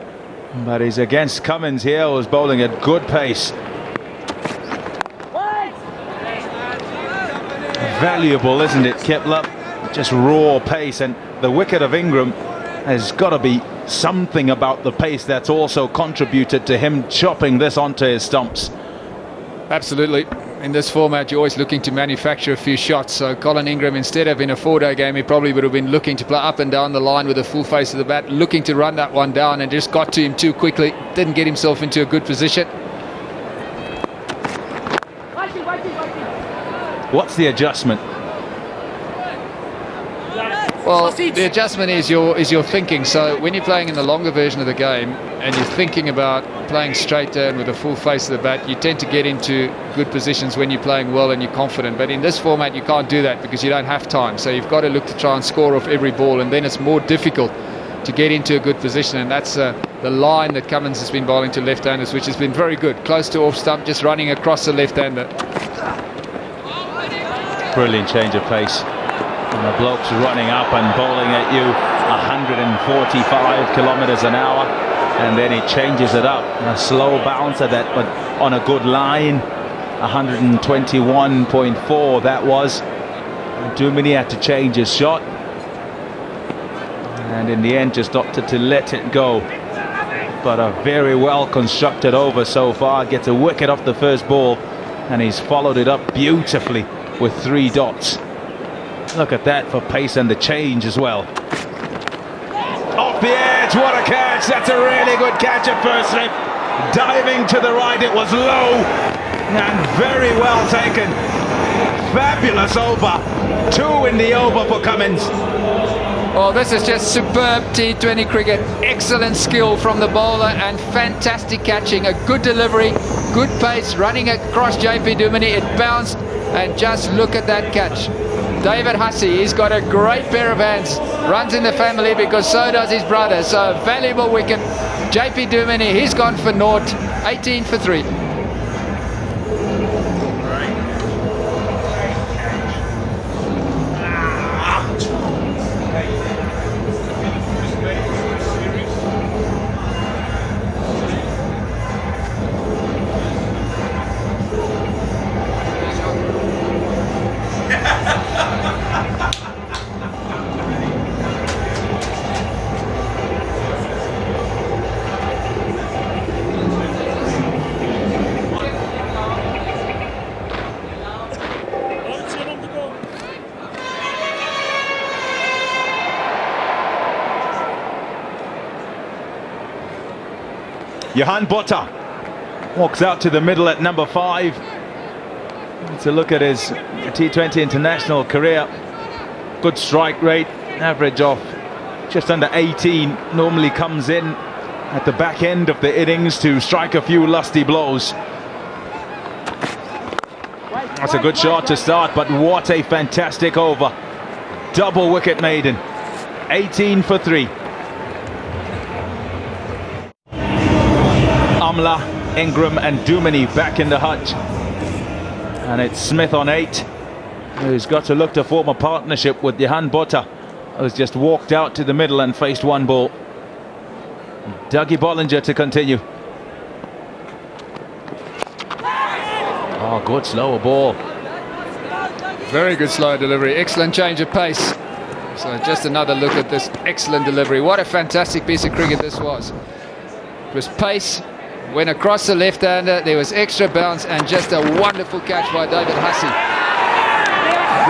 but he's against Cummins here, who's bowling at good pace. Valuable, isn't it, Kepler? Just raw pace, and the wicket of Ingram has got to be something about the pace that's also contributed to him chopping this onto his stumps. Absolutely. In this format, you're always looking to manufacture a few shots. So Colin Ingram, instead of in a 4-day game, he probably would have been looking to play up and down the line with a full face of the bat, looking to run that one down, and just got to him too quickly. Didn't get himself into a good position. What's the adjustment? Well, the adjustment is your thinking. So when you're playing in the longer version of the game and you're thinking about playing straight down with a full face of the bat, you tend to get into good positions when you're playing well and you're confident. But in this format, you can't do that because you don't have time. So you've got to look to try and score off every ball, and then it's more difficult to get into a good position. And that's the line that Cummins has been bowling to left-handers, which has been very good. Close to off stump, just running across the left-hander. Brilliant change of pace. And the bloke's running up and bowling at you 145 kilometers an hour, and then he changes it up. A slow bounce at that, but on a good line. 121.4 that was. Dumini had to change his shot, and in the end just opted to let it go. But a very well constructed over so far. Gets a wicket off the first ball, and he's followed it up beautifully with 3 dots. Look at that for pace and the change as well. Off the edge, what a catch! That's a really good catch at first slip. Diving to the right, it was low and very well taken. Fabulous over. 2 in the over for Cummins. Oh, this is just superb T20 cricket. Excellent skill from the bowler and fantastic catching. A good delivery, good pace, running across JP Dumini. It bounced, and just look at that catch. David Hussey, he's got a great pair of hands. Runs in the family because so does his brother. So valuable wicket. JP Dumini, he's gone for 0, 18 for 3. Johan Botta walks out to the middle at number 5. Let's look at his T20 International career. Good strike rate, average of just under 18. Normally comes in at the back end of the innings to strike a few lusty blows. That's a good shot to start, but what a fantastic over. double wicket maiden. 18 for 3. Amla, Ingram and Dumini back in the hutch. And it's Smith on 8, who's got to look to form a partnership with Johan Botha, who's just walked out to the middle and faced one ball. Dougie Bollinger to continue. Oh, good slower ball. Very good slow delivery. Excellent change of pace. So just another look at this excellent delivery. What a fantastic piece of cricket this was. It was pace, went across the left-hander, there was extra bounce, and just a wonderful catch by David Hussey.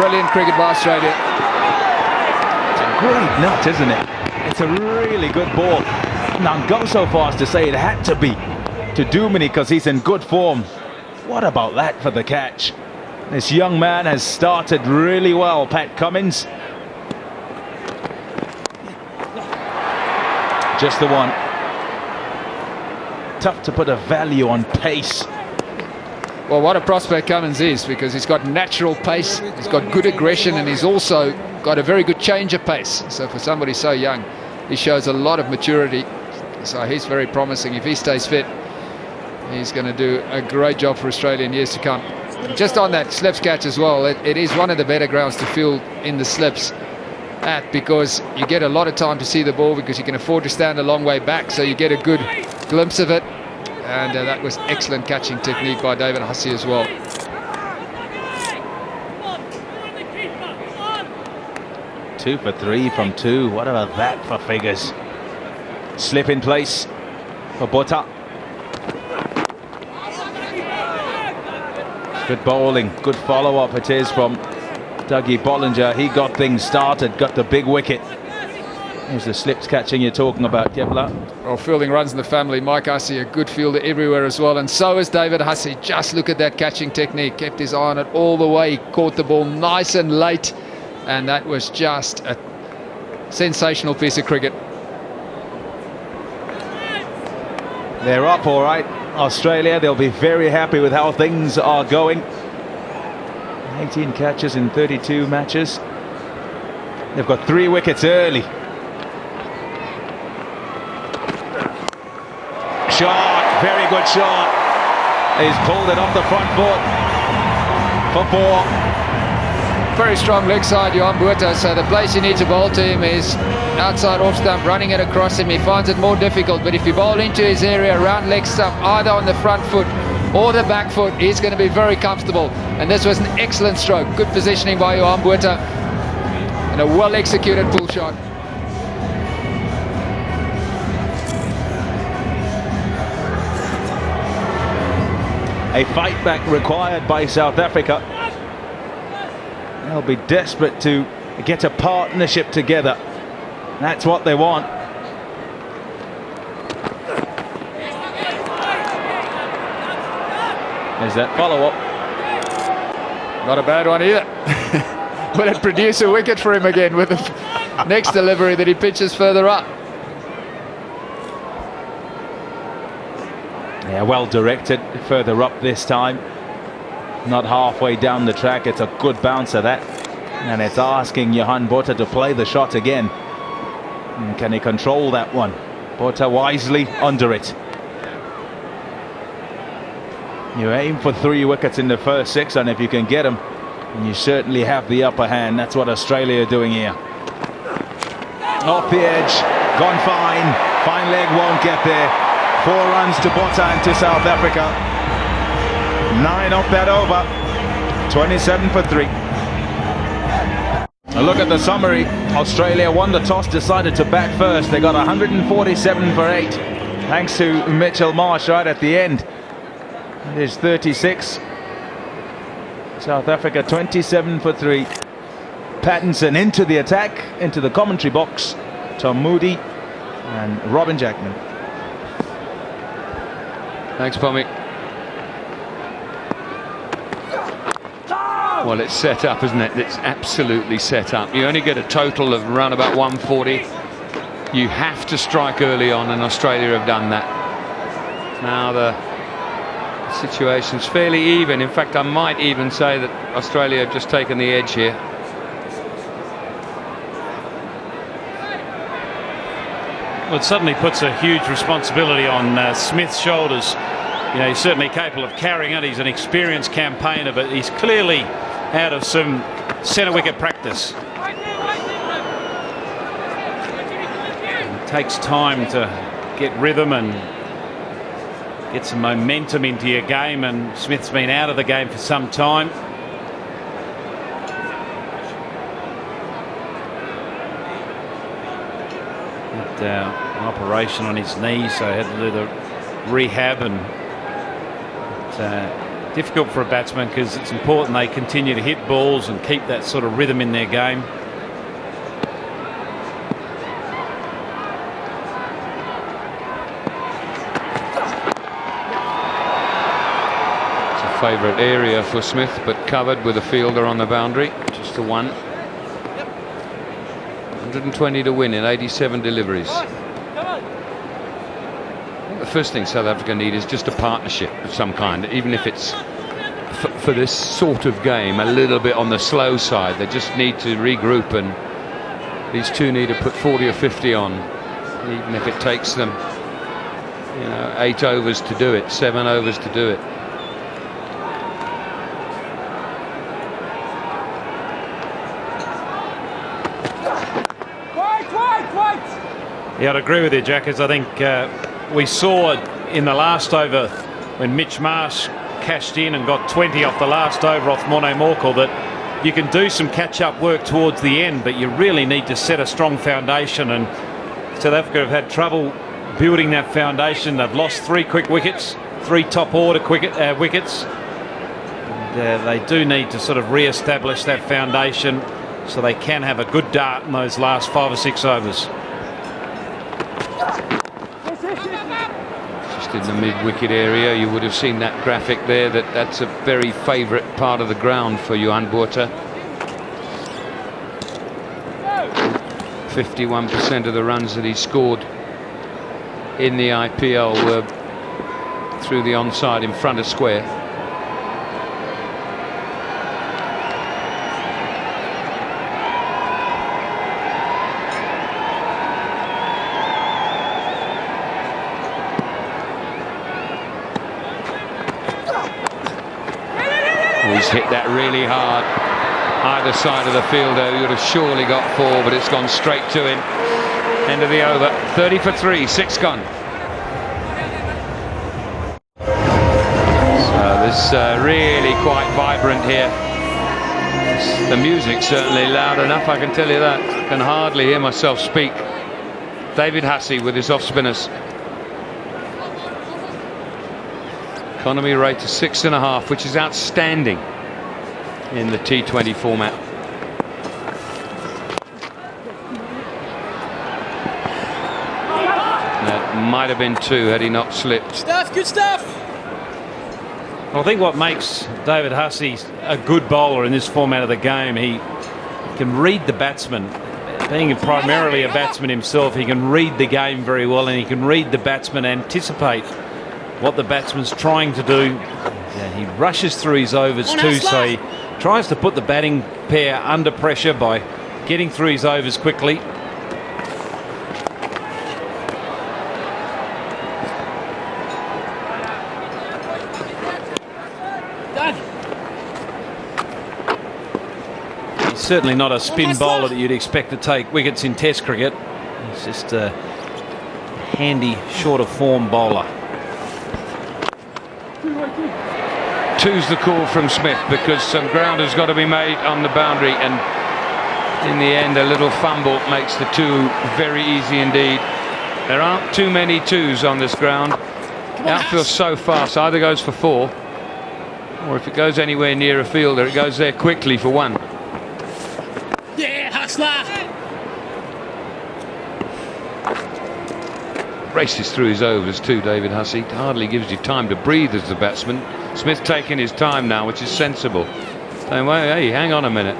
Brilliant cricket by Australia. It's a great nut, isn't it? It's a really good ball. Now, I'll go so far as to say it had to be to Dumini because he's in good form. What about that for the catch? This young man has started really well, Pat Cummins. Just the one. Tough to put a value on pace. Well, what a prospect Cummins is, because he's got natural pace, he's got good aggression, and he's also got a very good change of pace. So for somebody so young, he shows a lot of maturity. So he's very promising. If he stays fit, he's going to do a great job for Australia in years to come. Just on that slips catch as well, it is one of the better grounds to field in the slips at, because you get a lot of time to see the ball, because you can afford to stand a long way back, so you get a good glimpse of it. And that was excellent catching technique by David Hussey as well. Two for 3 from 2. What about that for figures? Slip in place for Botha. Good bowling, good follow-up it is from Dougie Bollinger. He got things started, got the big wicket. Here's the slips catching you're talking about, Kepler. Well, fielding runs in the family. Mike Hussey, a good fielder everywhere as well, and so is David Hussey. Just look at that catching technique. Kept his eye on it all the way. He caught the ball nice and late, and that was just a sensational piece of cricket. They're up all right, Australia. They'll be very happy with how things are going. 18 catches in 32 matches. They've got 3 wickets early. Shot, very good shot. He's pulled it off the front foot for 4. Very strong leg side, Johan Botha. So the place you need to bowl to him is outside off stump, running it across him. He finds it more difficult, but if you bowl into his area around leg stump, either on the front foot or the back foot, he's going to be very comfortable. And this was an excellent stroke. Good positioning by Johan Botha and a well executed pull shot. A fight back required by South Africa. They'll be desperate to get a partnership together. That's what they want. There's that follow-up. Not a bad one either. Will it produce a wicket for him again with the next delivery that he pitches further up? Yeah, well directed further up this time. Not halfway down the track. It's a good bouncer, that. And it's asking Johan Botha to play the shot again. And can he control that one? Botha wisely under it. You aim for 3 wickets in the first 6, and if you can get them, and you certainly have the upper hand. That's what Australia are doing here. Off the edge, gone fine. Fine leg won't get there. 4 runs to Botha and to South Africa. 9 off that over. 27 for 3. A look at the summary. Australia won the toss, decided to bat first. They got 147 for 8, thanks to Mitchell Marsh right at the end. It is 36. South Africa 27 for 3. Pattinson into the attack, into the commentary box. Tom Moody and Robin Jackman. Thanks, Pommy. Well, it's set up, isn't it? It's absolutely set up. You only get a total of around about 140. You have to strike early on, and Australia have done that. Now the situation's fairly even. In fact, I might even say that Australia have just taken the edge here. Well, it suddenly puts a huge responsibility on Smith's shoulders. You know, he's certainly capable of carrying it. He's an experienced campaigner, but he's clearly out of some centre wicket practice. It takes time to get rhythm and get some momentum into your game, and Smith's been out of the game for some time. An operation on his knee, so he had to do the rehab, and difficult for a batsman because it's important they continue to hit balls and keep that sort of rhythm in their game. It's a favourite area for Smith, but covered with a fielder on the boundary, just the one. 120 to win in 87 deliveries. I think the first thing South Africa need is just a partnership of some kind, even if it's for this sort of game a little bit on the slow side. They just need to regroup, and these two need to put 40 or 50 on, even if it takes them, you know, 8 overs to do it, 7 overs to do it. Yeah, I'd agree with you, Jackers. I think we saw in the last over when Mitch Marsh cashed in and got 20 off the last over off Morne Morkel that you can do some catch-up work towards the end, but you really need to set a strong foundation, and South Africa have had trouble building that foundation. They've lost 3 quick wickets, 3 top order wickets. And, they do need to sort of re-establish that foundation so they can have a good dart in those last 5 or 6 overs. Just in the mid-wicket area, you would have seen that graphic there, that's a very favourite part of the ground for Johan Botha. 51% of the runs that he scored in the IPL were through the onside in front of square. He's hit that really hard. Either side of the fielder, he would have surely got 4, but it's gone straight to him. End of the over. 30 for 3, 6 gone. So this really quite vibrant here. The music's certainly loud enough, I can tell you that. I can hardly hear myself speak. David Hussey with his off spinners. Economy rate of 6.5, which is outstanding in the T20 format. That might have been 2 had he not slipped. Stuff, good stuff. Well, I think what makes David Hussey a good bowler in this format of the game, he can read the batsman. Being primarily a batsman himself, he can read the game very well, and he can read the batsman, anticipate what the batsman's trying to do. Yeah, he rushes through his overs too, so he tries to put the batting pair under pressure by getting through his overs quickly. He's certainly not a spin bowler that you'd expect to take wickets in Test cricket. He's just a handy, shorter form bowler. 2's the call from Smith, because some ground has got to be made on the boundary, and in the end a little fumble makes the 2 very easy indeed. There aren't too many 2's on this ground. Outfield so fast, either goes for 4, or if it goes anywhere near a fielder, it goes there quickly for 1. Yeah, hustler. Races through his overs too, David Hussey. Hardly gives you time to breathe as the batsman. Smith taking his time now, which is sensible. Saying, well, hey, hang on a minute.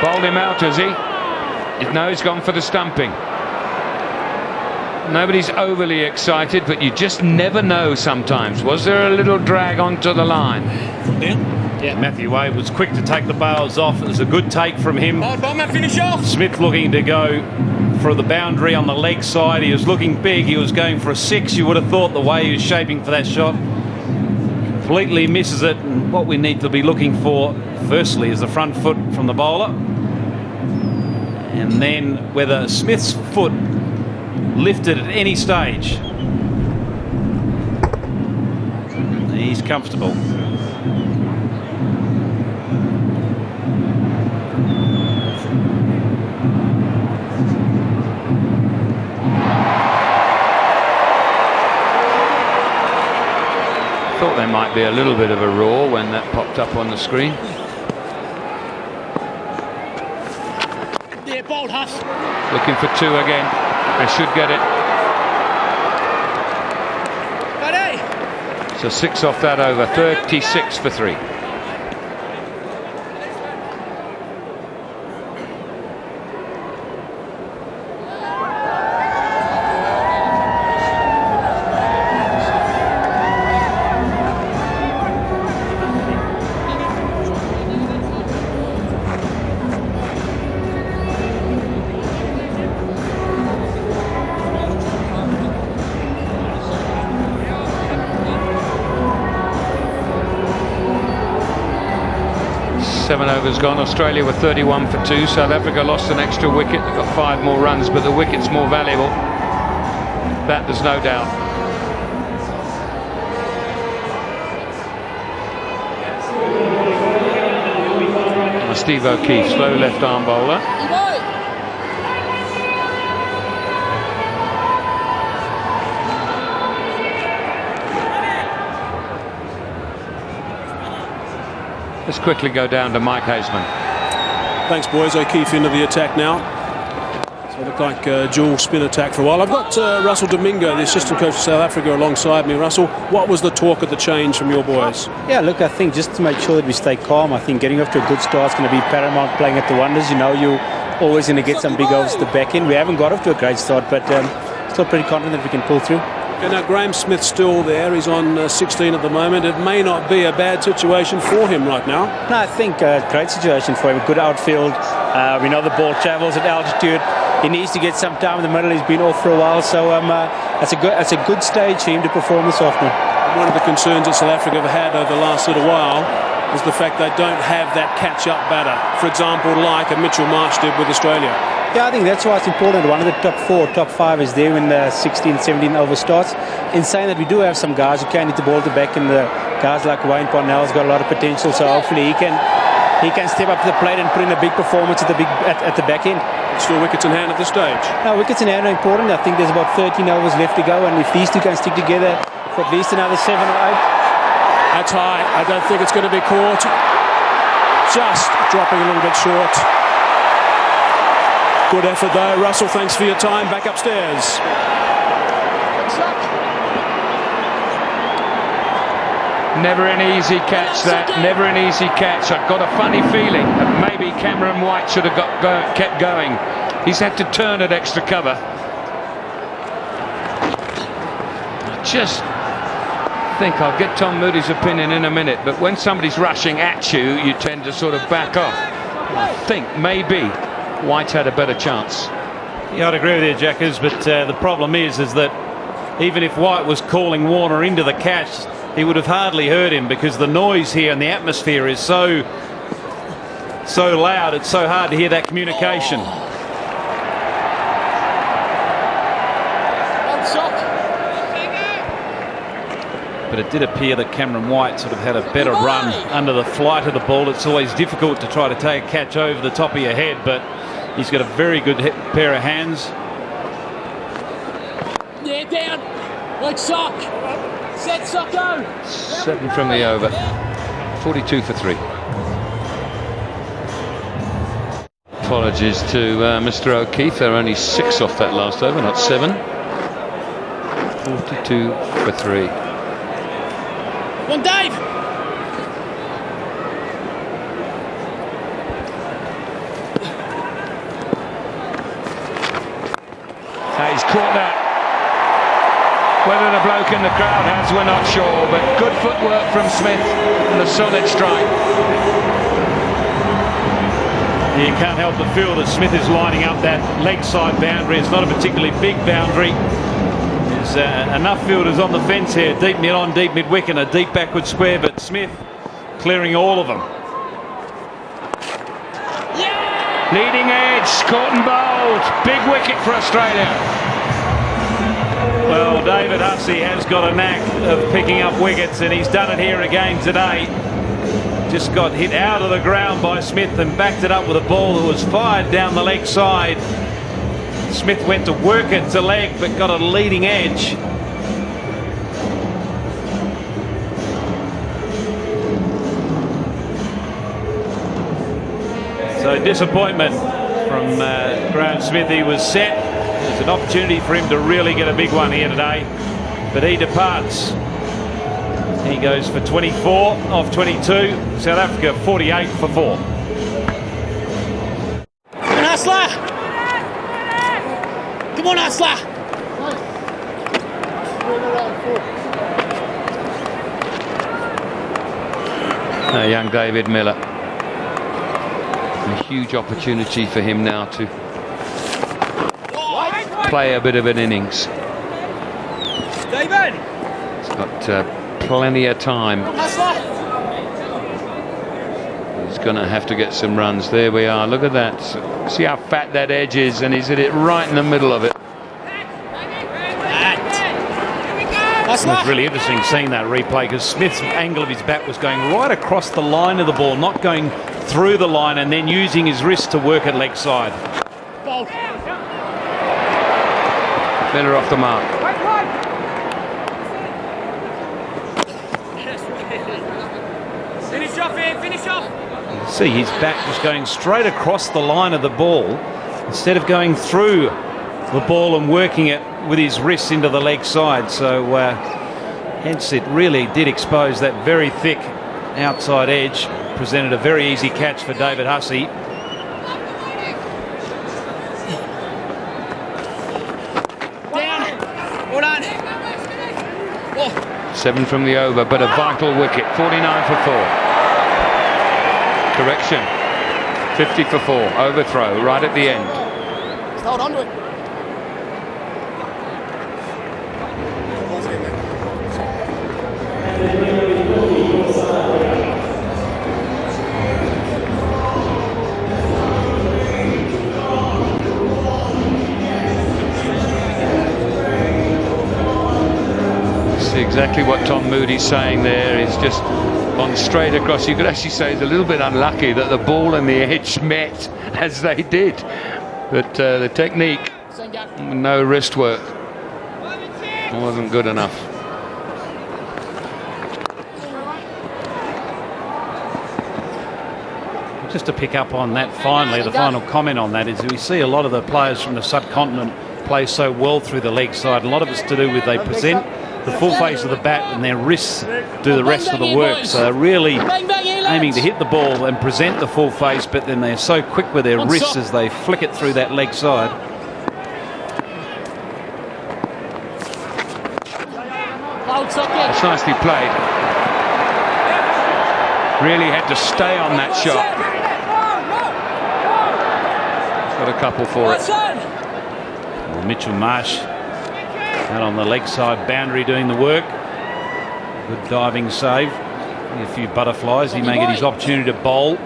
Bowled him out, has he? No, he's gone for the stumping. Nobody's overly excited, but you just never know sometimes. Was there a little drag onto the line? Yeah, Matthew Wade was quick to take the bails off. It was a good take from him. Finish off. Smith looking to go for the boundary on the leg side. He was looking big. He was going for a 6. You would have thought the way he was shaping for that shot. Completely misses it. And what we need to be looking for, firstly, is the front foot from the bowler. And then whether Smith's foot lifted at any stage. He's comfortable. Thought there might be a little bit of a roar when that popped up on the screen. Yeah, bold Huss. Looking for 2 again. They should get it. So 6 off that over. 36 for 3. Seven overs gone. Australia were 31 for 2. South Africa lost an extra wicket. They've got 5 more runs, but the wicket's more valuable. That there's no doubt. Steve O'Keefe, slow left arm bowler. Let's quickly go down to Mike Haseman. Thanks, boys. O'Keefe into the attack now. So it looked like a dual spin attack for a while. I've got Russell Domingo, the assistant coach of South Africa, alongside me. Russell, what was the talk of the change from your boys? Yeah, look, I think just to make sure that we stay calm, I think getting off to a good start is going to be paramount playing at the Wonders. You know, you're always going to get some big overs at the back end. We haven't got off to a great start, but still pretty confident we can pull through. Okay, now Graham Smith's still there. He's on 16 at the moment. It may not be a bad situation for him right now. No, I think a great situation for him. Good outfield. We know the ball travels at altitude. He needs to get some time in the middle. He's been off for a while, so that's a good stage for him to perform this afternoon. One of the concerns that South Africa have had over the last little while is the fact they don't have that catch-up batter. For example, like a Mitchell Marsh did with Australia. Yeah, I think that's why it's important. One of the top 4, top 5 is there when the 16, 17 over starts. In saying that, we do have some guys who can hit the ball to the back, and the guys like Wayne Parnell's got a lot of potential. So hopefully he can step up to the plate and put in a big performance at the back end. Still wickets in hand at this stage. No, wickets in hand are important. I think there's about 13 overs left to go, and if these two can stick together for at least another 7 or 8. That's high. I don't think it's going to be caught. Just dropping a little bit short. Good effort though. Russell, thanks for your time. Back upstairs. Never an easy catch that. Never an easy catch. I've got a funny feeling that maybe Cameron White should have kept going. He's had to turn at extra cover. I just think I'll get Tom Moody's opinion in a minute, but when somebody's rushing at you, you tend to sort of back off. I think maybe White had a better chance. Yeah, I'd agree with you, Jackers, but the problem is that even if White was calling Warner into the catch, he would have hardly heard him, because the noise here and the atmosphere is so loud, it's so hard to hear that communication. But it did appear that Cameron White sort of had a better run under the flight of the ball. It's always difficult to try to take a catch over the top of your head, but he's got a very good pair of hands. Yeah, down. Like sock. Set, sock, go. 7 from the over. 42 for 3. Apologies to Mr. O'Keefe. They're only 6 off that last over, not 7. 42 for 3. One, Dave. He's caught that. Whether the bloke in the crowd has, we're not sure, but good footwork from Smith and a solid strike. You can't help but feel that Smith is lining up that leg side boundary. It's not a particularly big boundary. There's enough fielders on the fence here, deep mid on, deep mid wicket, and a deep backward square, but Smith clearing all of them. Leading edge, caught and bowled. Big wicket for Australia. Well, David Hussey has got a knack of picking up wickets, and he's done it here again today. Just got hit out of the ground by Smith and backed it up with a ball that was fired down the leg side. Smith went to work it to leg, but got a leading edge. So disappointment from Graham Smith. He was set. There's an opportunity for him to really get a big one here today, but he departs. He goes for 24 off 22. South Africa 48 for 4. Come on, Hustler! Come on, Hustler! Young David Miller. A huge opportunity for him now to play a bit of an innings. David! He's got plenty of time. He's going to have to get some runs. There we are. Look at that. See how fat that edge is, and he's hit it right in the middle of it. It was really interesting seeing that replay, because Smith's angle of his bat was going right across the line of the ball, not going through the line, and then using his wrist to work at leg side. Miller off the mark. Finish off here, finish off! See his bat just going straight across the line of the ball instead of going through the ball and working it with his wrists into the leg side. So hence it really did expose that very thick outside edge. Presented a very easy catch for David Hussey. Down! Well done! 7 from the over, but a vital wicket. 49 for 4. Correction. 50 for 4. Overthrow right at the end. Just hold on to it. Exactly what Tom Moody's saying there is just on straight across. You could actually say it's a little bit unlucky that the ball and the edge met as they did, but the technique, no wrist work, wasn't good enough. Just to pick up on that finally, the final comment on that is we see a lot of the players from the subcontinent play so well through the leg side. A lot of it's to do with they present the full face of the bat and their wrists do the rest of the work. So they're really aiming to hit the ball and present the full face, but then they're so quick with their wrists as they flick it through that leg side. That's nicely played. Really had to stay on that shot. Got a couple for it. Well, Mitchell Marsh out on the leg side boundary doing the work. Good diving save. A few butterflies. He may get his opportunity to bowl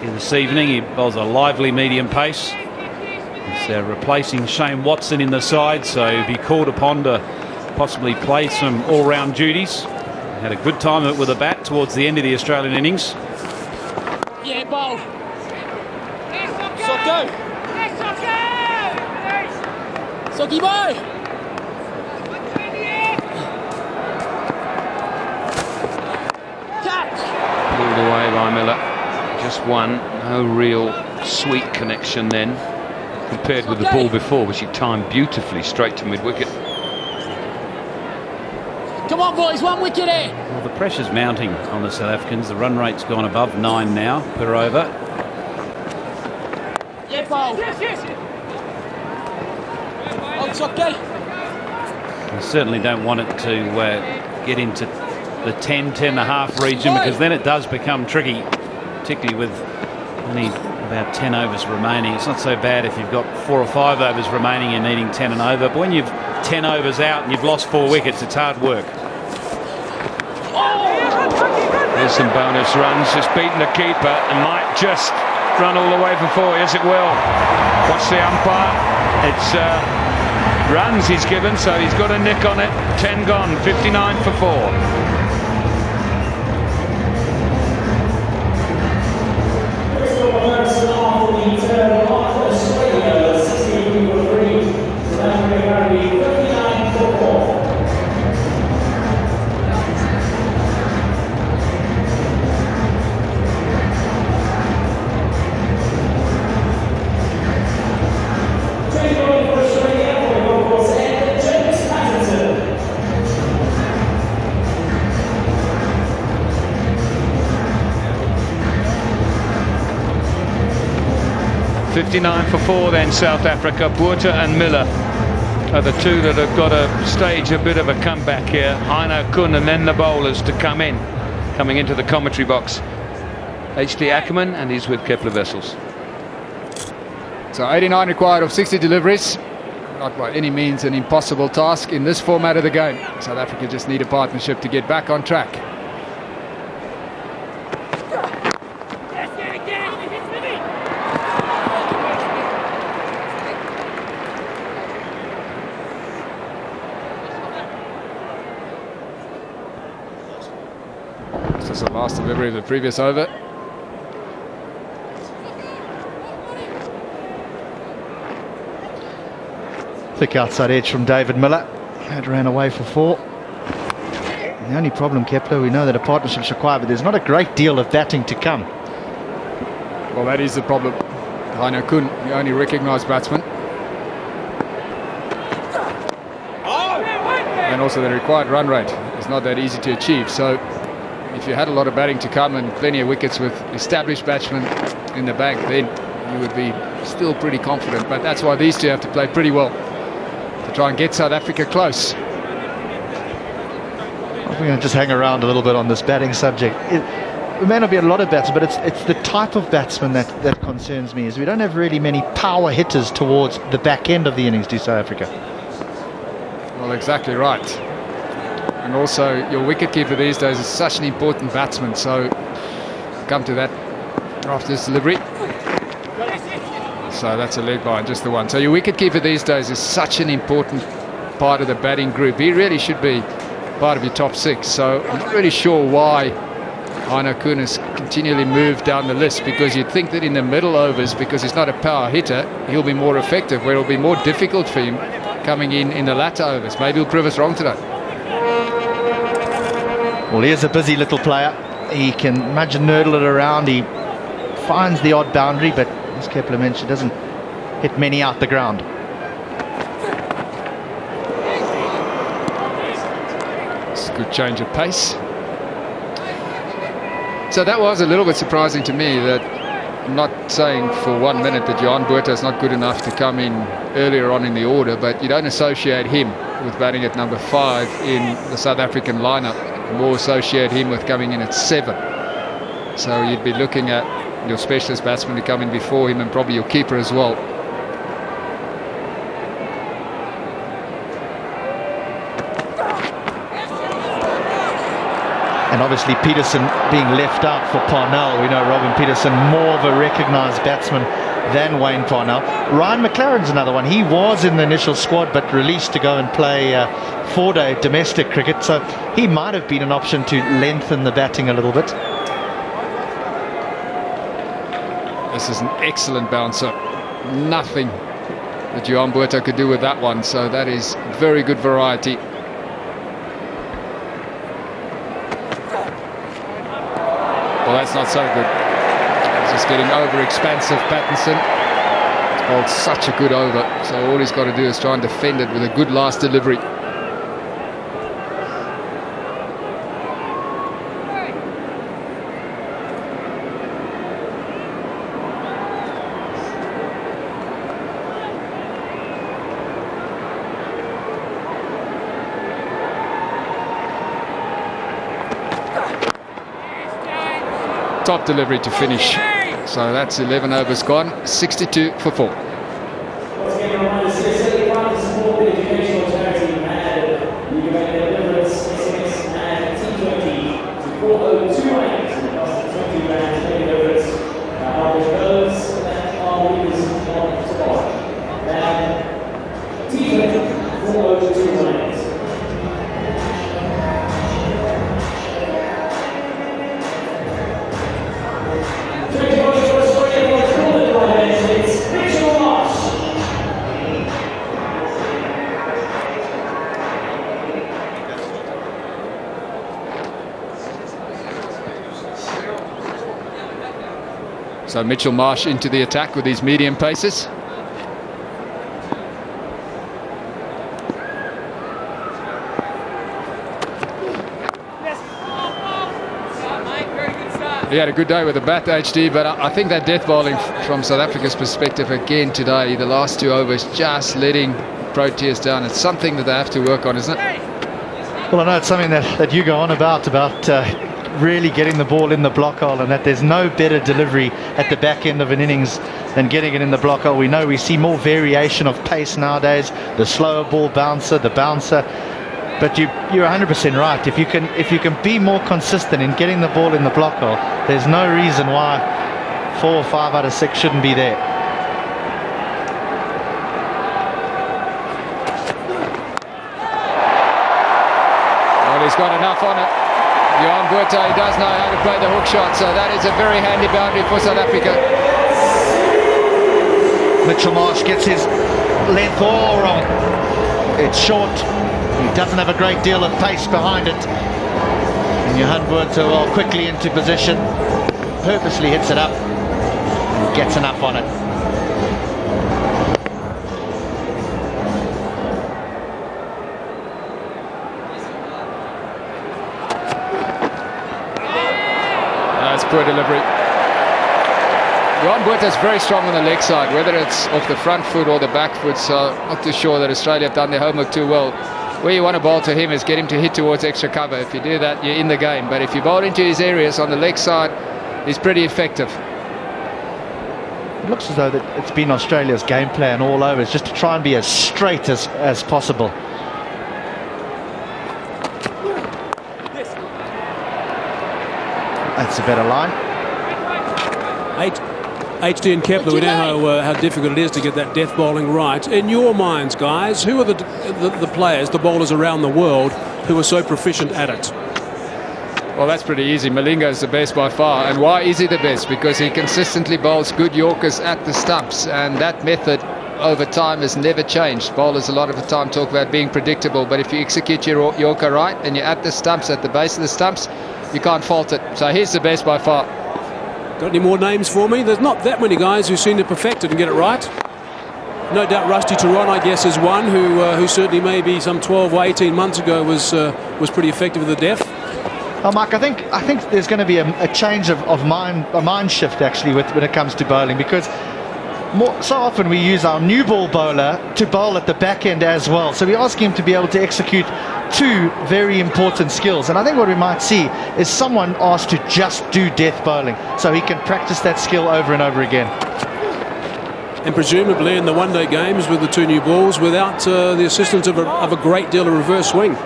here this evening. He bowls a lively medium pace. He's replacing Shane Watson in the side, so he'll be called upon to possibly play some all-round duties. Had a good time with the bat towards the end of the Australian innings. Yeah, bowl. Socko. Socky boy. Pulled away by Miller. Just one. No real sweet connection then compared with the ball before, which he timed beautifully straight to mid-wicket. Come on, boys, 1 wicket here. Well, the pressure's mounting on the South Africans. The run rate's gone above 9 now per over. Yeah, bowl. Oh, it's okay. You certainly don't want it to get into the 10.5 region, because then it does become tricky, particularly with only about 10 overs remaining. It's not so bad if you've got 4 or 5 overs remaining and needing 10 and over, but when you've 10 overs out and you've lost 4 wickets, it's hard work. There's some bonus runs, just beaten the keeper and might just run all the way for 4. Yes, it will. Watch the umpire. It's runs he's given, so he's got a nick on it. 10 gone, 59 for 4. For 4 then, South Africa. Botha and Miller are the two that have got to stage a bit of a comeback here. Heino Kuhn and then the bowlers to come in. Coming into the commentary box, H.D. Ackerman, and he's with Kepler Vessels. So 89 required of 60 deliveries. Not by any means an impossible task in this format of the game. South Africa just need a partnership to get back on track. This is the last delivery of the previous over. Thick outside edge from David Miller. That ran away for 4. The only problem, Kepler, we know that a partnership's required, but there's not a great deal of batting to come. Well, that is the problem. Heino Kuhn, the only recognised batsman. And also the required run rate is not that easy to achieve. So if you had a lot of batting to come and plenty of wickets with established batsmen in the bank, then you would be still pretty confident. But that's why these two have to play pretty well to try and get South Africa close. We're going to just hang around a little bit on this batting subject. It may not be a lot of batsmen, but it's the type of batsman that concerns me, is we don't have really many power hitters towards the back end of the innings, do South Africa. Well, exactly right. And also your wicketkeeper these days is such an important batsman, so come to that after this delivery. So that's a leg by, just the one. So your wicketkeeper these days is such an important part of the batting group. He really should be part of your top 6. So I'm not really sure why Heino Kuhn has continually moved down the list, because you'd think that in the middle overs, because he's not a power hitter, he'll be more effective, where it'll be more difficult for him coming in the latter overs. Maybe he'll prove us wrong today. Well, he is a busy little player. He can imagine nurdle it around. He finds the odd boundary, but as Kepler mentioned, doesn't hit many out the ground. It's a good change of pace. So that was a little bit surprising to me, that I'm not saying for 1 minute that Johan Botha is not good enough to come in earlier on in the order, but you don't associate him with batting at number 5 in the South African lineup. You more associate him with coming in at 7. So you'd be looking at your specialist batsman to come in before him, and probably your keeper as well. And obviously Peterson being left out for Parnell. We know Robin Peterson, more of a recognised batsman than Wayne Parnell. Ryan McLaren's another one. He was in the initial squad but released to go and play 4-day domestic cricket. So he might have been an option to lengthen the batting a little bit. This is an excellent bouncer. Nothing that Johan Botha could do with that one. So that is very good variety. Well, that's not so good. He's just getting over-expansive, Pattinson. It's bowled such a good over, so all he's got to do is try and defend it with a good last delivery. top delivery to finish. So that's 11 overs gone, 62 for 4. So Mitchell Marsh into the attack with his medium paces. He had a good day with the bat, HD, but I think that death bowling from South Africa's perspective again today, the last 2 overs, just letting Proteas down. It's something that they have to work on, isn't it? Well, I know it's something that you go on about really getting the ball in the block hole, and that there's no better delivery at the back end of an innings than getting it in the block hole. We know we see more variation of pace nowadays, the slower ball bouncer, the bouncer. But you're 100% right. If you can be more consistent in getting the ball in the block hole, there's no reason why 4 or 5 out of 6 shouldn't be there. Well, he's got enough on it. Johan Buerta, he does know how to play the hook shot, so that is a very handy boundary for South Africa. Mitchell Marsh gets his length all wrong. It's short. He doesn't have a great deal of pace behind it. And Johan Buerta will quickly into position, purposely hits it up and gets enough on it. That's poor delivery. Johan Buerta is very strong on the leg side, whether it's off the front foot or the back foot, so not too sure that Australia have done their homework too well. Where you want to bowl to him is get him to hit towards extra cover. If you do that, you're in the game. But if you bowl into his areas on the leg side, he's pretty effective. It looks as though that it's been Australia's game plan all over, is just to try and be as straight as possible. That's a better line. HD and Kepler, we know how difficult it is to get that death bowling right. In your minds, guys, who are the players, the bowlers around the world who are so proficient at it? Well, that's pretty easy. Malinga is the best by far. And why is he the best? Because he consistently bowls good Yorkers at the stumps, and that method over time has never changed. Bowlers a lot of the time talk about being predictable, but if you execute your Yorker right and you're at the stumps, at the base of the stumps, you can't fault it. So he's the best by far. Got any more names for me? There's not that many guys who seem to perfect it and get it right. No doubt Rusty Theron, I guess, is one who certainly maybe some 12 or 18 months ago was pretty effective with the death. Oh, Mark, I think there's going to be a change of mind shift actually when it comes to bowling, because so often we use our new ball bowler to bowl at the back end as well. So we ask him to be able to execute 2 very important skills, and I think what we might see is someone asked to just do death bowling so he can practice that skill over and over again. And presumably in the one-day games with the 2 new balls, without the assistance of a great deal of reverse swing.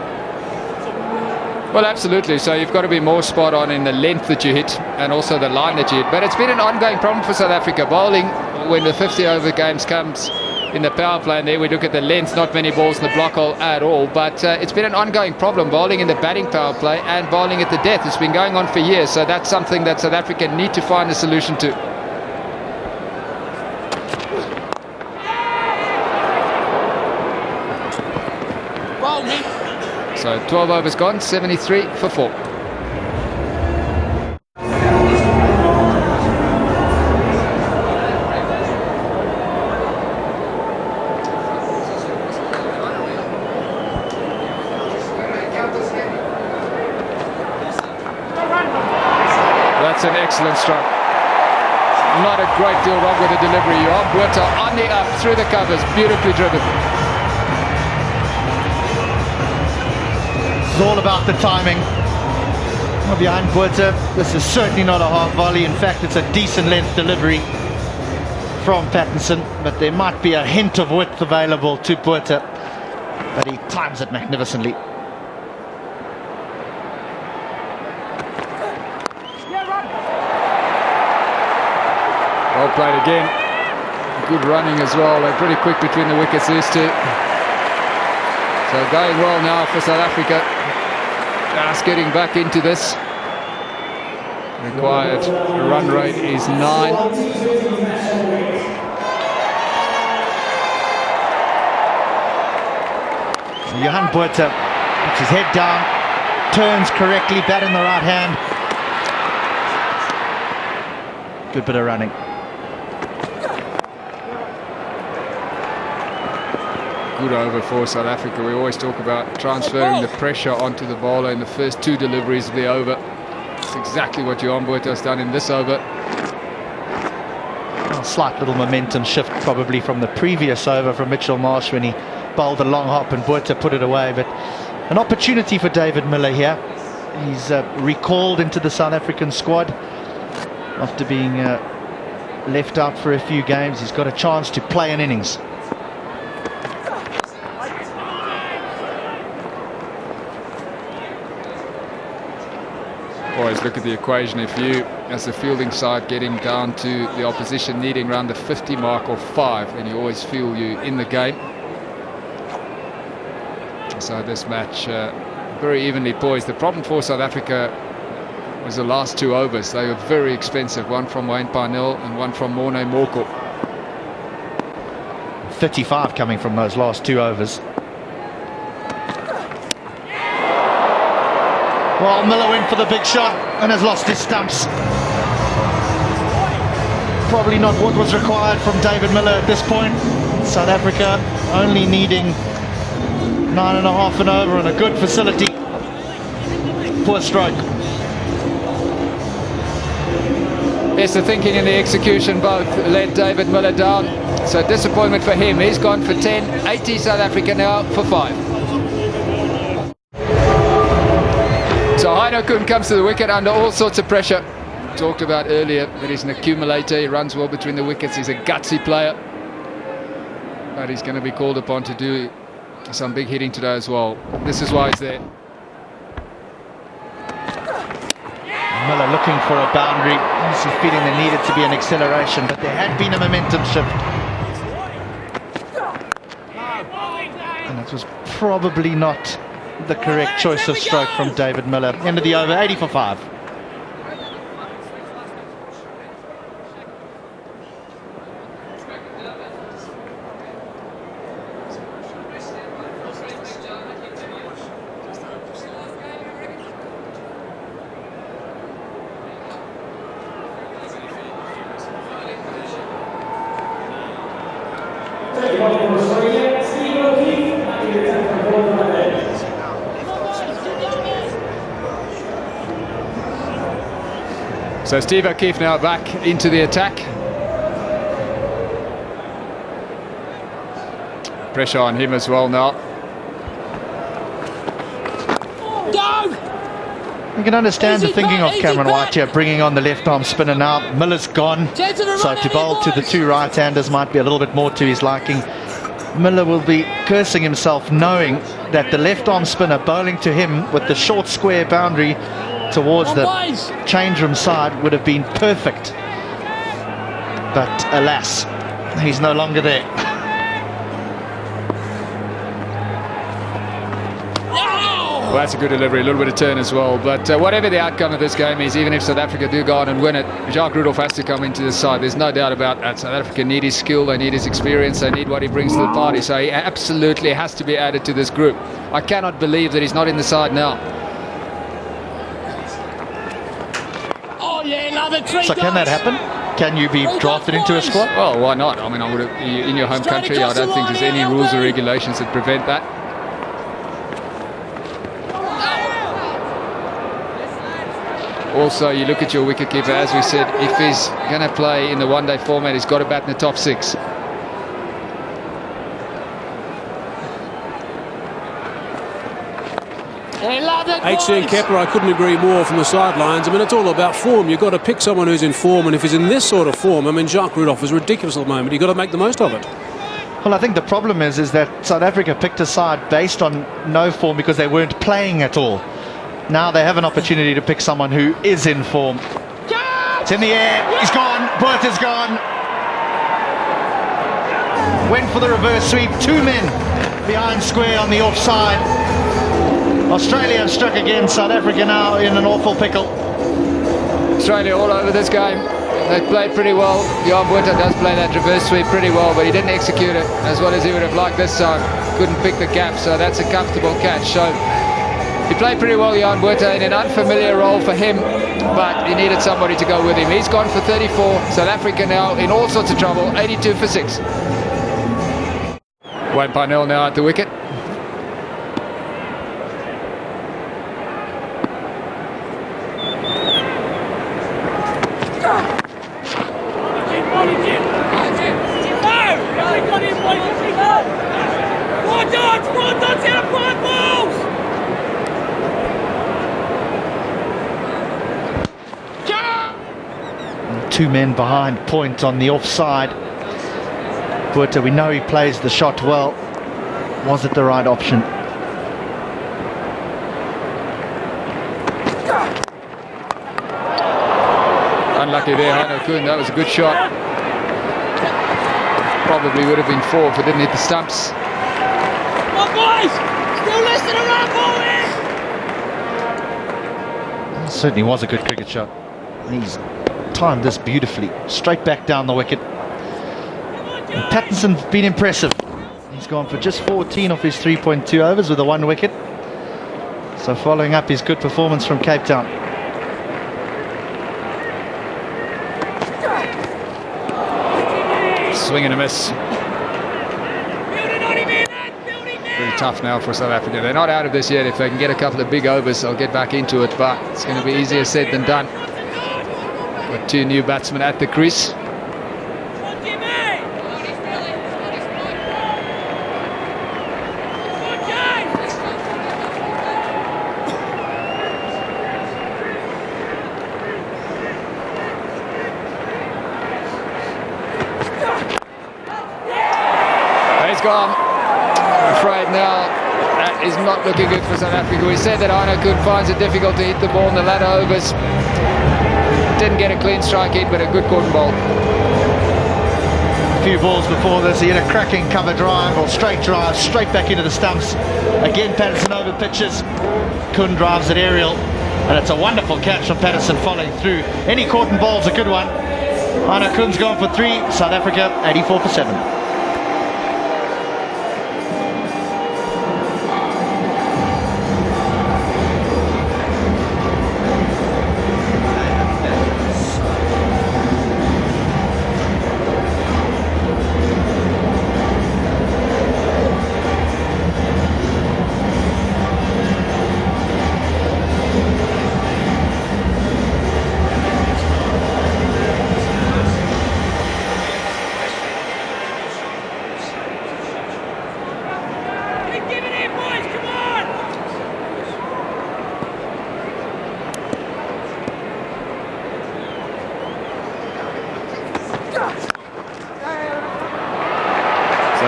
Well, absolutely. So you've got to be more spot on in the length that you hit and also the line that you hit. But it's been an ongoing problem for South Africa. Bowling, when the 50-over games comes in the power play, and there we look at the length, not many balls in the block hole at all. But it's been an ongoing problem, bowling in the batting power play and bowling at the death. It's been going on for years. So that's something that South Africa need to find a solution to. So 12 overs gone, 73 for 4. That's an excellent stroke. Not a great deal wrong with the delivery. Johan Buerta on the up, through the covers, beautifully driven. It's all about the timing. of Johan Botha. This is certainly not a half volley. In fact, it's a decent length delivery from Pattinson, but there might be a hint of width available to Botha, but he times it magnificently. Well played again. Good running as well. They're pretty quick between the wickets, these two. So going well now for South Africa. Just getting back into this. Required run rate is 9. Johan Botha puts his head down, turns correctly, bat in the right hand. Good bit of running. Good over for South Africa. We always talk about transferring the pressure onto the bowler in the first 2 deliveries of the over. That's exactly what Johan Botha has done in this over. A slight little momentum shift probably from the previous over from Mitchell Marsh when he bowled a long hop and Botha put it away, but an opportunity for David Miller here. He's recalled into the South African squad after being left out for a few games. He's got a chance to play an innings. Always look at the equation. If you, as the fielding side, getting down to the opposition needing around the 50 mark or 5, then you always feel you in the game. So this match very evenly poised. The problem for South Africa was the last 2 overs. They were very expensive. One from Wayne Parnell and one from Morne Morkel. 35 coming from those last 2 overs. Well, Miller went for the big shot and has lost his stumps. Probably not what was required from David Miller at this point. South Africa only needing 9.5 and over on a good facility. Poor stroke. Yes, the thinking and the execution both let David Miller down. So disappointment for him. He's gone for 10. 80 South Africa now for 5. So Heino Kuhn comes to the wicket under all sorts of pressure. Talked about earlier that he's an accumulator. He runs well between the wickets. He's a gutsy player. But he's going to be called upon to do some big hitting today as well. This is why he's there. Miller looking for a boundary. He's feeling there needed to be an acceleration, but there had been a momentum shift. And that was probably not the correct choice of stroke from David Miller. End of the over, 80 for 5. So Steve O'Keefe now back into the attack. Pressure on him as well now. You can understand the thinking of Cameron White here, bringing on the left-arm spinner now. Miller's gone, so to bowl to the 2 right-handers might be a little bit more to his liking. Miller will be cursing himself knowing that the left-arm spinner bowling to him with the short square boundary towards the change room side would have been perfect. But alas, he's no longer there. Well, that's a good delivery, a little bit of turn as well. But whatever the outcome of this game is, even if South Africa do go on and win it, Jacques Rudolph has to come into the side. There's no doubt about that. South Africa need his skill, they need his experience, they need what he brings to the party. So he absolutely has to be added to this group. I cannot believe that he's not in the side now. So can that happen? Can you be drafted into a squad? Well, why not? I mean, I would have, in your home country, I don't think there's any rules or regulations that prevent that. Also, you look at your wicketkeeper, as we said, if he's going to play in the one-day format, he's got to bat in the top 6. HC and Kepler, I couldn't agree more from the sidelines. I mean, it's all about form. You've got to pick someone who's in form, and if he's in this sort of form, I mean, Jacques Rudolph is ridiculous at the moment. You've got to make the most of it. Well, I think the problem is that South Africa picked a side based on no form because they weren't playing at all. Now they have an opportunity to pick someone who is in form. It's in the air. He's gone. Botha's gone. Went for the reverse sweep. 2 men behind square on the offside. Australia have struck again. South Africa now in an awful pickle. Australia all over this game. They played pretty well. Johan Botha does play that reverse sweep pretty well, but he didn't execute it as well as he would have liked this time. Couldn't pick the gap, so that's a comfortable catch. So he played pretty well, Johan Botha, in an unfamiliar role for him, but he needed somebody to go with him. He's gone for 34. South Africa now in all sorts of trouble. 82 for 6. Wayne Parnell now at the wicket. Two men behind point on the offside. Botha, we know he plays the shot well. Was it the right option? Unlucky there, Heino Kuhn. That was a good shot. Probably would have been 4 if it didn't hit the stumps. Come on, boys! Still listen around, boys! It certainly was a good cricket shot. He's timed this beautifully. Straight back down the wicket. And Pattinson's been impressive. He's gone for just 14 off his 3.2 overs with a 1 wicket. So following up his good performance from Cape Town. Swing and a miss. Pretty tough now for South Africa. They're not out of this yet. If they can get a couple of big overs, they'll get back into it, but it's going to be easier said than done. Got 2 new batsmen at the crease. Gone. I'm afraid now that is not looking good for South Africa. We said that Heino Kuhn finds it difficult to hit the ball in the latter overs. Didn't get a clean strike in, but a good caught ball. A few balls before this, he hit a cracking cover drive or straight drive, straight back into the stumps. Again, Patterson over pitches. Kuhn drives it aerial, and it's a wonderful catch from Patterson following through. Any caught ball's a good one. Heino Kuhn's gone for 3. South Africa 84 for 7.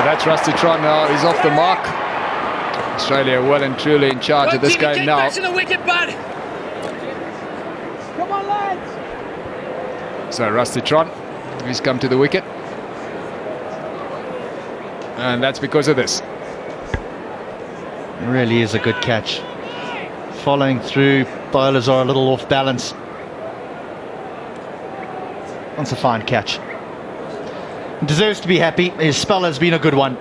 That's Rusty Tron now. He's off the mark. Australia well and truly in charge of this game now. Back to the wicket, bud. Come on, lads. So Rusty Tron, he's come to the wicket. And that's because of this. It really is a good catch. Following through, bowlers are a little off balance. That's a fine catch. Deserves to be happy. His spell has been a good one.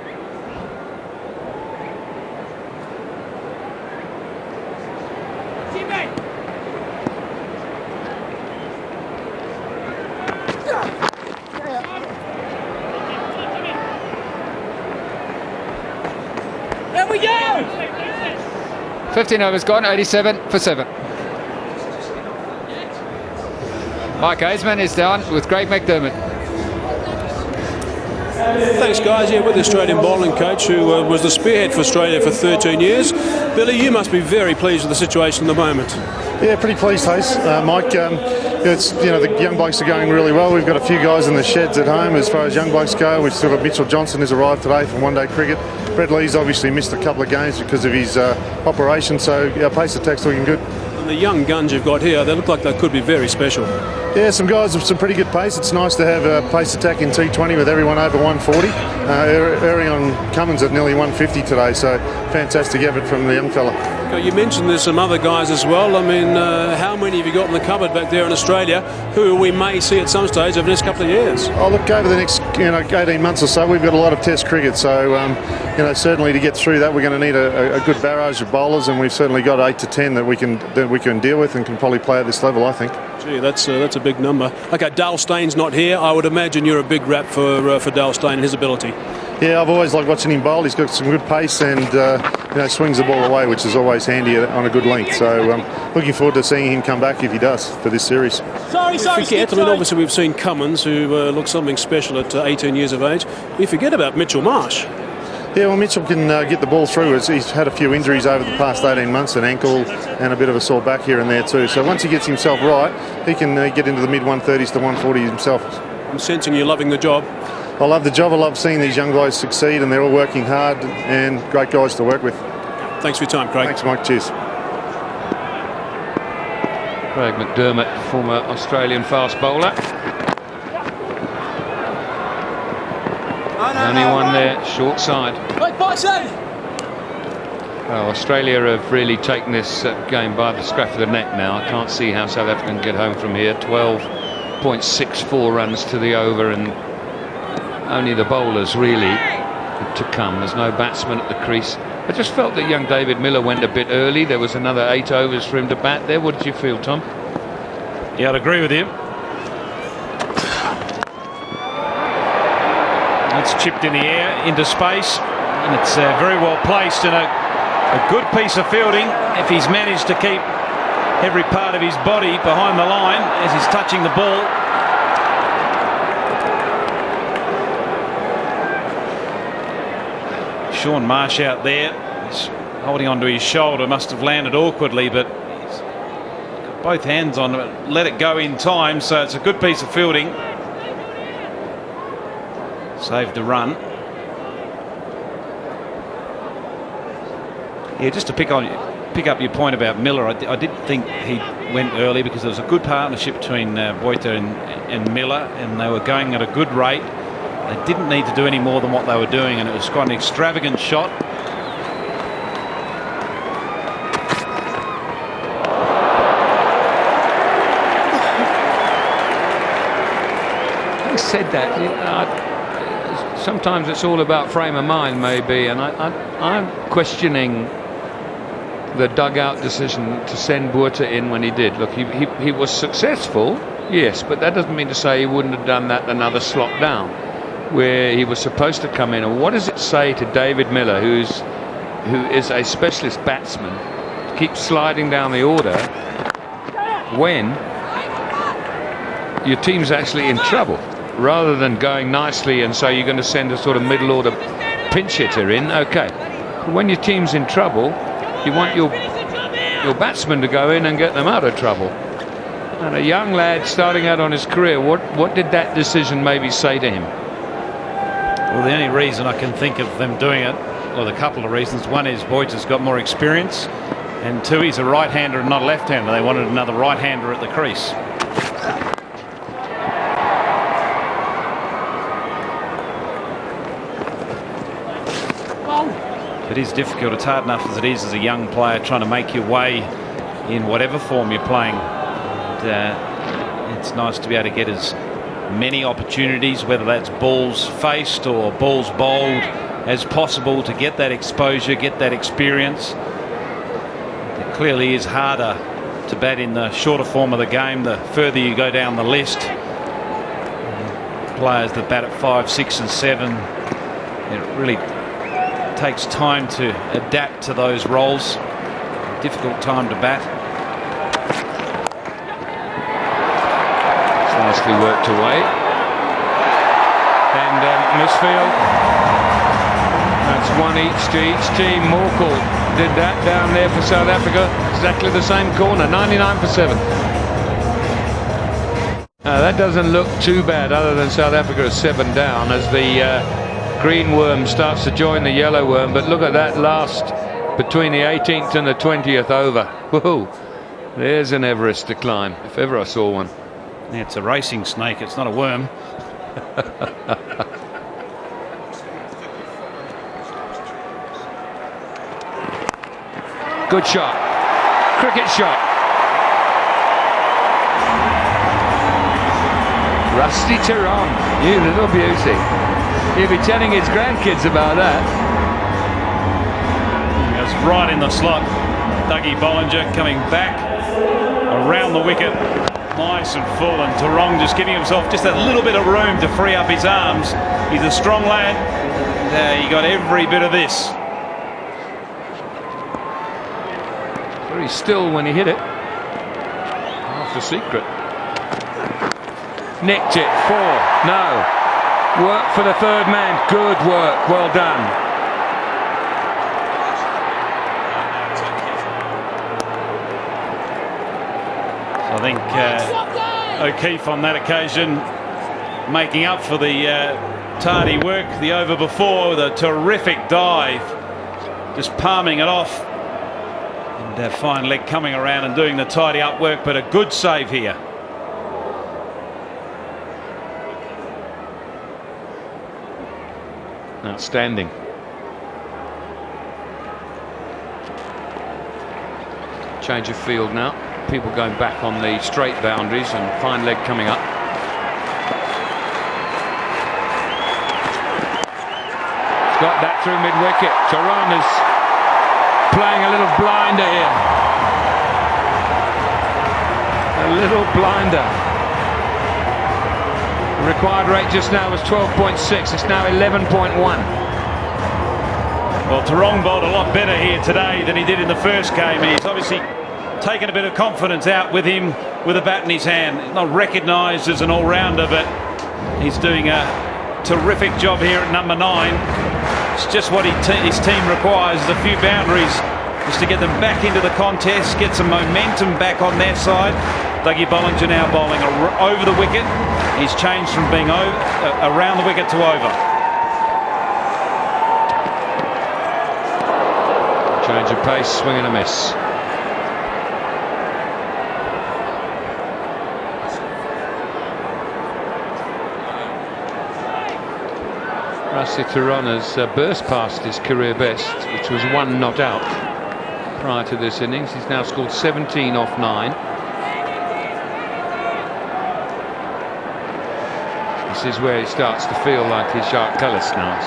There we go! 15 overs gone, 87 for 7. Mike Hazeman is down with Craig McDermott. Thanks, guys. Yeah, with the Australian bowling coach who was the spearhead for Australia for 13 years. Billy, you must be very pleased with the situation at the moment. Yeah, pretty pleased, Hayes. Mike, the young blokes are going really well. We've got a few guys in the sheds at home as far as young blokes go. We've still got Mitchell Johnson who's arrived today from one-day cricket. Brett Lee's obviously missed a couple of games because of his operation, so our pace attack's looking good. And the young guns you've got here, they look like they could be very special. Yeah, some guys with some pretty good pace. It's nice to have a pace attack in T20 with everyone over 140. Erring on Cummins at nearly 150 today, so fantastic effort from the young fella. You mentioned there's some other guys as well. I mean, how many have you got in the cupboard back there in Australia who we may see at some stage over the next couple of years? Oh, look, over the next 18 months or so, we've got a lot of Test cricket. So, certainly to get through that, we're going to need a good barrage of bowlers, and we've certainly got 8 to 10 that we can deal with and can probably play at this level, I think. Gee, that's a big number. Okay, Dale Stein's not here. I would imagine you're a big rap for Dale Stein and his ability. Yeah, I've always liked watching him bowl. He's got some good pace and swings the ball away, which is always handy on a good length. So looking forward to seeing him come back if he does for this series. Sorry, obviously we've seen Cummins, who looks something special at 18 years of age. We forget about Mitchell Marsh. Yeah, well, Mitchell can get the ball through. He's had a few injuries over the past 18 months, an ankle and a bit of a sore back here and there too. So once he gets himself right, he can get into the mid-130s to 140s himself. I'm sensing you're loving the job. I love the job. I love seeing these young guys succeed, and they're all working hard and great guys to work with. Thanks for your time, Craig. Thanks, Mike. Cheers. Craig McDermott, former Australian fast bowler. Only one there, short side. Well, Australia have really taken this game by the scruff of the neck now. I can't see how South Africa can get home from here. 12.64 runs to the over, and only the bowlers really to come. There's no batsman at the crease. I just felt that young David Miller went a bit early. There was another 8 overs for him to bat there. What did you feel, Tom? Yeah, I'd agree with you. It's chipped in the air into space, and it's very well placed, and a good piece of fielding if he's managed to keep every part of his body behind the line as he's touching the ball. Sean Marsh out there, he's holding onto his shoulder, must have landed awkwardly, but he's got both hands on it, let it go in time, so it's a good piece of fielding. Saved the run. Yeah, just to pick up your point about Miller, I did think he went early because there was a good partnership between Boita and Miller, and they were going at a good rate. They didn't need to do any more than what they were doing, and it was quite an extravagant shot. Having said that, sometimes it's all about frame of mind, maybe, and I'm questioning the dugout decision to send Boita in when he did. Look, he was successful, yes, but that doesn't mean to say he wouldn't have done that another slot down, where he was supposed to come in. And what does it say to David Miller, who is a specialist batsman, to keep sliding down the order when your team's actually in trouble, rather than going nicely and so you're going to send a sort of middle order pinch hitter in? Okay, but when your team's in trouble, you want your batsman to go in and get them out of trouble. And a young lad starting out on his career, what did that decision maybe say to him? Well, the only reason I can think of them doing it, well, a couple of reasons. One is Boita's got more experience, and two, he's a right-hander and not a left-hander. They wanted another right-hander at the crease. It is difficult. It's hard enough as it is as a young player trying to make your way in whatever form you're playing. And, it's nice to be able to get as many opportunities, whether that's balls faced or balls bowled, as possible, to get that exposure, get that experience. It clearly is harder to bat in the shorter form of the game the further you go down the list. Players that bat at 5, 6 and 7, it really takes time to adapt to those roles. Difficult time to bat. It's nicely worked away. And Misfield. That's one each to each team. Morkel did that down there for South Africa. Exactly the same corner, 99 for 7. That doesn't look too bad, other than South Africa is 7 down as the green worm starts to join the yellow worm. But look at that last between the 18th and the 20th over. Whoa, there's an Everest to climb, if ever I saw one. Yeah, it's a racing snake, it's not a worm. Good shot. Cricket shot. Rusty Theron, you little beauty. He'll be telling his grandkids about that. It's right in the slot. Dougie Bollinger coming back around the wicket. Nice and full, and Theron just giving himself just a little bit of room to free up his arms. He's a strong lad. He got every bit of this. Very still when he hit it. Half the secret. Nicked it. 4. No. Work for the third man. Good work. Well done. I think O'Keefe on that occasion making up for the tardy work the over before with a terrific dive, just palming it off, and fine leg coming around and doing the tidy up work, but a good save here. Outstanding. Change of field now. People going back on the straight boundaries and fine leg coming up. He's got that through mid-wicket. Theron is playing a little blinder here. A little blinder. The required rate just now was 12.6. It's now 11.1. Well, Theron bowled a lot better here today than he did in the first game. He's obviously taken a bit of confidence out with him with a bat in his hand. Not recognised as an all-rounder, but he's doing a terrific job here at number 9. It's just what his team requires, a few boundaries just to get them back into the contest, get some momentum back on their side. Dougie Bollinger now bowling over the wicket. He's changed from being around the wicket to over. Change of pace, swing and a miss. Rusty Theron has burst past his career best, which was 1 not out prior to this innings. He's now scored 17 off 9. This is where he starts to feel like his Jacques Kallis now,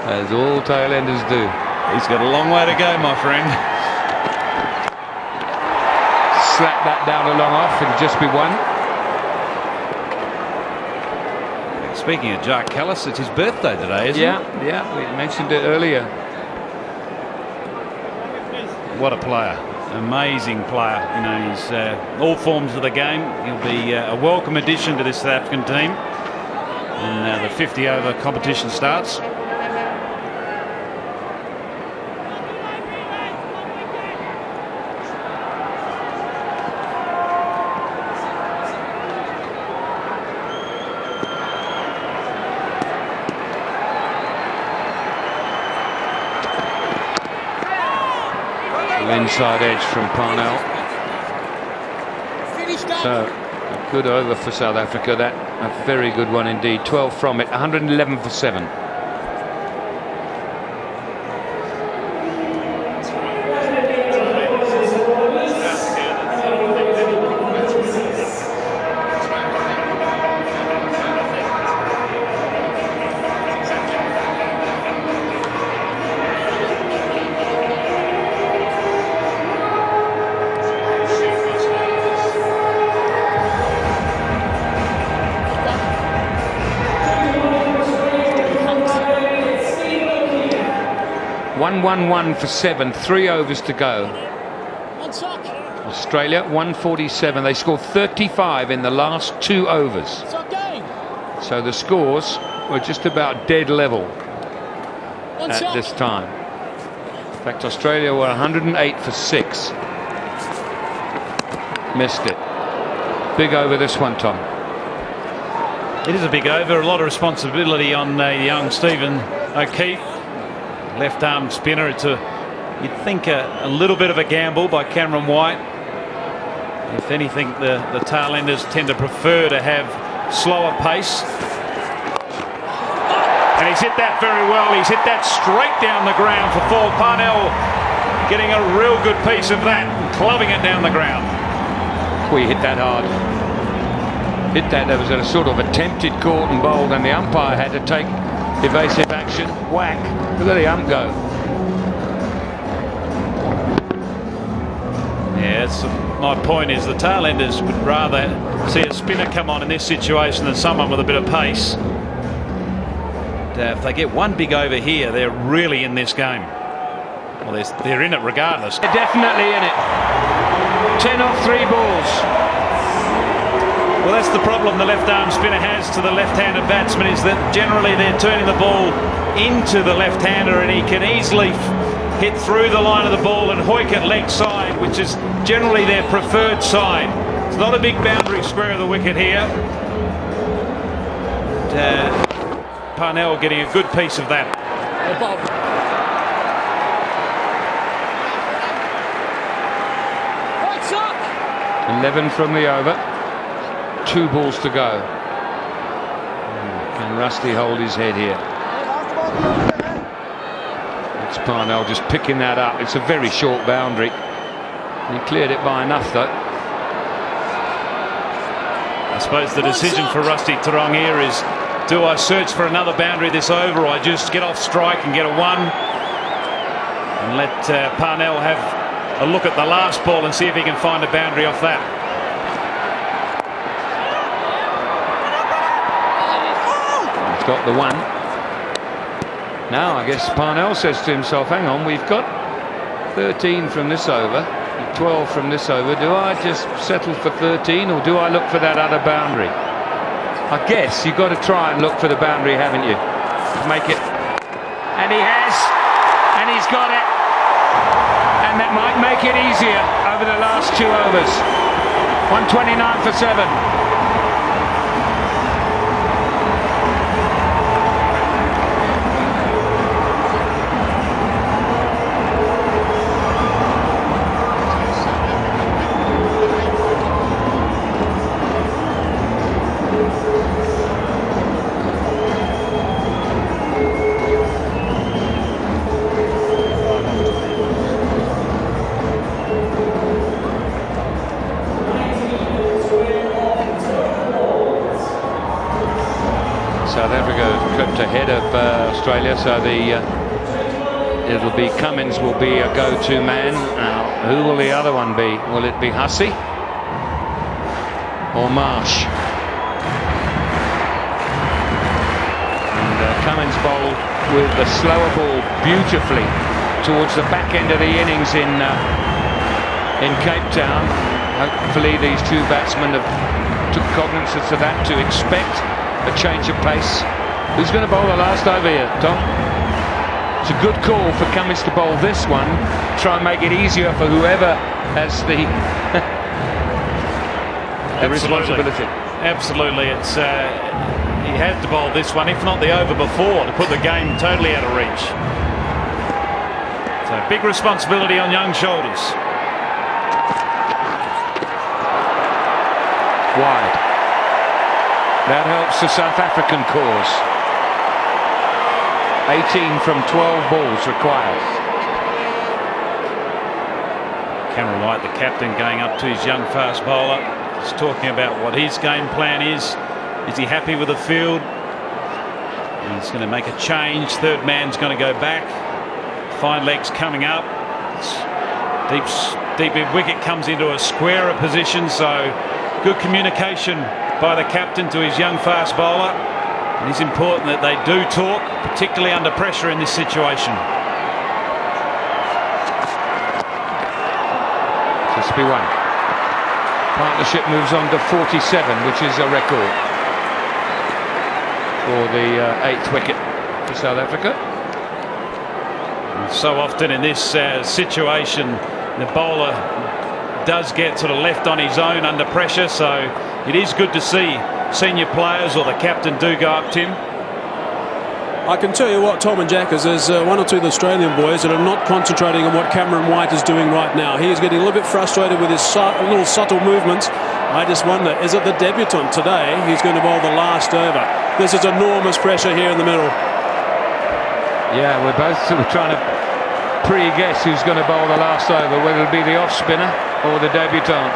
as all tail-enders do. He's got a long way to go, my friend. Slap that down a long off, it'll just be 1. Speaking of Jacques Kallis, it's his birthday today, isn't it? Yeah, we mentioned it earlier. What a player. Amazing player. You know, he's all forms of the game. He'll be a welcome addition to this South African team. And the 50-over competition starts. Inside edge from Parnell. So a good over for South Africa. That a very good one indeed. 12 from it. 111 for 7. One for 7, 3 overs to go. Australia, 147. They scored 35 in the last 2 overs. So the scores were just about dead level at this time. In fact, Australia were 108 for 6. Missed it. Big over this one, Tom. It is a big over. A lot of responsibility on young Stephen O'Keefe. Left-arm spinner. It's you'd think a little bit of a gamble by Cameron White. If anything, the tailenders tend to prefer to have slower pace. And he's hit that very well. He's hit that straight down the ground for 4. Parnell getting a real good piece of that and clubbing it down the ground. We hit that hard. Hit that. There was a sort of attempted caught and bowled, and the umpire had to take evasive action. Whack. Look at the ump go. Yeah, my point is the tailenders would rather see a spinner come on in this situation than someone with a bit of pace. If they get one big over here, they're really in this game. Well, they're in it regardless. They're definitely in it. 10 off 3 balls. Well, that's the problem the left-arm spinner has to the left-handed batsman, is that generally they're turning the ball into the left-hander, and he can easily hit through the line of the ball and hoik it leg side, which is generally their preferred side. It's not a big boundary square of the wicket here. Parnell getting a good piece of that. 11 from the over. 2 balls to go. Can Rusty hold his head here? It's Parnell just picking that up. It's a very short boundary. He cleared it by enough, though. I suppose the decision for Rusty Theron here is, do I search for another boundary this over, or I just get off strike and get a 1 and let Parnell have a look at the last ball and see if he can find a boundary off that. He's got the 1. Now I guess Parnell says to himself, hang on, we've got 13 from this over, 12 from this over. Do I just settle for 13, or do I look for that other boundary? I guess you've got to try and look for the boundary, haven't you? Make it. And he has. And he's got it. And that might make it easier over the last 2 overs. 129 for 7. South Africa tripped ahead of Australia, so it'll be Cummins will be a go-to man. Now, who will the other one be? Will it be Hussey or Marsh? And Cummins bowled with the slower ball beautifully towards the back end of the innings in Cape Town. Hopefully these 2 batsmen have took cognizance of that to expect a change of pace. Who's going to bowl the last over here, Tom? It's a good call for Cummins to bowl this one. Try and make it easier for whoever has the responsibility. Absolutely. It's he had to bowl this one, if not the over before, to put the game totally out of reach. So big responsibility on young shoulders. Wide. That helps the South African cause. 18 from 12 balls required. Cameron White, the captain, going up to his young fast bowler. He's talking about what his game plan is. Is he happy with the field? He's going to make a change. Third man's going to go back. Fine legs coming up. Deep mid wicket comes into a squarer position, so good communication by the captain to his young fast bowler. And it's important that they do talk, particularly under pressure in this situation. Just be 1. Partnership moves on to 47, which is a record for the 8th wicket for South Africa. So often in this situation, the bowler does get sort of left on his own under pressure, so it is good to see senior players or the captain do go up to him. I can tell you what, Tom and Jackers, there's one or two of the Australian boys that are not concentrating on what Cameron White is doing right now. He is getting a little bit frustrated with his little subtle movements. I just wonder, is it the debutant today who's going to bowl the last over? This is enormous pressure here in the middle. Yeah, we're both sort of trying to pre-guess who's going to bowl the last over, whether it'll be the off-spinner or the debutant.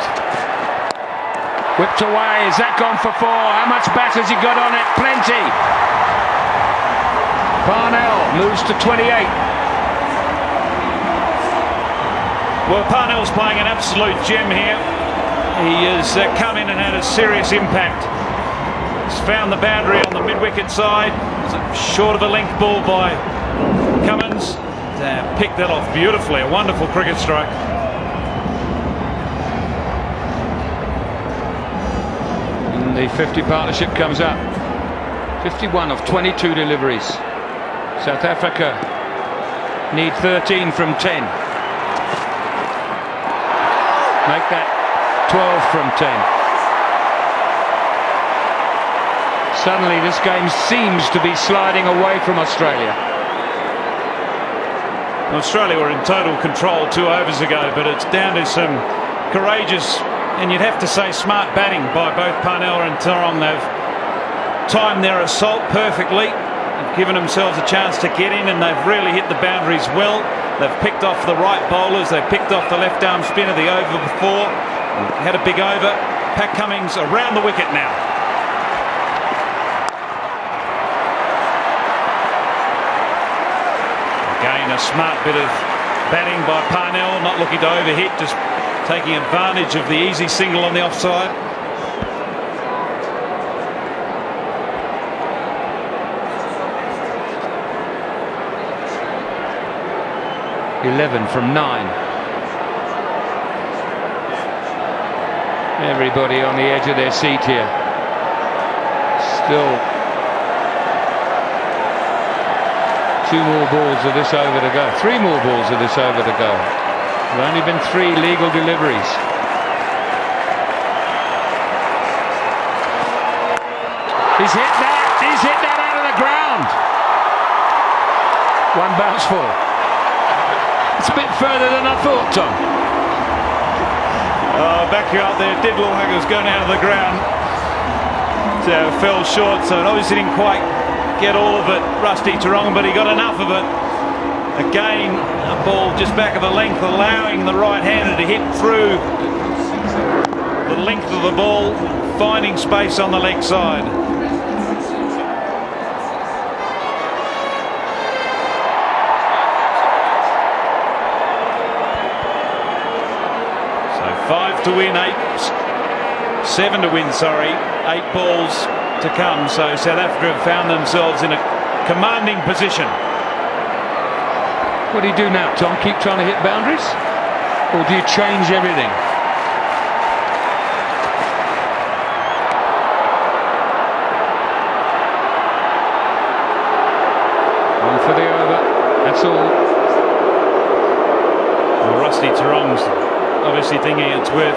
Whipped away, is that gone for 4? How much bat has he got on it? Plenty! Parnell moves to 28. Well, Parnell's playing an absolute gem here. He has come in and had a serious impact. He's found the boundary on the mid-wicket side. Short of a length ball by Cummins. Picked that off beautifully. A wonderful cricket strike. And the 50 partnership comes up. 51 of 22 deliveries. South Africa need 13 from 10. Make that 12 from 10. Suddenly this game seems to be sliding away from Australia. Australia were in total control 2 overs ago, but it's down to some courageous, and you'd have to say smart batting by both Parnell and Theron. They've timed their assault perfectly. They've given themselves a chance to get in, and they've really hit the boundaries well. They've picked off the right bowlers. They've picked off the left arm spinner the over before. Had a big over. Pat Cummins around the wicket now. Again, a smart bit of batting by Parnell, not looking to overhit, just taking advantage of the easy single on the offside. .11 from 9. Everybody on the edge of their seat here. Still 2 more balls of this over to go. 3 more balls of this over to go. There have only been 3 legal deliveries. He's hit that! He's hit that out of the ground! 1 bounce full. It's a bit further than I thought, Tom. Back you up there, it did look like it was going out of the ground. So fell short, so it obviously didn't quite get all of it, Rusty Theron, but he got enough of it. Again, a ball just back of the length, allowing the right-hander to hit through the length of the ball, finding space on the leg side. So 5 to win, 7 to win, sorry. 8 balls to come, so South Africa have found themselves in a commanding position. What do you do now, Tom? Keep trying to hit boundaries? Or do you change everything? One for the over, that's all. Well, Rusty Theron's obviously thinking it's worth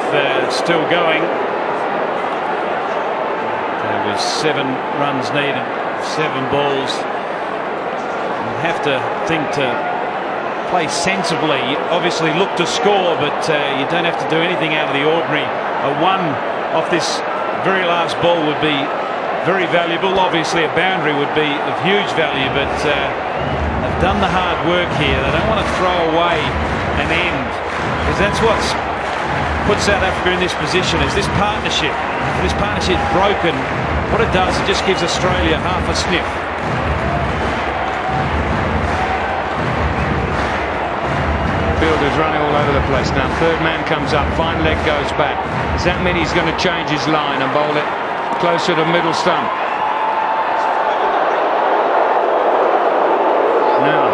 still going. There was 7 runs needed, 7 balls. You have to think to play sensibly. You obviously look to score, but you don't have to do anything out of the ordinary. A 1 off this very last ball would be very valuable. Obviously a boundary would be of huge value, but they've done the hard work here. They don't want to throw away an end, because that's what's put South Africa in this position, is this partnership. If this partnership broken, what it does, it just gives Australia half a sniff. Fielder's running all over the place now. Third man comes up, fine leg goes back. Does that mean he's going to change his line and bowl it closer to middle stump? Now,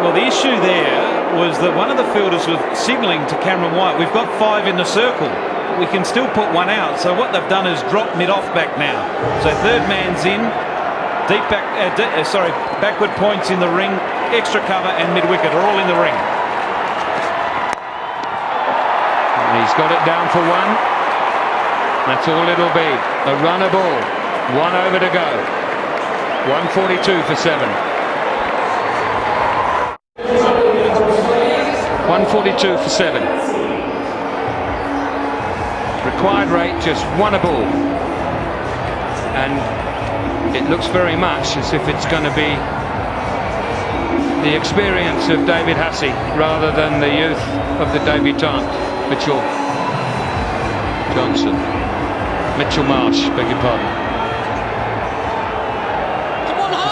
well, the issue there was that one of the fielders was signalling to Cameron White, we've got 5 in the circle. We can still put one out. So what they've done is drop mid-off back now. So third man's in, deep back, backward points in the ring, extra cover and mid-wicket are all in the ring. And he's got it down for 1. That's all it'll be. A runner ball. 1 over to go. 142 for 7. 142 for 7. Required rate just 1 a ball. And it looks very much as if it's going to be the experience of David Hussey rather than the youth of the debutant, Mitchell Marsh, beg your pardon.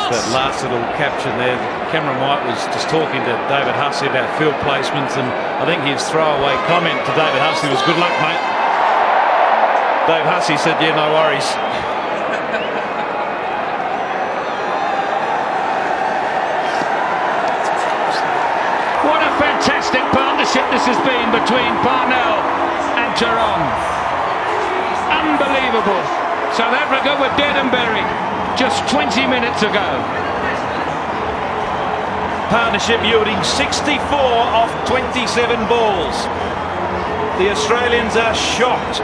That last little capture there, Cameron White was just talking to David Hussey about field placements, and I think his throwaway comment to David Hussey was, good luck, mate. Dave Hussey said, yeah, no worries. What a fantastic partnership this has been between Parnell and Theron. Unbelievable. South Africa were dead and buried just 20 minutes ago. Partnership yielding 64 off 27 balls. The Australians are shocked.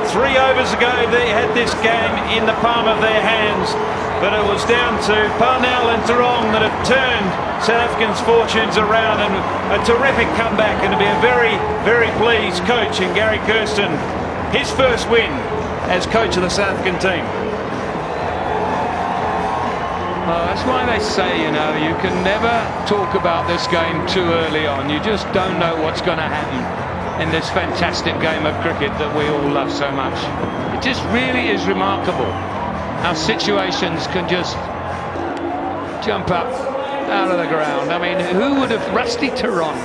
3 overs ago they had this game in the palm of their hands, but it was down to Parnell and Theron that have turned South Africans' fortunes around, and a terrific comeback, and to be a very, very pleased coach in Gary Kirsten. His first win as coach of the South African team. Well, that's why they say, you know, you can never talk about this game too early on. You just don't know what's going to happen in this fantastic game of cricket that we all love so much. It just really is remarkable how situations can just jump up out of the ground. I mean, who would have... Rusty Theron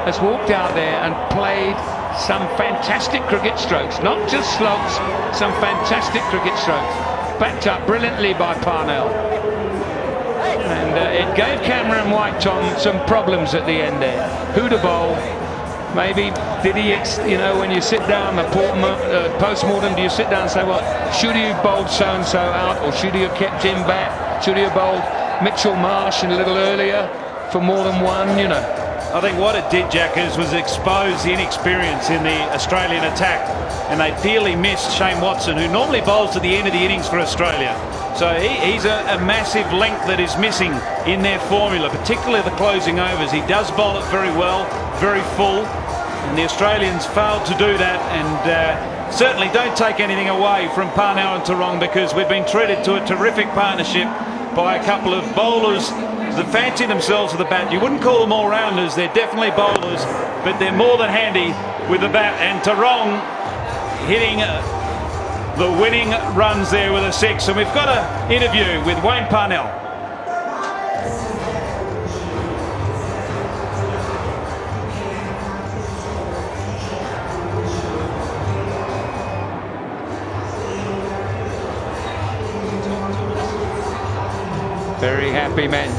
has walked out there and played some fantastic cricket strokes, not just slogs, some fantastic cricket strokes, backed up brilliantly by Parnell. And it gave Cameron White, Tom, some problems at the end there. Who to bowl? Maybe did he, you know, when you sit down the post-mortem, do you sit down and say, well, should he have bowled so-and-so out, or should he have kept him back? Should he have bowled Mitchell Marsh a little earlier for more than 1, you know? I think what it did, Jackers, was expose the inexperience in the Australian attack, and they dearly missed Shane Watson, who normally bowls at the end of the innings for Australia. So he's a massive link that is missing in their formula, particularly the closing overs. He does bowl it very well, very full, and the Australians failed to do that. And certainly don't take anything away from Parnell and Theron, because we've been treated to a terrific partnership by a couple of bowlers that fancy themselves with the bat. You wouldn't call them all-rounders, they're definitely bowlers, but they're more than handy with the bat. And Theron hitting the winning runs there with a 6. And we've got an interview with Wayne Parnell. Very happy men.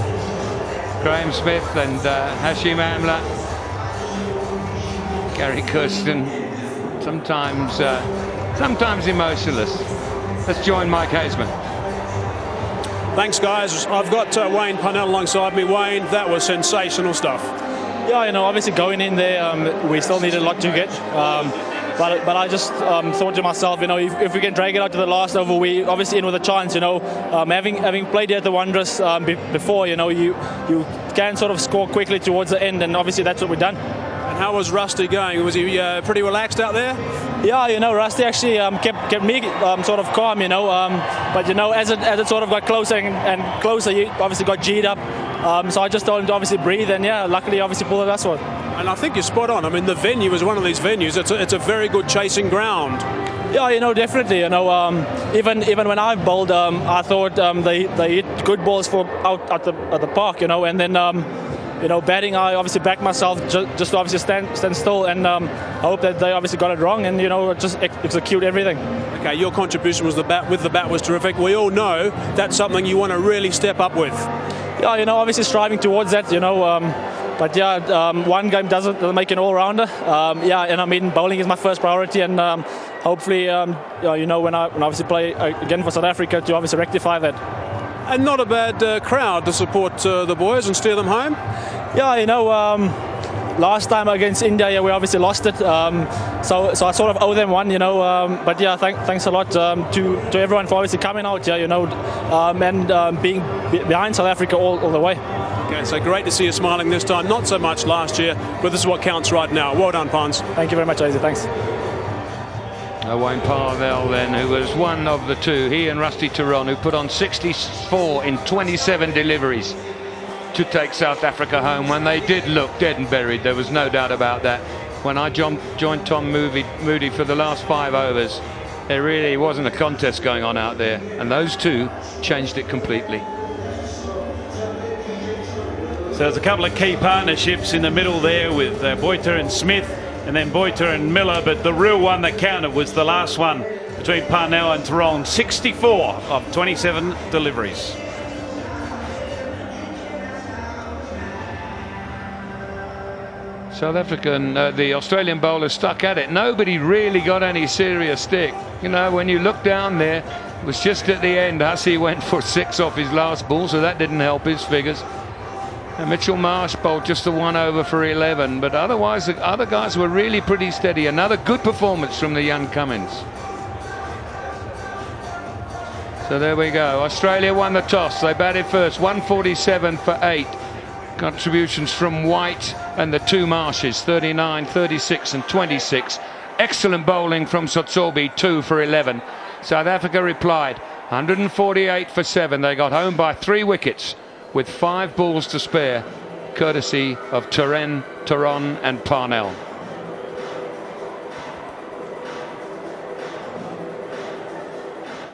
Graham Smith and Hashim Amla. Gary Kirsten, sometimes emotionless. Let's join Mike Hazeman. Thanks, guys. I've got Wayne Parnell alongside me. Wayne, that was sensational stuff. Yeah, you know, obviously going in there, we still needed a lot to get. But I just thought to myself, you know, if we can drag it out to the last over, we obviously in with a chance, you know. Having played here at the Wanderers before, you know, you can sort of score quickly towards the end, and obviously that's what we've done. And how was Rusty going? Was he pretty relaxed out there? Yeah, you know, Rusty actually kept me sort of calm, you know. But you know, as it sort of got closer and closer, he obviously got G'd up. So I just told him to obviously breathe, and yeah, luckily obviously pulled the last one. And I think you're spot on. I mean, the venue is one of these venues. It's a very good chasing ground. Yeah, you know, definitely. You know, even when I bowled, I thought they hit good balls for out at the park, you know, and then. You know, batting, I obviously backed myself just to obviously stand still, and I hope that they obviously got it wrong and, you know, just execute everything. Okay, your contribution was the bat was terrific. We all know that's something you want to really step up with. Yeah, you know, obviously striving towards that, you know. yeah, one game doesn't make an all-rounder. Yeah, and I mean, bowling is my first priority, and hopefully, you know, when I obviously play again for South Africa, to obviously rectify that. And not a bad crowd to support the boys and steer them home. Yeah, you know, last time against India, yeah, we obviously lost it. So I sort of owe them one, you know. But yeah, thanks a lot to everyone for obviously coming out, yeah, you know, and being behind South Africa all the way. Okay, so great to see you smiling this time. Not so much last year, but this is what counts right now. Well done, Pons. Thank you very much, Isaac. Thanks. Wayne Parnell then, who was one of the two, he and Rusty Theron, who put on 64 in 27 deliveries to take South Africa home when they did look dead and buried. There was no doubt about that. When I joined Tom Moody for the last 5 overs, there really wasn't a contest going on out there, and those two changed it completely. So there's a couple of key partnerships in the middle there with Boyter and Smith, and then Boyter and Miller, but the real one that counted was the last one between Parnell and Theron. 64 of 27 deliveries. South African, the Australian bowlers stuck at it. Nobody really got any serious stick. You know, when you look down there, it was just at the end. Hussey went for 6 off his last ball, so that didn't help his figures. And Mitchell Marsh bowled just the 1 over for 11, but otherwise the other guys were really pretty steady. Another good performance from the young Cummins. So there we go. Australia won the toss. They batted first, 147 for 8. Contributions from White and the 2 Marshes, 39, 36 and 26. Excellent bowling from Sotsobi, 2 for 11. South Africa replied, 148 for 7. They got home by 3 wickets with 5 balls to spare, courtesy of Theron and Parnell.